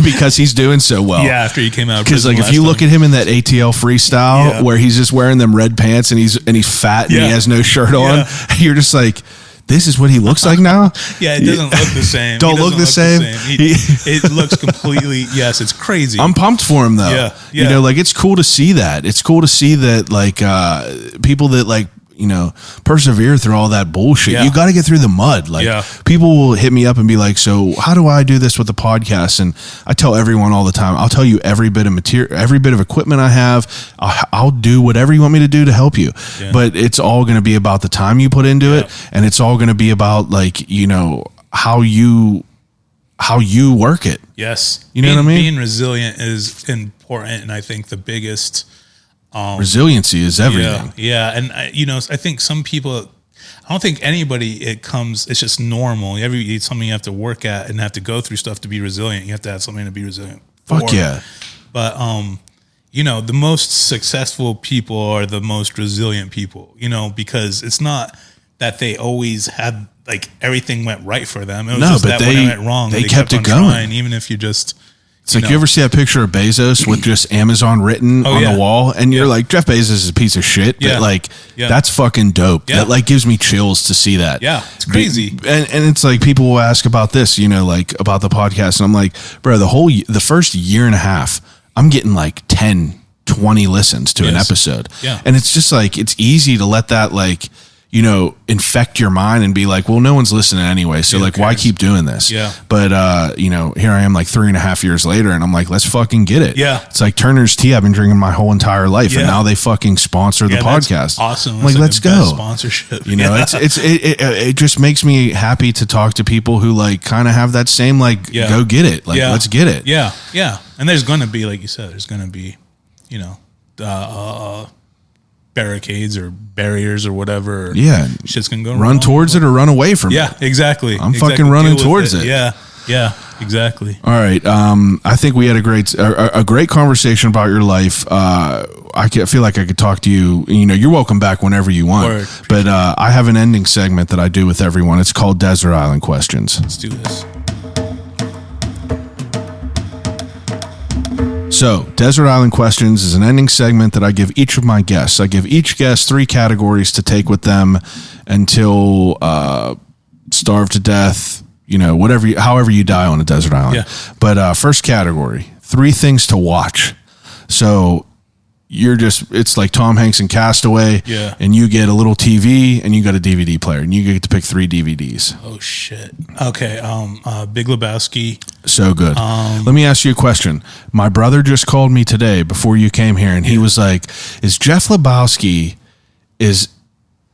because he's doing so well. Yeah. After he came out. Because like, if you look at him in that ATL freestyle where he's just wearing them red pants and he's fat and he has no shirt on, you're just like, this is what he looks like now? Yeah, it doesn't look the same. Don't look the same. It looks completely, it's crazy. I'm pumped for him, though. Yeah. You know, like, it's cool to see that. It's cool to see that, like, people that, like, you know, persevere through all that bullshit. You got to get through the mud. Like, people will hit me up and be like, so how do I do this with the podcast? And I tell everyone all the time, I'll tell you every bit of material, every bit of equipment I have. I'll do whatever you want me to do to help you. But it's all going to be about the time you put into it. And it's all going to be about, like, you know, how you work it. Yes. You know what I mean? Being resilient is important. And I think the biggest, resiliency is everything. Yeah. And you know, I think some people, I don't think anybody, it's just normal. It's something you have to work at and have to go through stuff to be resilient. You have to have something to be resilient for. Fuck yeah. But, you know, the most successful people are the most resilient people, you know, because it's not that they always had, like, everything went right for them. It was just that when it went wrong, they kept it going. Trying, even if you just... It's like, you ever see that picture of Bezos with just Amazon written on the wall? And you're like, Jeff Bezos is a piece of shit. But like, that's fucking dope. That like gives me chills to see that. Yeah, it's crazy. And it's like, people will ask about this, you know, like about the podcast. And I'm like, bro, the first year and a half, I'm getting like 10, 20 listens to an episode. Yeah. And it's just like, it's easy to let that, like, you know, infect your mind and be like, well, no one's listening anyway. So like, why keep doing this? Yeah. But, you know, here I am like 3.5 years later and I'm like, let's fucking get it. Yeah. It's like Turner's Tea I've been drinking my whole entire life. And now they fucking sponsor the podcast. Awesome. I'm like, let's go. Sponsorship. You know, it just makes me happy to talk to people who like kind of have that same, like, go get it. Like, let's get it. Yeah. Yeah. And there's going to be, like you said, there's going to be, you know, barricades or barriers or whatever. Yeah. Shit's gonna go run towards it or run away from it. Yeah, exactly. I'm fucking running towards it. Yeah. Yeah, exactly. All right. I think we had a great conversation about your life. I feel like I could talk to you. You know, you're welcome back whenever you want. Word. But I have an ending segment that I do with everyone. It's called Desert Island Questions. Let's do this. So, Desert Island Questions is an ending segment that I give each of my guests. I give each guest 3 categories to take with them until starve to death, you know, however you die on a desert island. Yeah. But first category, 3 things to watch. So, it's like Tom Hanks and Castaway. Yeah. And you get a little TV and you got a DVD player and you get to pick 3 DVDs. Oh shit. Okay. Big Lebowski. So good. Let me ask you a question. My brother just called me today before you came here and he was like, is Jeff Lebowski, is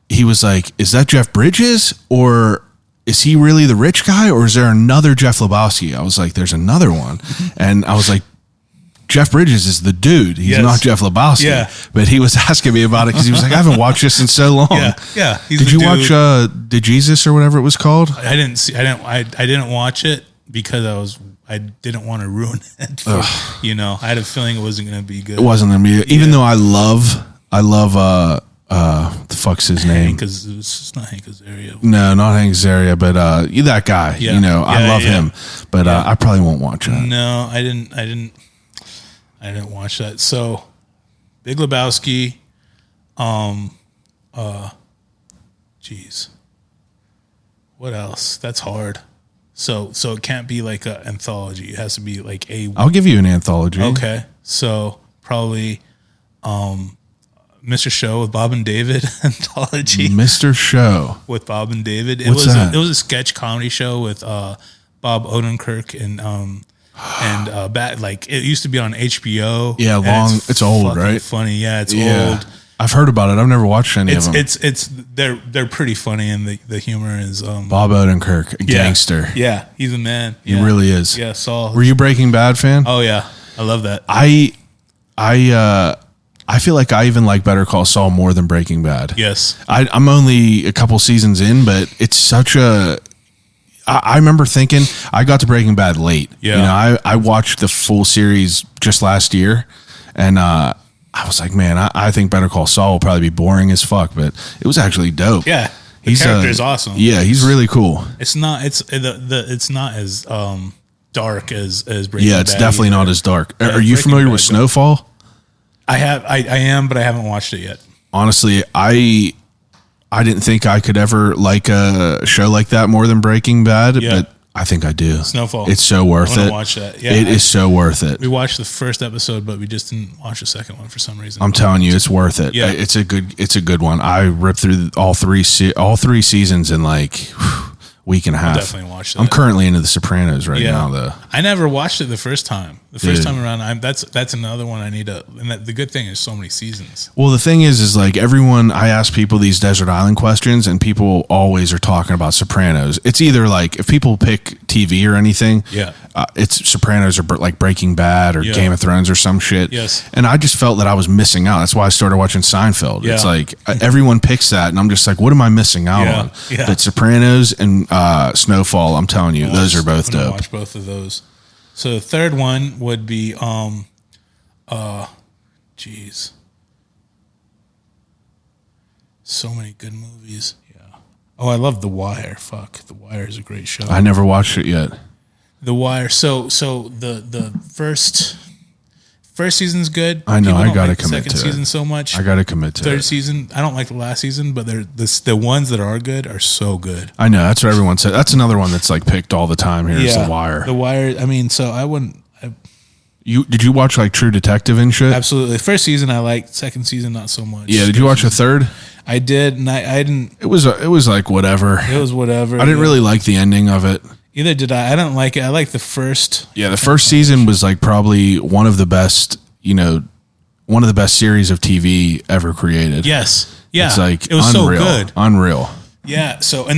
that Jeff Bridges or is he really the rich guy or is there another Jeff Lebowski? I was like, there's another one. And I was like, Jeff Bridges is the dude. He's not Jeff Lebowski. Yeah. But he was asking me about it because he was like, I haven't watched this in so long. Yeah. Did you watch The Jesus or whatever it was called? I didn't watch it because I didn't want to ruin it. I had a feeling it wasn't going to be good. It wasn't going to be, even though I love, the fuck's his name? Because it's not Hank Azaria. No, not Hank Azaria, but that guy. Yeah. I love him, but I probably won't watch that. No, I didn't watch that. So, Big Lebowski. Jeez. What else? That's hard. So it can't be like an anthology. It has to be like I'll give you an anthology. Okay. So probably Mr. Show with Bob and David anthology. Mr. Show with Bob and David. It What's was that? It was a sketch comedy show with Bob Odenkirk and it used to be on HBO. Yeah, long. It's old, right? Funny. Yeah, it's old. I've heard about it. I've never watched any of them. They're pretty funny, and the humor is Bob Odenkirk, a gangster. Yeah, he's a man. He really is. Yeah, Saul. Were you Breaking Bad fan? Oh yeah, I love that. I feel like I even like Better Call Saul more than Breaking Bad. Yes, I'm only a couple seasons in, but it's such a. I remember thinking I got to Breaking Bad late. Yeah, I watched the full series just last year, and I was like, man, I think Better Call Saul will probably be boring as fuck, but it was actually dope. Yeah, the character is awesome. Yeah, he's really cool. It's not. It's not as dark as Breaking Bad. Yeah, it's definitely not as dark. Yeah, Are you familiar with Snowfall? I am, but I haven't watched it yet. Honestly, I didn't think I could ever like a show like that more than Breaking Bad, but I think I do. Snowfall. It's so worth it. Watch that. Yeah, it is so worth it. We watched the first episode, but we just didn't watch the second one for some reason. I'm telling you, it's worth it. Yeah. It's a good one. I ripped through all three seasons in like week and a half. Definitely watch that. I'm currently into The Sopranos right now, though. I never watched it the first time. The first time around, that's another one I need to. And the good thing is so many seasons. Well, the thing is like everyone, I ask people these Desert Island questions, and people always are talking about Sopranos. It's either like if people pick TV or anything, it's Sopranos or like Breaking Bad or Game of Thrones or some shit. Yes. And I just felt that I was missing out. That's why I started watching Seinfeld. Yeah. It's like everyone picks that, and I'm just like, what am I missing out on? Yeah. But Sopranos and Snowfall, I'm telling you, those are both dope. Watch both of those. So the third one would be so many good movies. Yeah. Oh, I love The Wire. Fuck, The Wire is a great show. I never watched it yet. The Wire. So the first season's good. I know. People I don't gotta like the commit to second season it. so much. I gotta commit to Third it. season. I don't like the last season, but the ones that are good are so good. I know. That's what everyone said. That's another one that's like picked all the time here. Is The Wire. The Wire. I mean, so I wouldn't. Did you watch like True Detective and shit? Absolutely. First season I liked. Second season not so much. Yeah. Did you watch the third? I did, and I didn't. It was like whatever. It was whatever. I didn't really like the ending of it. Either did I. I didn't like it. I liked the first. Yeah, the first season was like probably one of the best. One of the best series of TV ever created. Yes. Yeah. It's like it was unreal, so good. Unreal. Yeah. So I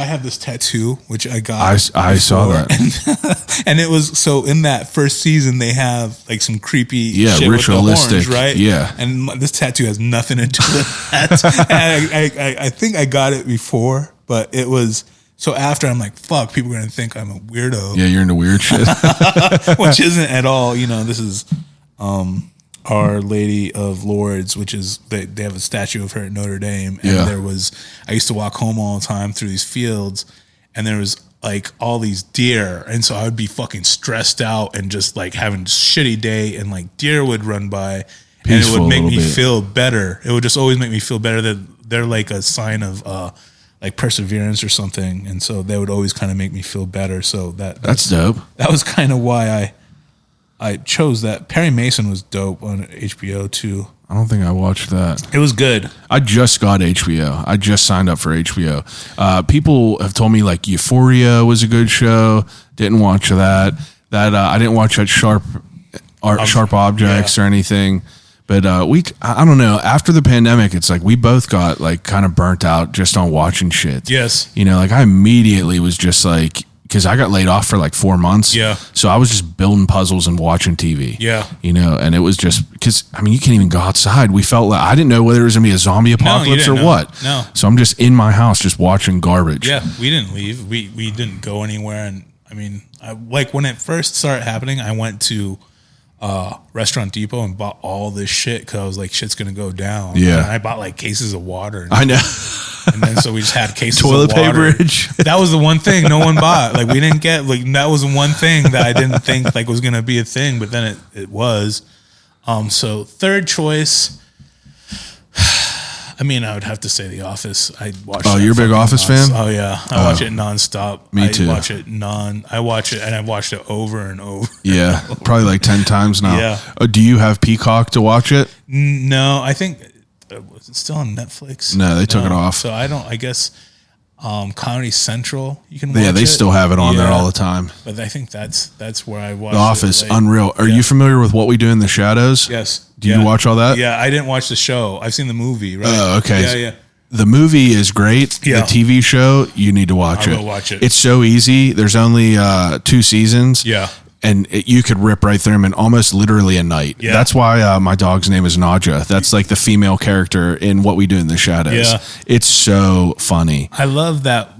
have this tattoo which I got. I saw that. And it was so in that first season they have like some creepy shit ritualistic, with the horns, right? Yeah. And this tattoo has nothing to do with that. And I think I got it before, but it was so after I'm like, fuck, people are gonna think I'm a weirdo. Yeah, you're into weird shit. Which isn't at all. This is Our Lady of Lourdes, which is they have a statue of her at Notre Dame, and I used to walk home all the time through these fields, and there was like all these deer, and so I would be fucking stressed out and just like having a shitty day, and like deer would run by, and it would make me feel better. It would just always make me feel better that they're like a sign of like perseverance or something, and so they would always kind of make me feel better. So that's dope. That was kind of why I chose that. Perry Mason was dope on HBO too. I don't think I watched that. It was good. I just got HBO. I just signed up for HBO. People have told me like Euphoria was a good show. Didn't watch that. I didn't watch that Sharp Objects or anything. But I don't know. After the pandemic, it's like we both got like kind of burnt out just on watching shit. Yes. You know, like I immediately was just like, because I got laid off for like 4 months. Yeah. So I was just building puzzles and watching TV. Yeah. You know, and it was just because, I mean, you can't even go outside. We felt like I didn't know whether it was going to be a zombie apocalypse or what. No. So I'm just in my house just watching garbage. Yeah. We didn't leave. We didn't go anywhere. And I mean, like when it first started happening, I went to Restaurant Depot and bought all this shit because I was like, shit's going to go down. Yeah. And I bought like cases of water. I know. And then so we just had cases Toilet of water. paperage. That was the one thing no one bought. Like we didn't get like that was the one thing that I didn't think like was gonna be a thing, but then it was. So third choice. I mean, I would have to say The Office. I watch. Oh, you're a big Office fan? Oh yeah, I watch it nonstop. Me too. I watch it and I've watched it over and over. Yeah, probably like 10 times now. Yeah. Do you have Peacock to watch it? No, I think was it still on Netflix? No, they took it off. So I don't. I guess Comedy Central. You can. Watch Yeah, they it. still have it on there all the time. But I think that's where I watch The Office, it, unreal. Are you familiar with What We Do in the Shadows? Yes. Do you watch all that? Yeah, I didn't watch the show. I've seen the movie. Right? Oh, okay. Yeah. The movie is great. Yeah. The TV show, you need to watch it. I will watch it. It's so easy. There's only 2 seasons. Yeah. And you could rip right through them in almost literally a night. Yeah. That's why my dog's name is Nadja. That's like the female character in What We Do in the Shadows. Yeah. It's so funny. I love that.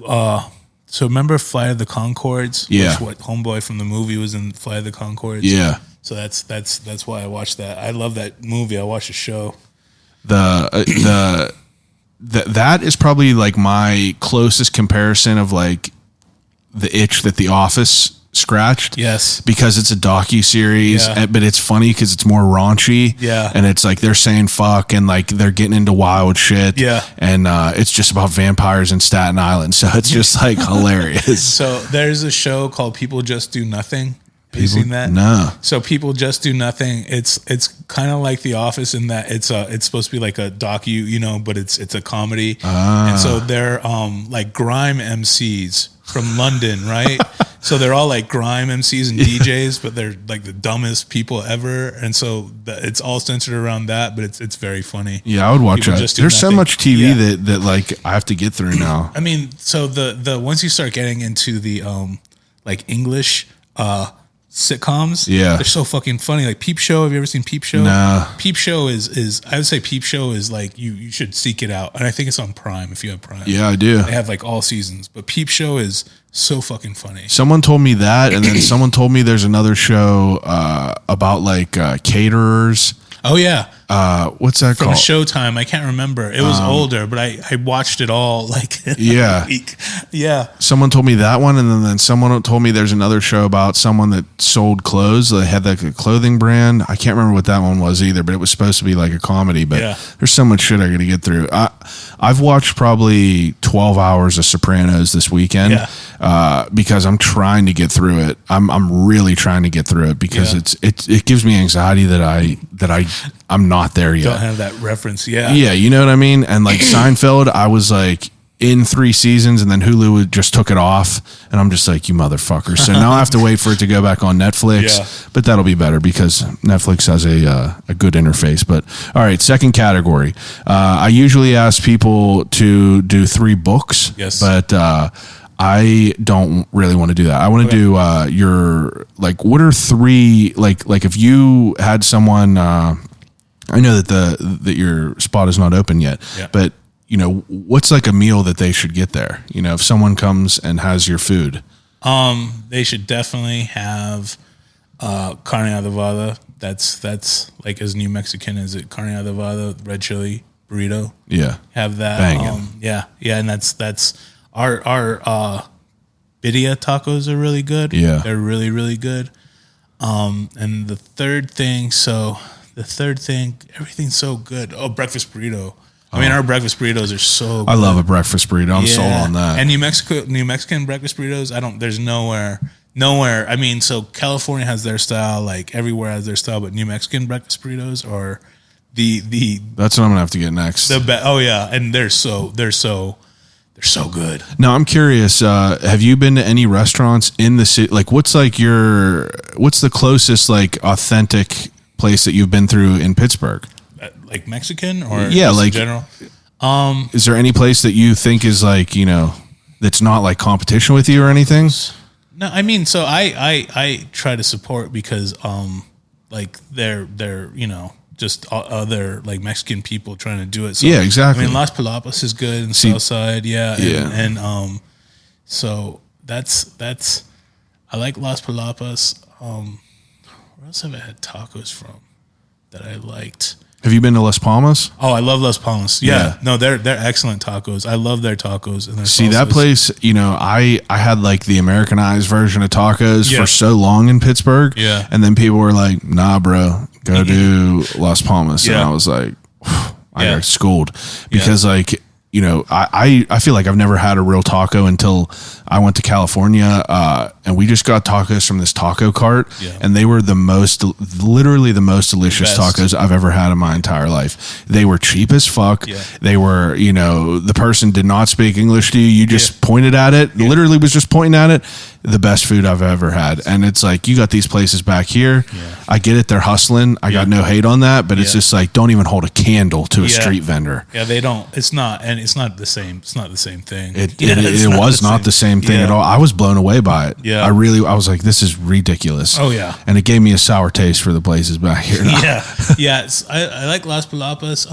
So remember Flight of the Conchords? Yeah. Which what homeboy from the movie was in Flight of the Conchords? Yeah. So that's why I watched that. I love that movie. I watched the show. That is probably like my closest comparison of like the itch that The Office scratched. Yes. Because it's a docu-series, but it's funny because it's more raunchy. Yeah. And it's like they're saying fuck and like they're getting into wild shit. Yeah. And it's just about vampires in Staten Island. So it's just like hilarious. So there's a show called People Just Do Nothing. Have you seen that? No. So People Just Do Nothing. It's kind of like The Office in that it's supposed to be like a docu, you know, but it's a comedy. And so they're like grime MCs from London, right? So they're all like grime MCs and DJs, but they're like the dumbest people ever. And so it's all centered around that, but it's very funny. Yeah, I would watch People that. Just Do There's so Nothing. much TV Yeah. that like I have to get through now. I mean, so the once you start getting into the like English sitcoms, Yeah. they're so fucking funny. Like Peep Show, have you ever seen Peep Show? No. Peep Show is I would say Peep Show is like you should seek it out, and I think it's on Prime if you have Prime. Yeah, I do. They have like all seasons, but Peep Show is so fucking funny. Someone told me that, and then someone told me there's another show about like caterers. Oh yeah, What's that from called? Showtime. I can't remember. It was older, but I watched it all like in Yeah. a week. Yeah. Someone told me that one, and then someone told me there's another show about someone that sold clothes. They had like a clothing brand. I can't remember what that one was either, but it was supposed to be like a comedy. But Yeah. there's so much shit I got to get through. I've watched probably 12 hours of Sopranos this weekend because I'm trying to get through it. I'm really trying to get through it because it gives me anxiety that I'm not there yet. Don't have that reference. Yeah. Yeah, you know what I mean? And like Seinfeld, I was like in 3 seasons and then Hulu just took it off. And I'm just like, you motherfuckers. So now I have to wait for it to go back on Netflix. Yeah. But that'll be better because Netflix has a good interface. But all right, second category. I usually ask people to do 3 books. Yes. But I don't really want to do that. I want to do your, like, what are 3, like if you had someone, I know that your spot is not open yet, but you know, what's like a meal that they should get there? You know, if someone comes and has your food, they should definitely have carne adobada. That's like as New Mexican as it carne adobada, red chili burrito. Yeah, Have that. Banging. Yeah, and that's our birria tacos are really good. Yeah. They're really, really good. And the third thing, everything's so good. Oh, breakfast burrito. I mean, our breakfast burritos are so good. I love a breakfast burrito. I'm sold on that. And New Mexican breakfast burritos, there's nowhere. I mean, so California has their style, like everywhere has their style, but New Mexican breakfast burritos are That's what I'm gonna have to get next. Oh yeah, and they're so good. Now I'm curious. Have you been to any restaurants in the city? Like, what's the closest like authentic place that you've been through in Pittsburgh? Like Mexican or yeah, just like in general. Is there any place that you think is like that's not like competition with you or anything? No, I mean, so I try to support because like they're just other like Mexican people trying to do it. So, yeah, exactly. I mean, Las Palapas is good in Southside, yeah. And so that's I like Las Palapas. Where else have I had tacos from that I liked? Have you been to Las Palmas? Oh, I love Las Palmas. Yeah. No, they're excellent tacos. I love their tacos and their See, salsas. that place, I had like the Americanized version of tacos for so long in Pittsburgh. Yeah. And then people were like, nah, bro, go to Las Palmas. And I was like, I got schooled because like, I feel like I've never had a real taco until I went to California, and we just got tacos from this taco cart, and they were literally the most delicious tacos I've ever had in my entire life. They were cheap as fuck. Yeah. They were, the person did not speak English to you. You just pointed at it, literally was just pointing at it. The best food I've ever had. And it's like, you got these places back here. Yeah. I get it. They're hustling. I got no hate on that, but it's just like, don't even hold a candle to a street vendor. Yeah. They don't, it's not the same. It's not the same thing. It was not the same thing at all. I was blown away by it. Yeah. I was like, this is ridiculous. Oh yeah. And it gave me a sour taste for the places back here. Yeah. Yeah. I like Las Palapas.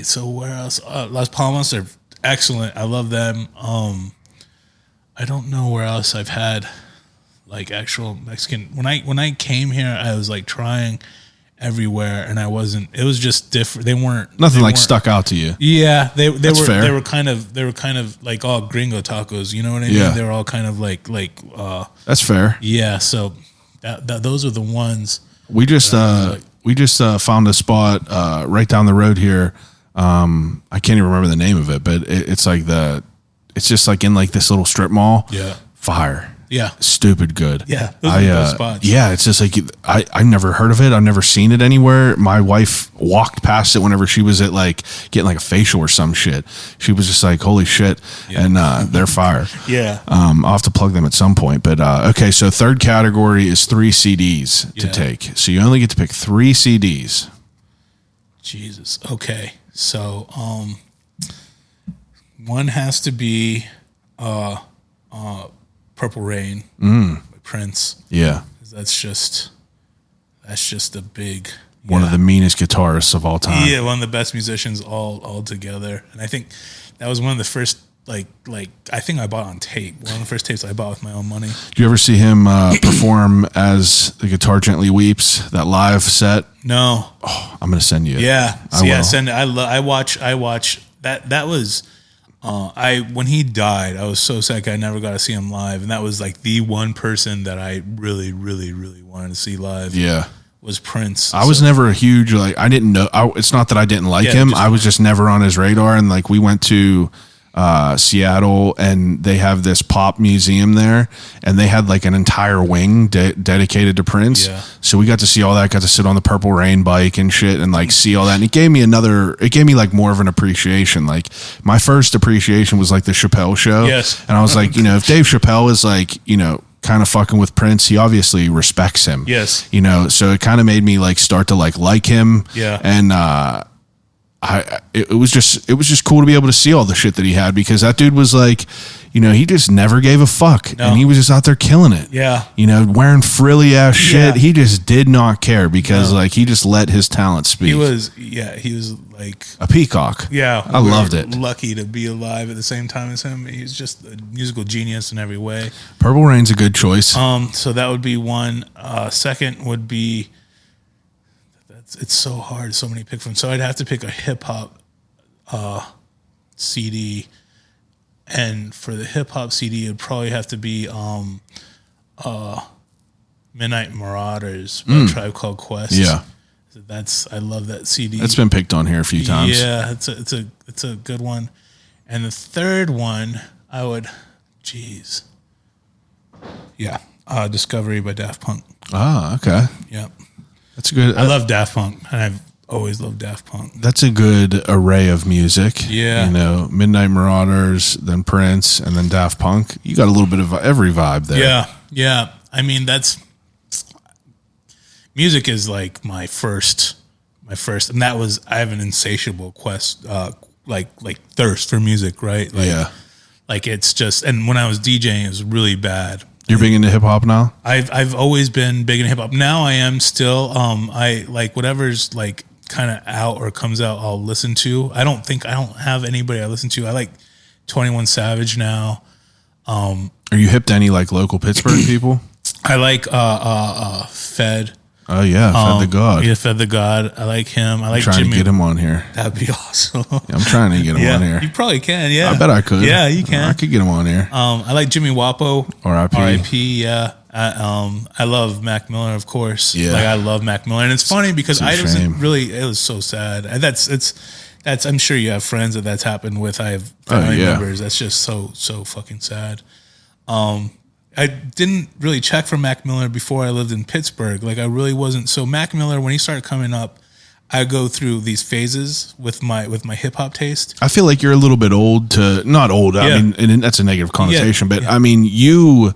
So where else? Las Palmas are excellent. I love them. I don't know where else I've had like actual Mexican. When I came here, I was like trying everywhere, and it was just different. They weren't stuck out to you. Yeah, they were fair. They were kind of like all gringo tacos. You know what I mean? Yeah. They were all kind of like. That's fair. Yeah, so those are the ones. We just found a spot right down the road here. I can't even remember the name of it, but it's just like in like this little strip mall. Yeah. Fire. Yeah. Stupid good. Yeah. Those are the best spots. Yeah. It's just like, I never heard of it. I've never seen it anywhere. My wife walked past it whenever she was at like getting like a facial or some shit. She was just like, holy shit. Yeah. And they're fire. Yeah. I'll have to plug them at some point. But okay. So third category is 3 CDs to take. So you only get to pick 3 CDs. Jesus. Okay. So, one has to be Purple Rain by Prince. Yeah. That's just a big one of the meanest guitarists of all time. Yeah, one of the best musicians all together. And I think that was one of the first like I think I bought on tape. One of the first tapes I bought with my own money. Do you ever see him perform as the Guitar Gently Weeps, that live set? No. Oh, I'm gonna send you it. Yeah. Send it. I watch that. That was when he died, I was so sad I never got to see him live, and that was like the one person that I really, really, really wanted to see live. Yeah, was Prince. I was never a huge I didn't know. It's not that I didn't like him. I was just never on his radar. And like we went to Seattle, and they have this pop museum there, and they had like an entire wing dedicated to Prince. Yeah. So we got to see all that. Got to sit on the Purple Rain bike and shit, and like see all that. And it gave me like more of an appreciation. Like my first appreciation was like the Chappelle show. Yes. And I was like, if Dave Chappelle is like, kind of fucking with Prince, he obviously respects him. Yes. So it kind of made me like start to like him. Yeah. And it was just cool to be able to see all the shit that he had, because that dude was like, he just never gave a fuck. No. And he was just out there killing it. Yeah. Wearing frilly ass shit. Yeah. He just did not care, because like he just let his talent speak. He was like a peacock. Yeah. I loved it. Lucky to be alive at the same time as him. He's just a musical genius in every way. Purple Rain's a good choice. So that would be one. Second would be, it's so hard, so many to pick from. So I'd have to pick a hip hop CD, and for the hip hop CD, it'd probably have to be Midnight Marauders by Tribe Called Quest. Yeah, I love that CD. It's been picked on here a few times. Yeah, it's a good one. And the third one, I would, Discovery by Daft Punk. Ah, okay. Yeah. That's good. I love Daft Punk, and Always loved Daft Punk. That's a good array of music. Yeah. You know, Midnight Marauders, then Prince, and then Daft Punk. You got a little bit of every vibe there. Yeah. Yeah. I mean, music is like my first, and that was, I have an insatiable quest, like thirst for music, right? Like, yeah. Like it's just, and when I was DJing, it was really bad. You're big into hip hop now? I've always been big in hip hop. Now I am still. I like whatever's like kind of out or comes out, I'll listen to. I don't have anybody I listen to. I like 21 Savage now. Are you hip to any like local Pittsburgh people? I like Fed. Oh yeah, Fed the God. Yeah, Fed the God. I like him. I like trying Jimmy. to get him on here. That'd be awesome. Yeah, I'm trying to get him on here. You probably can. Yeah, I bet I could. Yeah, you can. I could get him on here. I like Jimmy Guapo. R.I.P. R.I.P. Yeah. I love Mac Miller, of course. Yeah. Like I love Mac Miller, and it's funny because I It's a shame. wasn't really. It was so sad. That's. I'm sure you have friends that's happened with. I have family members. That's just so fucking sad. I didn't really check for Mac Miller before I lived in Pittsburgh. Like I really wasn't. So Mac Miller, when he started coming up, I go through these phases with my hip hop taste. I feel like you're a little bit old to not old. Yeah. I mean, and that's a negative connotation, but Yeah. I mean,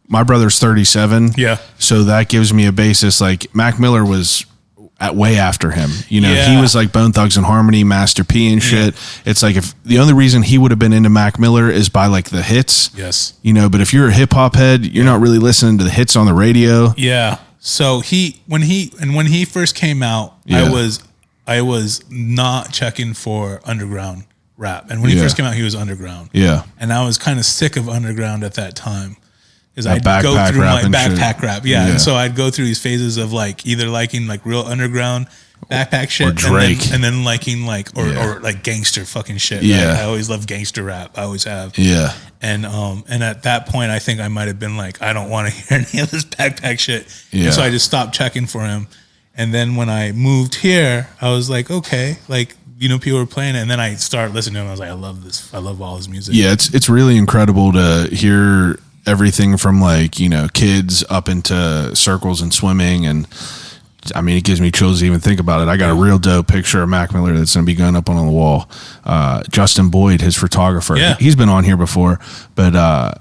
my brother's 37. Yeah. So that gives me a basis. Like Mac Miller was way after him. You know, Yeah. he was like Bone Thugs and Harmony, Master P and shit. It's like if the only reason he would have been into Mac Miller is by like the hits. Yes. You know, but if you're a hip hop head, you're not really listening to the hits on the radio. Yeah. So when he first came out, Yeah. I was not checking for underground rap. And when he Yeah. first came out, he was underground. Yeah. And I was kind of sick of underground at that time. Because That I'd go backpack through rap my and backpack shit. rap. Yeah. Yeah. And so I'd go through these phases of like either liking like real underground backpack shit Or Drake. and then liking like Yeah. or like gangster fucking shit. Yeah. Right? I always loved gangster rap. I always have. Yeah. And at that point, I think I might have been like, I don't want to hear any of this backpack shit. Yeah. And so I just stopped checking for him. And then when I moved here, I was like, okay, like, you know, people were playing it. And then I started listening to him. I was like, I love this. I love all his music. Yeah, it's really incredible to hear everything from like, you know, kids up into circles and swimming. And I mean, it gives me chills to even think about it. I got a real dope picture of Mac Miller that's going to be going up on the wall. Justin Boyd, his photographer, Yeah. he's been on here before, but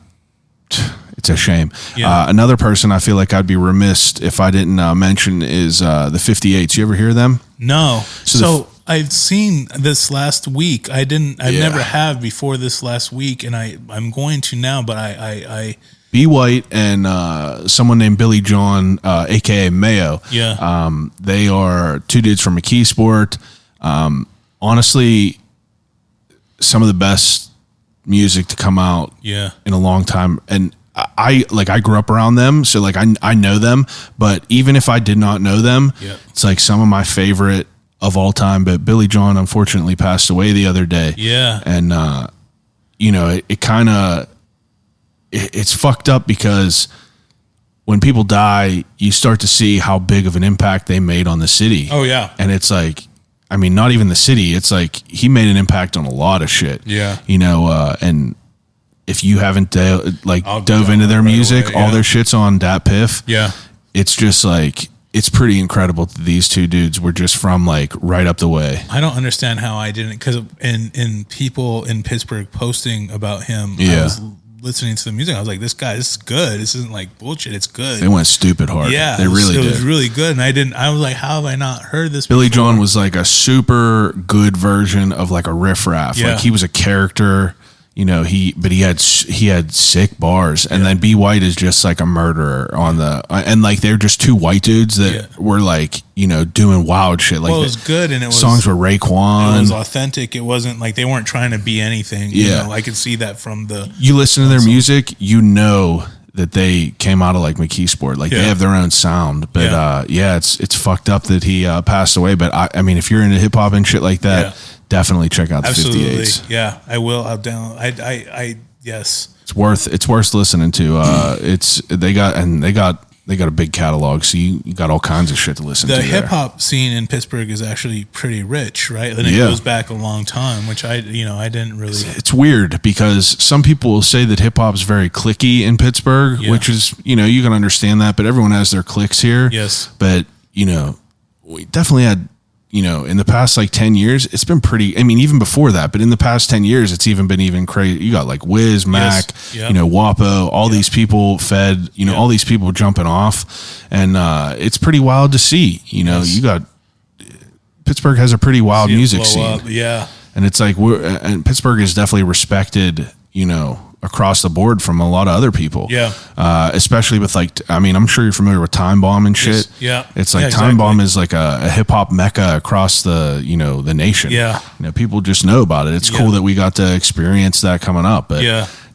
it's a shame. Yeah. Another person I feel like I'd be remiss if I didn't mention is the 58s. You ever hear them? No. So So I've seen this last week. I've Yeah. never have before this last week. And I'm going to now, but I B. White and someone named Billy John, aka Mayo. Yeah. They are two dudes from McKeesport. Honestly, some of the best music to come out Yeah. in a long time. And I grew up around them, so like I know them. But even if I did not know them, Yeah. it's like some of my favorite of all time. But Billy John unfortunately passed away the other day. Yeah. And you know, it kind of it's fucked up because when people die, you start to see how big of an impact they made on the city. Oh, yeah. And it's like, I mean, not even the city. It's like he made an impact on a lot of shit. Yeah. You know, and if you haven't I'll dove go into their right music, away, all yeah. their shit's on Dat Piff. Yeah. It's just like, it's pretty incredible that these two dudes were just from like right up the way. I don't understand how I didn't, because in people in Pittsburgh posting about him, Yeah. I was listening to the music. I was like, this is good. This isn't like bullshit. It's good. They went stupid hard. Yeah, They really it did. was really good. And I was like, how have I not heard this Billy before? John was like a super good version of like a riff raff. Yeah. Like he was a character, you know, he had sick bars. And then B. White is just like a murderer on and like they're just two white dudes that were like, you know, doing wild shit. Like Well, it was good, and it was songs were Raekwon. It was authentic. It wasn't like they weren't trying to be anything. Yeah. You know, I could see that from the. You listen to their music, you know that they came out of like McKeesport. Like they have their own sound. But it's fucked up that he passed away. But I mean, if you're into hip hop and shit like that, definitely check out the Absolutely, 58s. yeah, I will. I'll down. I yes. It's worth listening to. They got a big catalog, so you got all kinds of shit to listen to. The there. hip hop scene in Pittsburgh is actually pretty rich, right? And it goes back a long time, which I didn't really. It's weird because some people will say that hip hop is very cliquey in Pittsburgh, which is, you know, you can understand that, but everyone has their cliques here. Yes. But, you know, we definitely had in the past like 10 years, it's been pretty, I mean, even before that, but in the past 10 years, it's even been even crazy. You got like Wiz, Mac, Yep. Guapo, all these people fed, all these people jumping off. And it's pretty wild to see, you got, Pittsburgh has a pretty wild music scene. Up. Yeah. And it's like, and Pittsburgh is definitely respected, across the board from a lot of other people. Yeah. Especially with like, I mean, I'm sure you're familiar with Time Bomb and shit. Yeah. It's like Yeah, Time exactly. Bomb is like a hip hop mecca across the, the nation. Yeah. People just know about it. It's cool that we got to experience that coming up, but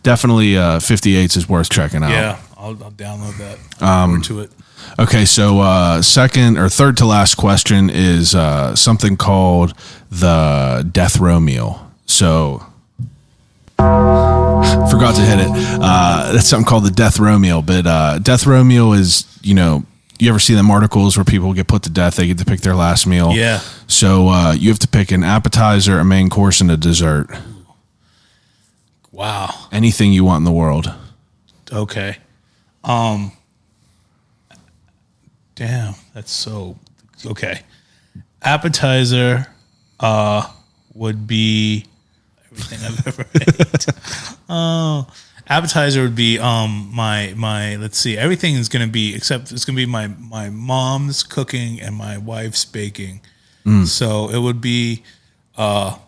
definitely 58s is worth checking out. Yeah. I'll download that. Forward to it. Okay. So, second or third to last question is, something called the death row meal. So, forgot to hit it. That's something called the death row meal. But death row meal is, you ever see them articles where people get put to death? They get to pick their last meal. Yeah. So you have to pick an appetizer, a main course, and a dessert. Wow. Anything you want in the world. Okay. Damn, that's so okay. Appetizer would be everything I've ever ate. Oh, appetizer would be my let's see. Everything is gonna be except it's gonna be my mom's cooking and my wife's baking. So it would be the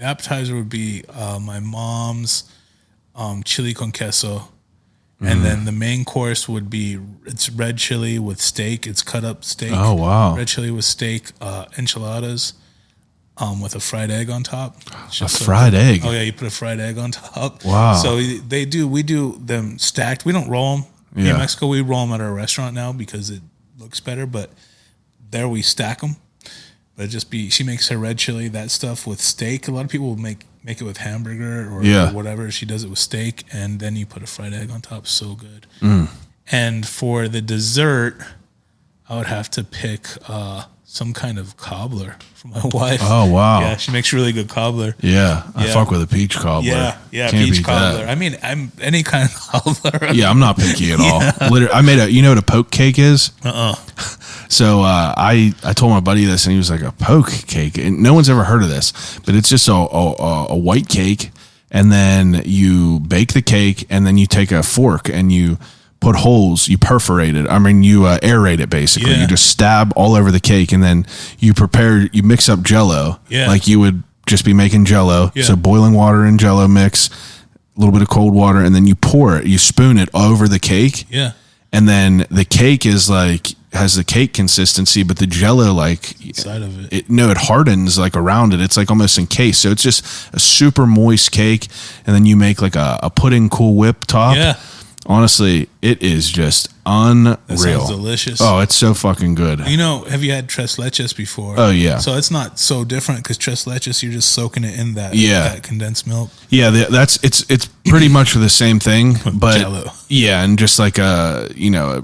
appetizer would be my mom's chili con queso. And then the main course would be it's red chili with steak. It's cut up steak. Oh, wow. Red chili with steak, enchiladas, with a fried egg on top. A fried egg? Oh yeah, you put a fried egg on top. Wow. So we do them stacked. We don't roll them. Yeah. In Mexico, we roll them at our restaurant now because it looks better. But there we stack them. But she makes her red chili, that stuff with steak. A lot of people will make it with hamburger or whatever. She does it with steak, and then you put a fried egg on top. So good. And for the dessert, I would have to pick some kind of cobbler for my wife. Oh, wow. Yeah, she makes really good cobbler. Yeah. I fuck with a peach cobbler. Yeah, Can't peach beat cobbler. that. I mean, I'm any kind of cobbler. Yeah, I'm not picky at all. Literally, I made what a poke cake is? So I told my buddy this, and he was like, a poke cake? And no one's ever heard of this, but it's just a white cake, and then you bake the cake, and then you take a fork, and you put holes, you perforate it. I mean, you aerate it, basically. Yeah. You just stab all over the cake, and then you mix up Jell-O, like you would just be making Jell-O. Yeah. So boiling water and Jell-O mix, a little bit of cold water, and then you pour it, you spoon it over the cake. Yeah. And then the cake is has the cake consistency, but the Jell-O Inside of it hardens around it. It's almost encased. So it's just a super moist cake. And then you make a pudding Cool Whip top. Yeah. Honestly, it is just unreal. That sounds delicious. Oh, it's so fucking good. Have you had tres leches before? Oh, yeah. So it's not so different because tres leches, you're just soaking it in that condensed milk. Yeah, it's pretty much the same thing, but Jell-O. Yeah, and just a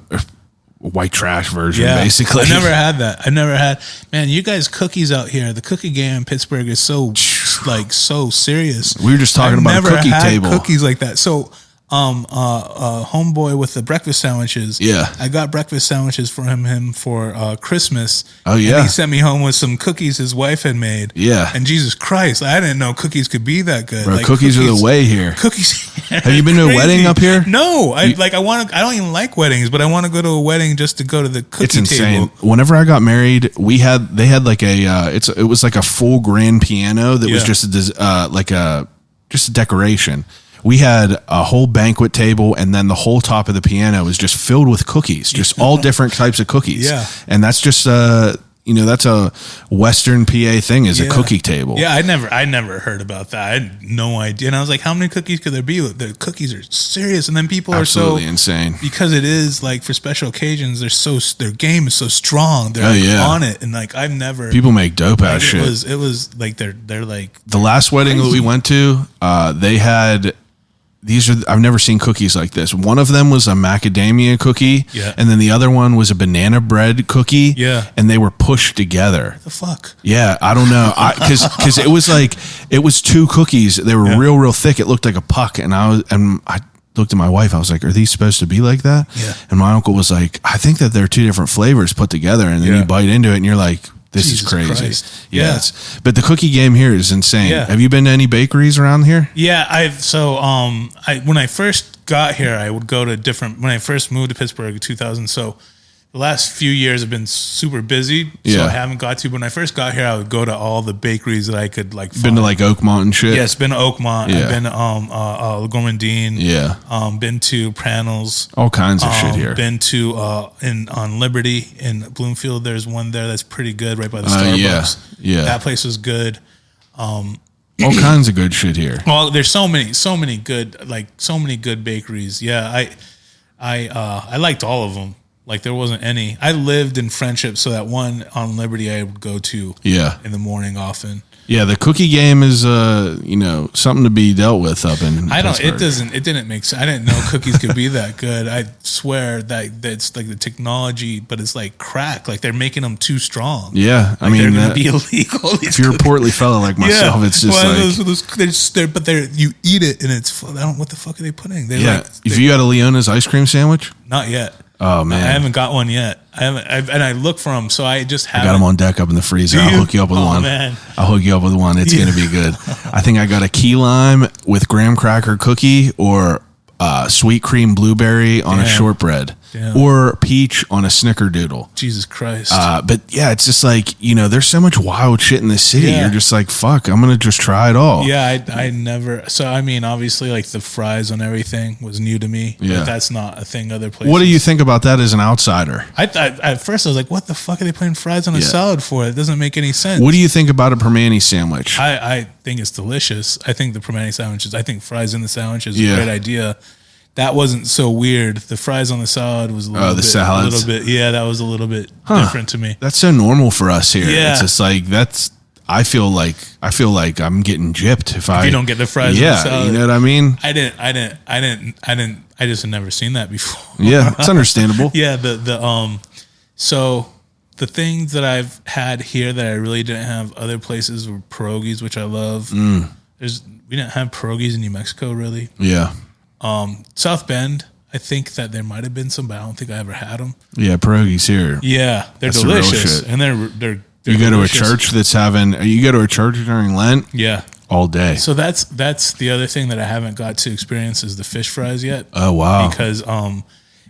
white trash version, basically. I never had that. Man, you guys cookies out here. The cookie game in Pittsburgh is so serious. We were just talking about a cookie table. Cookies like that. So homeboy with the breakfast sandwiches. Yeah. I got breakfast sandwiches for him for Christmas. Oh, yeah. And he sent me home with some cookies his wife had made. Yeah. And Jesus Christ, I didn't know cookies could be that good. Bro, cookies are the way here. Cookies. Have you been to a wedding up here? No. I don't even like weddings, but I want to go to a wedding just to go to the cookie It's insane. table. Whenever I got married, they had it was like a full grand piano that was just just a decoration. We had a whole banquet table, and then the whole top of the piano was just filled with cookies, just all different types of cookies. Yeah. And that's just that's a Western PA thing, is a cookie table. Yeah, I never heard about that. I had no idea. And I was like, how many cookies could there be? The cookies are serious, and then people Absolutely are so insane because it is for special occasions. Their game is so strong. They're on it, and I've never people make dope ass shit. It was they're like the last wedding that we went to. They had. I've never seen cookies like this. One of them was a macadamia cookie, and then the other one was a banana bread cookie, and they were pushed together. What the fuck? Yeah, I don't know, because it was two cookies. They were real thick. It looked like a puck, and looked at my wife. I was like, are these supposed to be like that? Yeah. And my uncle was like, I think that they're two different flavors put together. And then you bite into it and you're like, this Jesus is crazy. Christ. Yeah. Yeah. But the cookie game here is insane. Yeah. Have you been to any bakeries around here? Yeah, when I first got here, I would go to when I first moved to Pittsburgh in 2000. So the last few years have been super busy. So I haven't got to. But when I first got here, I would go to all the bakeries that I could like find. Been to like Oakmont and shit? Yes, been to Oakmont. Yeah. I've been to Gourmandine. Yeah. Been to Pranel's. All kinds of shit here. Been to on Liberty in Bloomfield. There's one there that's pretty good right by the Starbucks. Yeah. That place was good. All kinds of good shit here. Well, there's so many good bakeries. Yeah, I liked all of them. Like there wasn't any. I lived in Friendship, so that one on Liberty I would go to. Yeah. In the morning often. Yeah, the cookie game is something to be dealt with up in Pittsburgh. It didn't make sense. I didn't know cookies could be that good. I swear that's like the technology, but it's like crack. Like they're making them too strong. Yeah, like they're going to be illegal. If you're a portly fella like myself, it's just you eat it and it's what the fuck are they putting? If you had a Leona's ice cream sandwich, not yet. Oh man, I haven't got one yet. And I look for them, so I just haven't. I got them on deck up in the freezer. I'll hook you up with one. Man. I'll hook you up with one. It's gonna be good. I think I got a key lime with graham cracker cookie or sweet cream blueberry on a shortbread. Damn. Or peach on a snickerdoodle. Jesus Christ. But yeah, it's just like, there's so much wild shit in this city. Yeah. You're just like, fuck, I'm going to just try it all. Yeah, I never. So, I mean, obviously, like the fries on everything was new to me. Yeah. But that's not a thing other places. What do you think about that as an outsider? At first, I was like, what the fuck are they putting fries on a salad for? It doesn't make any sense. What do you think about a permani sandwich? I think it's delicious. I think the permani sandwiches, I think fries in the sandwich is a great idea. That wasn't so weird. The fries on the salad was a little bit. Yeah, that was a little bit different to me. That's so normal for us here. Yeah. It's just like I feel like I'm getting gypped if you don't get the fries on the salad. You know what I mean? I just had never seen that before. Yeah, it's understandable. Yeah, so the things that I've had here that I really didn't have other places were pierogies, which I love. We didn't have pierogies in New Mexico really. Yeah. South Bend, I think that there might have been some, but I don't think I ever had them. Yeah, pierogies here. Yeah, they're delicious, and they're you go delicious. To a church that's you go to a church during Lent. Yeah, all day. So that's the other thing that I haven't got to experience is the fish fries yet. Oh wow! Because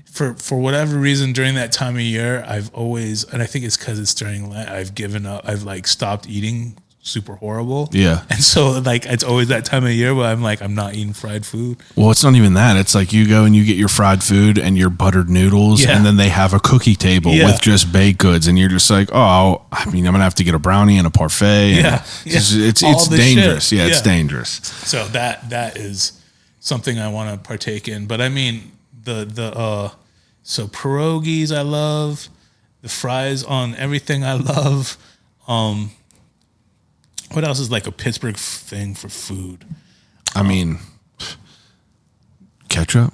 for whatever reason during that time of year, I've always, and I think it's because it's during Lent, I've given up. I've like stopped eating super horrible. Yeah. And so like it's always that time of year where I'm like, I'm not eating fried food. Well, it's not even that. It's like you go and you get your fried food and your buttered noodles, and then they have a cookie table with just baked goods, and you're just like, oh, I mean, I'm gonna have to get a brownie and a parfait. Yeah. It's dangerous. Yeah, it's dangerous. So that is something I want to partake in. But I mean so pierogies I love, the fries on everything I love. What else is like a Pittsburgh thing for food? I mean, ketchup,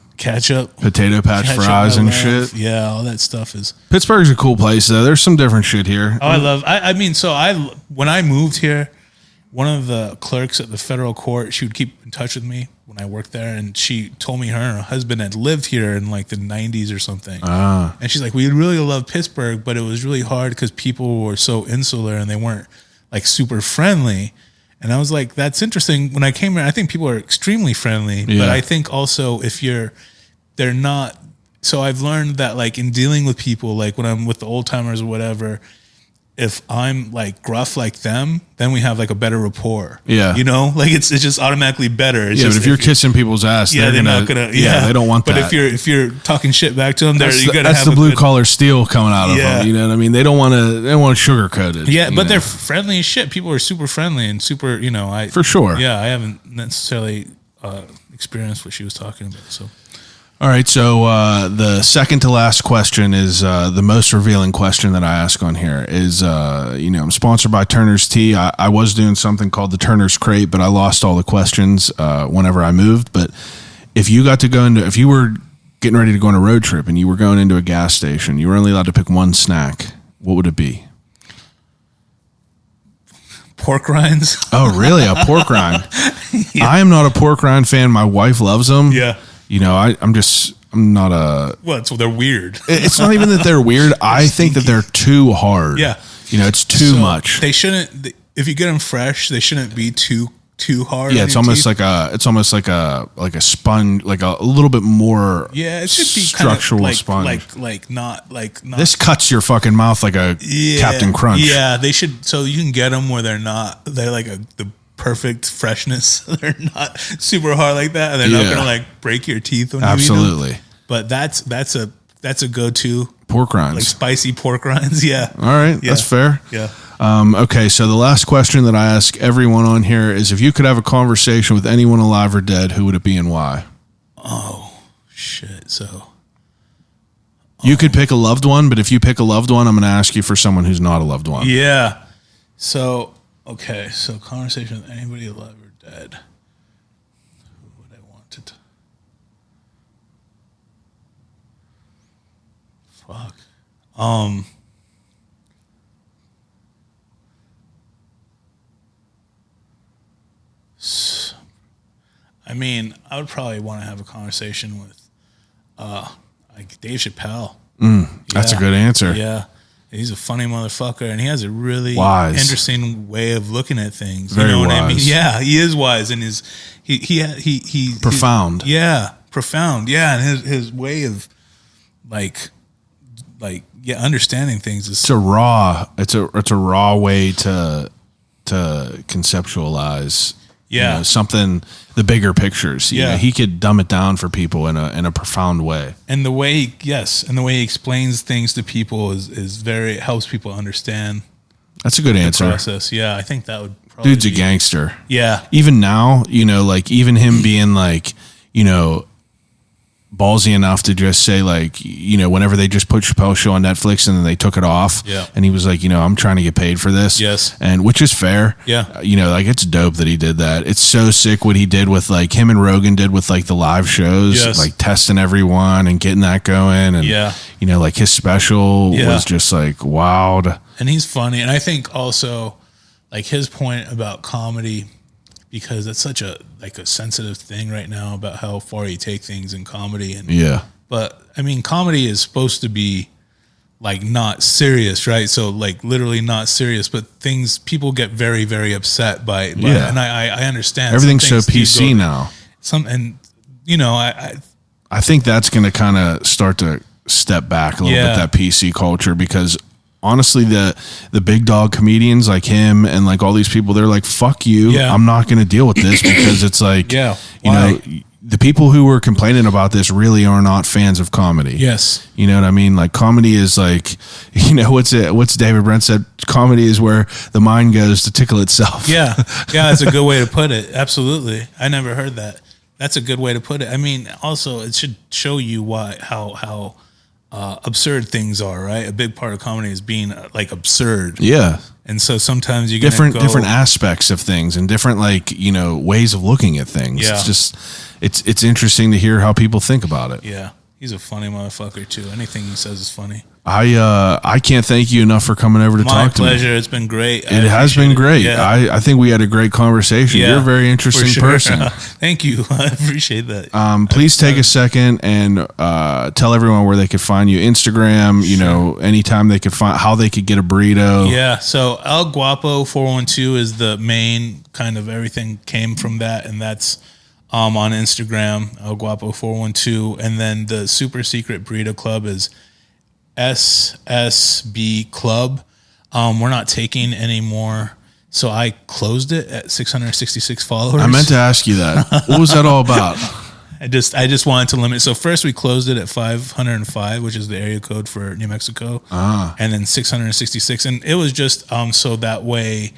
potato patch fries and shit. Yeah, all that stuff is. Pittsburgh's a cool place though. There's some different shit here. Oh, when I moved here, one of the clerks at the federal court, she would keep in touch with me when I worked there, and she told me her and her husband had lived here in like the 90s or something. And she's like, we really love Pittsburgh, but it was really hard because people were so insular and they weren't like super friendly. And I was like, that's interesting. When I came here, I think people are extremely friendly, but I think also they're not. So I've learned that like in dealing with people, like when I'm with the old timers or whatever, if I'm like gruff like them, then we have like a better rapport. Yeah. You know, like it's just automatically better. It's but if you're kissing people's ass, they're not gonna. Yeah, they don't want that. But if you're talking shit back to them, that's the blue collar steel coming out of them. You know what I mean? They don't want to sugarcoat it. Yeah, but they're friendly as shit. People are super friendly and super. For sure. Yeah, I haven't necessarily experienced what she was talking about. So. All right, so the second to last question is the most revealing question that I ask on here is, I'm sponsored by Turner's Tea. I was doing something called the Turner's Crate, but I lost all the questions whenever I moved. But if you were getting ready to go on a road trip and you were going into a gas station, you were only allowed to pick one snack, what would it be? Pork rinds. Oh, really? A pork rind? Yeah. I am not a pork rind fan. My wife loves them. Yeah. I'm not a. Well, so they're weird. It's not even that they're weird. I think that they're too hard. Yeah. It's too much. They shouldn't. If you get them fresh, they shouldn't be too hard. Yeah, it's almost like a sponge, like a little bit more. Yeah, it should be structural kind of sponge. like not. This cuts your fucking mouth like a Captain Crunch. Yeah, they should. So you can get them where they're like the perfect freshness. They're not super hard like that, and they're not gonna like break your teeth when you eat them. But that's a go-to pork rinds, like spicy pork rinds. Yeah. All right, that's fair. Yeah. Okay, so the last question that I ask everyone on here is, if you could have a conversation with anyone alive or dead, who would it be and why? Oh shit! So you could pick a loved one, but if you pick a loved one, I'm going to ask you for someone who's not a loved one. Yeah. So okay, so conversation with anybody alive or dead. Who would I want to? Fuck. I mean, I would probably want to have a conversation with, like Dave Chappelle. That's a good answer. Yeah, he's a funny motherfucker, and he has a really interesting way of looking at things. Very you know what wise. I mean? Yeah, he is wise, and he profound. Profound. Yeah, and his way of understanding things is it's a raw way to conceptualize. Something, the bigger pictures. He could dumb it down for people in a profound way. And the way he explains things to people is very, helps people understand. That's a good answer. Process. Yeah, I think that would probably Dude's a gangster. Yeah. Even now, like even him being like, ballsy enough to just say, like, whenever they just put Chappelle's Show on Netflix and then they took it off, and he was like, I'm trying to get paid for this, and which is fair, like it's dope that he did that. It's so sick what he did with like him and Rogan did with like the live shows, like testing everyone and getting that going, and like his special was just like wild, and he's funny, and I think also like his point about comedy, because it's such a sensitive thing right now about how far you take things in comedy. And but I mean, comedy is supposed to be like not serious, right? So like literally not serious, but people get very, very upset by and I understand. Everything's so PC now. I think that's going to kind of start to step back a little bit, that PC culture, because honestly, the big dog comedians like him and like all these people, they're like, fuck you. I'm not going to deal with this, because it's like, the people who were complaining about this really are not fans of comedy. Yes. You know what I mean? Like comedy is like, what's David Brent said? Comedy is where the mind goes to tickle itself. Yeah. Yeah. That's a good way to put it. Absolutely. I never heard that. That's a good way to put it. I mean, also it should show you how absurd things are, right? A big part of comedy is being like absurd. Yeah. And so sometimes you get different aspects of things and different ways of looking at things. Yeah. It's just it's interesting to hear how people think about it. Yeah. He's a funny motherfucker too. Anything he says is funny. I can't thank you enough for coming over to talk to me. My pleasure. It's been great. It has been great. Yeah. I think we had a great conversation. Yeah, you're a very interesting person. Thank you. I appreciate that. Please take a second and tell everyone where they could find you. Instagram, anytime they could find, how they could get a burrito. Yeah. So El Guapo 412 is the main kind of, everything came from that. And that's on Instagram, El Guapo 412. And then the super secret burrito club is S.S.B.CLUB. We're not taking any more, so I closed it at 666 followers. I meant to ask you that. What was that all about? I just wanted to limit. So first we closed it at 505, which is the area code for New Mexico, and then 666, and it was just so that way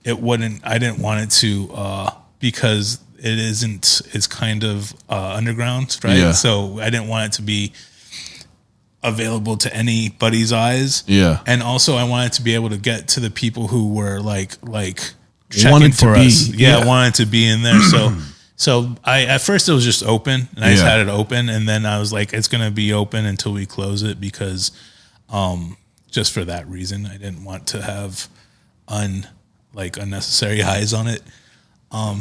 it wouldn't. I didn't want it to because it isn't. It's kind of underground, right? Yeah. So I didn't want it to be available to anybody's eyes. Yeah. And also I wanted to be able to get to the people who were like checking wanted for us. Wanted to be in there. So I, at first it was just open, and I just had it open, and then I was like, it's going to be open until we close it, because just for that reason, I didn't want to have unnecessary eyes on it.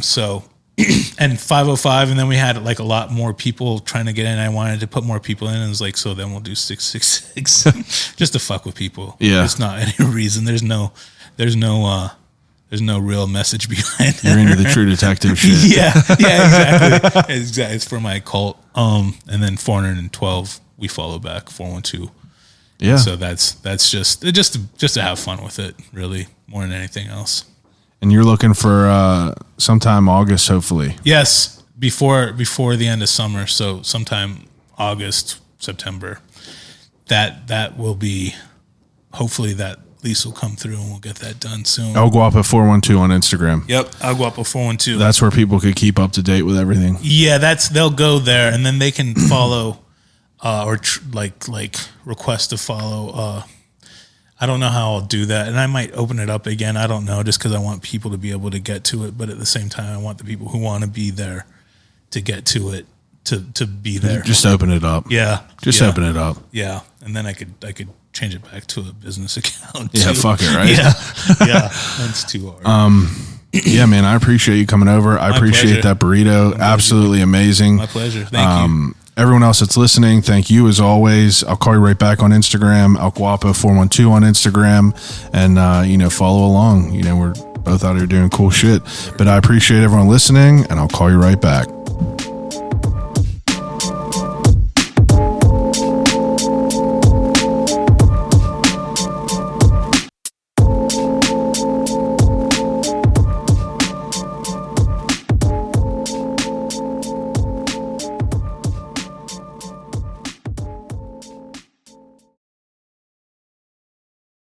So and 505, and then we had like a lot more people trying to get in. I wanted to put more people in, and it was like, so then we'll do 666 just to fuck with people. Yeah, it's not any reason. There's no real message behind it. You're into the True Detective shit. Yeah, exactly. It's for my cult. And then 412, we follow back 412. Yeah. So that's just to have fun with it, really, more than anything else. And you're looking for sometime August, hopefully. Yes, before the end of summer. So sometime August, September. That will be. Hopefully that lease will come through and we'll get that done soon. El Guapo 412 on Instagram. Yep, El Guapo 412. That's where people could keep up to date with everything. Yeah, they'll go there and then they can follow or request to follow. I don't know how I'll do that, and I might open it up again. I don't know, just because I want people to be able to get to it, but at the same time, I want the people who want to be there to get to it to be there. Just open it up. Yeah, open it up. Yeah, and then I could change it back to a business account. Yeah, too. fuck it, right? Yeah, that's too hard. Yeah, man, I appreciate you coming over. I appreciate that burrito. Absolutely amazing. My pleasure. Thank you. Everyone else that's listening, thank you as always. I'll call you right back on Instagram, El Guapo 412 on Instagram, and follow along. We're both out here doing cool shit. But I appreciate everyone listening, and I'll call you right back.